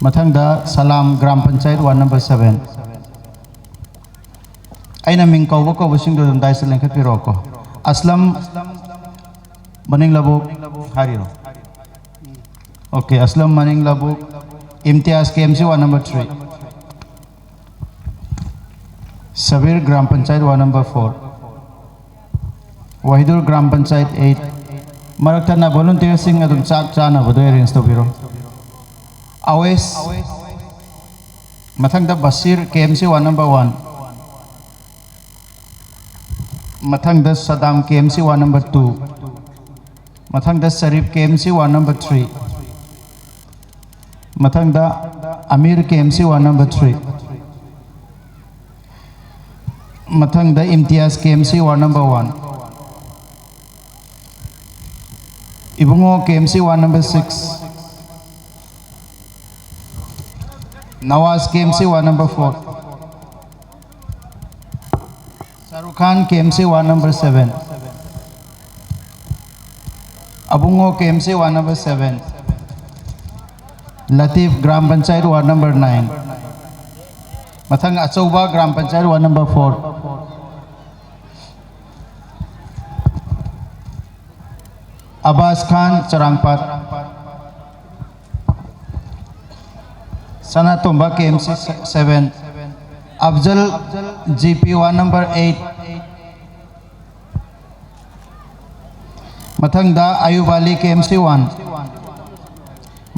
मथंगदा सलाम ग्राम पंचायत 1 number 7 अना मिंग कौब कौबसिंग दाइस लेंखपिरोको असलम मनिंग लबुक हारिरो ओके असलम मनिंग लबुक Imtiaz KMC 1 number 3 Sabir gram panchayat 1 number 4 Wahidur gram panchayat 8 मरक्तना वॉलंटियर सिंग अदुम चाक चाना बदो अरेंज तोबिरो अवेस मथंगदा बशीर KMC 1 number 1 मथंगदा सदाम KMC 1 number 2 मथंगदा शरीफ KMC 1 number 3 मथंगदा अमीर KMC 1 number 3 मथंगदा Imtiaz KMC 1 number 1 Ibungo KMC 1 number 6 Nawaz KMC ward number 4, Shahrukh Khan KMC ward number 7, Abungo KMC ward number 7, Latif gram panchayat ward number 9, मथंग अचौबा gram panchayat ward number 4, Abbas Khan Charangpat, Sana Tomba KMC 7, Afzal GP ward number 8, मथंगदा अयूब अली KMC 1,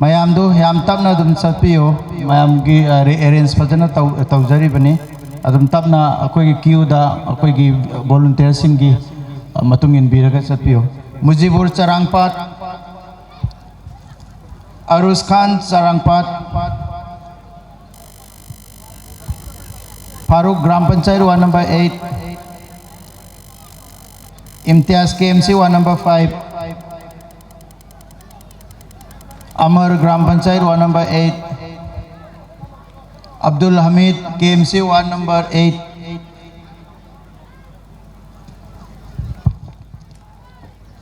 मयामदो याम तपना दुम चपियो मयाम की अरेंज फजना तौजरी बने अदुम तपना अकोई क्यू दा अकोई वॉलंटियर सिंह की मतुंग इन बीरगा चपियो Mujibur Charangpat, Arus Khan Charangpat, Farooq gram panchayat ward number 8, Imtiaz KMC ward number 5, Amar gram panchayat ward number 8, Abdul Hamid KMC ward number 8,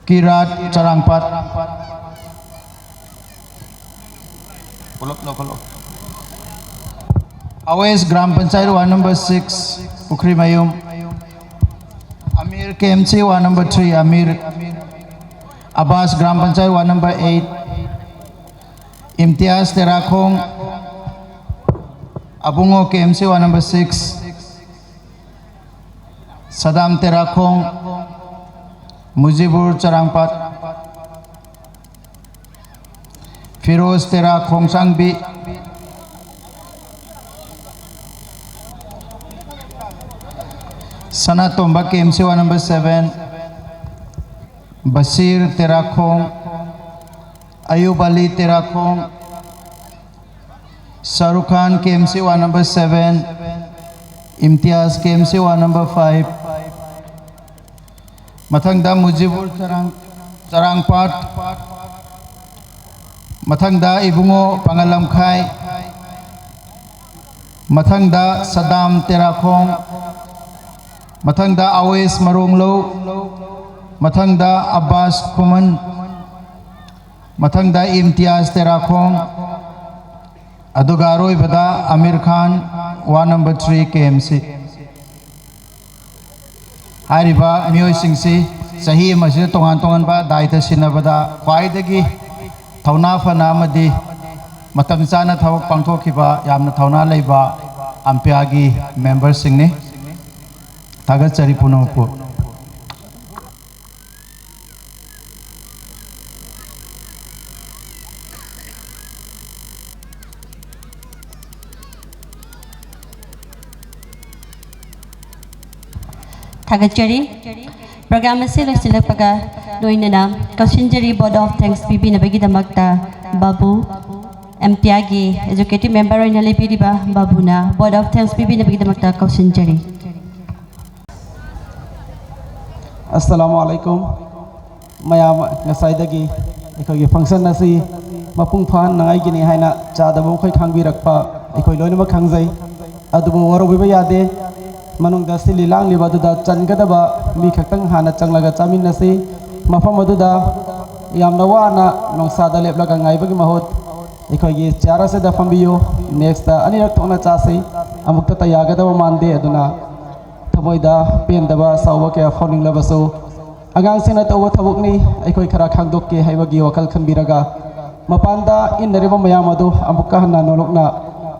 Kirat Charangpat, Awais gram panchayat ward number 6, Pukhri Mayum, Amir KMC ward number 3, Amir, Abbas ग्राम panchayat ward number 8, Imtiaz Terakhong, Abungo KMC ward number 6, Saddam Terakhong, Mujibur Charangpat, Firoz तेराखोंग Sangbi, Sana Tomba KMC ward number 7, Bashir Terakhong, Ayub Ali Terakhong, Shahrukh Khan KMC ward number 7, Imtiaz KMC ward number 5, मथंगदा मुजीबुर चरांगपाट, मथंगदा इबुंगो पंगलम खाई, मथंगदा सदाम तेराखोंग, मथंगदा अवैस मरोंगलो, मथंगदा अब्बास खुमन, मथंगदा इम्तियाज तेराखोंग, अदुगारोई बदा Aamir Khan ward number 3 KMC हारिबा मियोय सिंगसी सही मसे तोंगान तोंगान बा दायित्व सिनबदा ख्वाइदगी थौना फना मदी मतम चाना थबक पांथोखिबा यामना थौना लेबा अम्पियागी मेंबर सिंगने थागतचरी पुनमपु थागतचरी प्रोग्राम से लोइसिलपगा लोइनना कौशिनजरी बोर्ड ऑफ थैंक्स पिबिनबगिदमक्ता बाबू एमपीआई एजुकेटिव मेंबर ओइना लेबिरिबा बाबूना बोर्ड ऑफ थैंक्स पिबिनबगिदमक्ता कौशिनजरी। अस्सलामु अलैकुम मयाम ngसाइदगी एखोगी फंक्शन असी मपुंग फान नाइगिनी हाइना चादबो खै खांबिरकपा एखोई लोइनम खांजै अदुबो वरबिबा यादे मनुंग दा सिली लांगलिबा दुदा चनगदबा मी खक्तंग हाना चंगलागा चामिननसी मफम अदुदा यामना वाना नोंसादा लेपलागा ngaibagi mahut एखोगी चारा से दा फंबियो नेक्स्ट दा अनिरक थोना चासी अमुक्ता तयागदबा मानदे अदुना थमोइदा पेंदबा सावबा के फाउनिंगलबसो अगांगसिना तौबा थबुकनी एखोई खरा खांगदोकके हाइबगी वखल खनबिरगा मपानदा इनरिबा मयाम अदु अमुक्का हन्ना नोलुकना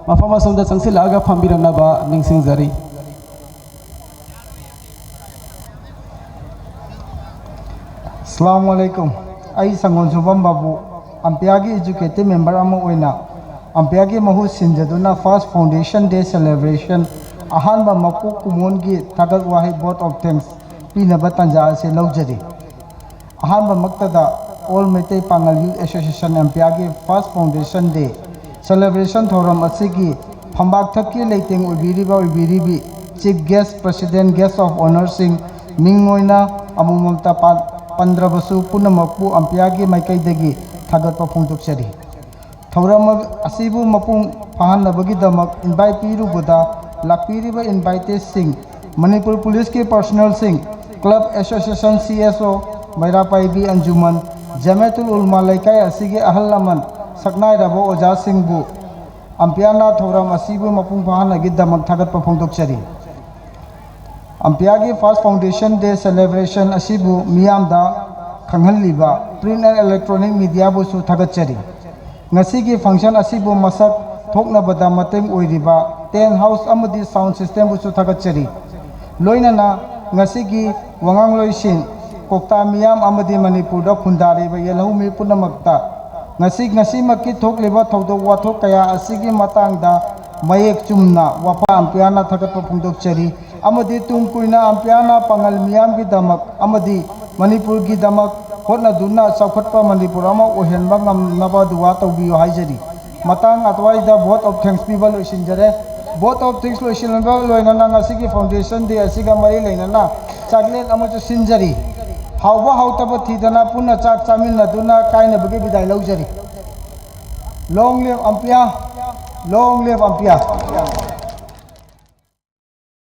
मफम असुंदा चंगसिलागा फंबिरनबा निंगसिंगजरी। अस्सलामुअलैकुम आई संगोन सुबम बाबू अम्पियागी एजुकेटिव मेंबर अमा ओइना अम्पियागी महु सिंजदुना फर्स्ट फाउंडेशन डे सेलिब्रेशन अहानबा मपु कुमोन की थागत वाही बोर्ड ऑफ थैंक्स पीनबा तंजा से लौजरी अहानबा मक्तदा all Meitei Pangal youth association अम्पियागी फर्स्ट फाउंडेशन डे सेलिब्रेशन थोरम असिगी फंबाक थकी लेटिंग उबिरिबी chief guest president guest of honour Singh मिंगोइना अमुमता पंद्रबसु पुनमकु अम्पियागी माइकैदगी थागत फोंदोकचरी थौरम असिबु मपुंग ꯐꯍꯟꯅꯕꯒꯤꯗꯃꯛ ꯏꯟꯚꯥꯏꯠ ꯄꯤꯔꯨꯕꯗ ꯂꯥꯛꯄꯤꯔꯤꯕ ꯏꯟꯚꯥꯏꯇꯦꯗꯁꯤꯡ ꯃꯅꯤꯄꯨꯔ ꯄꯨꯂꯤꯁꯀꯤ ꯄꯔꯁꯣꯅꯦꯜꯁꯤꯡ ꯀ꯭ꯂꯕ ꯑꯦꯁꯣꯁꯤꯌꯦꯁꯟ CSO ꯃꯩꯔꯥꯄꯥꯏꯕꯤ ꯑꯟꯖꯨꯃꯟ ꯖꯃꯦꯇꯨꯜ उलमा ꯂꯩꯀꯥꯏ ꯑꯁꯤꯒꯤ ꯑꯍꯜ ꯂꯃꯟ ꯁꯛꯅꯥꯏꯔꯕ ꯑꯣꯖꯥꯁꯤꯡꯕꯨ ꯑꯝꯄꯤꯌꯥꯔꯅ ꯊꯧꯔꯝ ꯑꯁꯤꯕꯨ ꯃꯄꯨꯡ ꯐꯥꯍꯟꯅꯕꯒꯤꯗꯃꯛ ꯊꯥꯒꯠꯄ ꯐꯣꯡꯗꯣꯛꯆꯔꯤ ꯑꯝꯄꯤꯌꯥꯔꯒꯤ ꯐꯥꯔꯁ ꯐꯥꯎꯟꯗꯦꯁꯟ ꯗे ꯁꯦꯂꯦꯕ꯭ꯔꯦꯁꯟ ꯑꯁꯤꯕु मियामदा खंगहलिबा प्रिंट एंड इलेक्ट्रॉनिक मीडियाबुसु थागतचरी ngasi फंक्शन असिबु मसक थोकनबदा मतेंग ओइरिबा टेंट हाउस अमदि साउंड सिस्टम बुसु थागतचरी लोइनना ngasi वंगांग लोइसिन कोक्ता मियाम अमदि मणिपुरदा खुंदारिबा येलहुमि पुनमक्ता ngasi मक्की थोकलिबा थौदोक वाथोक कया असिगी मतंगदा मयेक चुमना वफा अम्पियाना थागतप फोंदोकचरी अमदि तुम कुइना अम्पियाना पंगल मियाम की दमक अमदि मणिपुर की दमक होटना चौखटपा मणिपुर ओहेनबा ngamnaba दुआ तौबियो हाइजरी मतंग अतवाइदा वोट ऑफ थैंक्स पीबल लोइसिनजरे वोट ऑफ थैंक्स लोइसिनबा लोइनना ngasi फाउंडेशन डे असिगा मरी लेनना चाकलेट अमचु सिनजरी हाउबा हाउतब थीदना पुना चाक चामिनदुना काइनबगे बिदाय लौजरी लॉन्ग लिव अम्पिया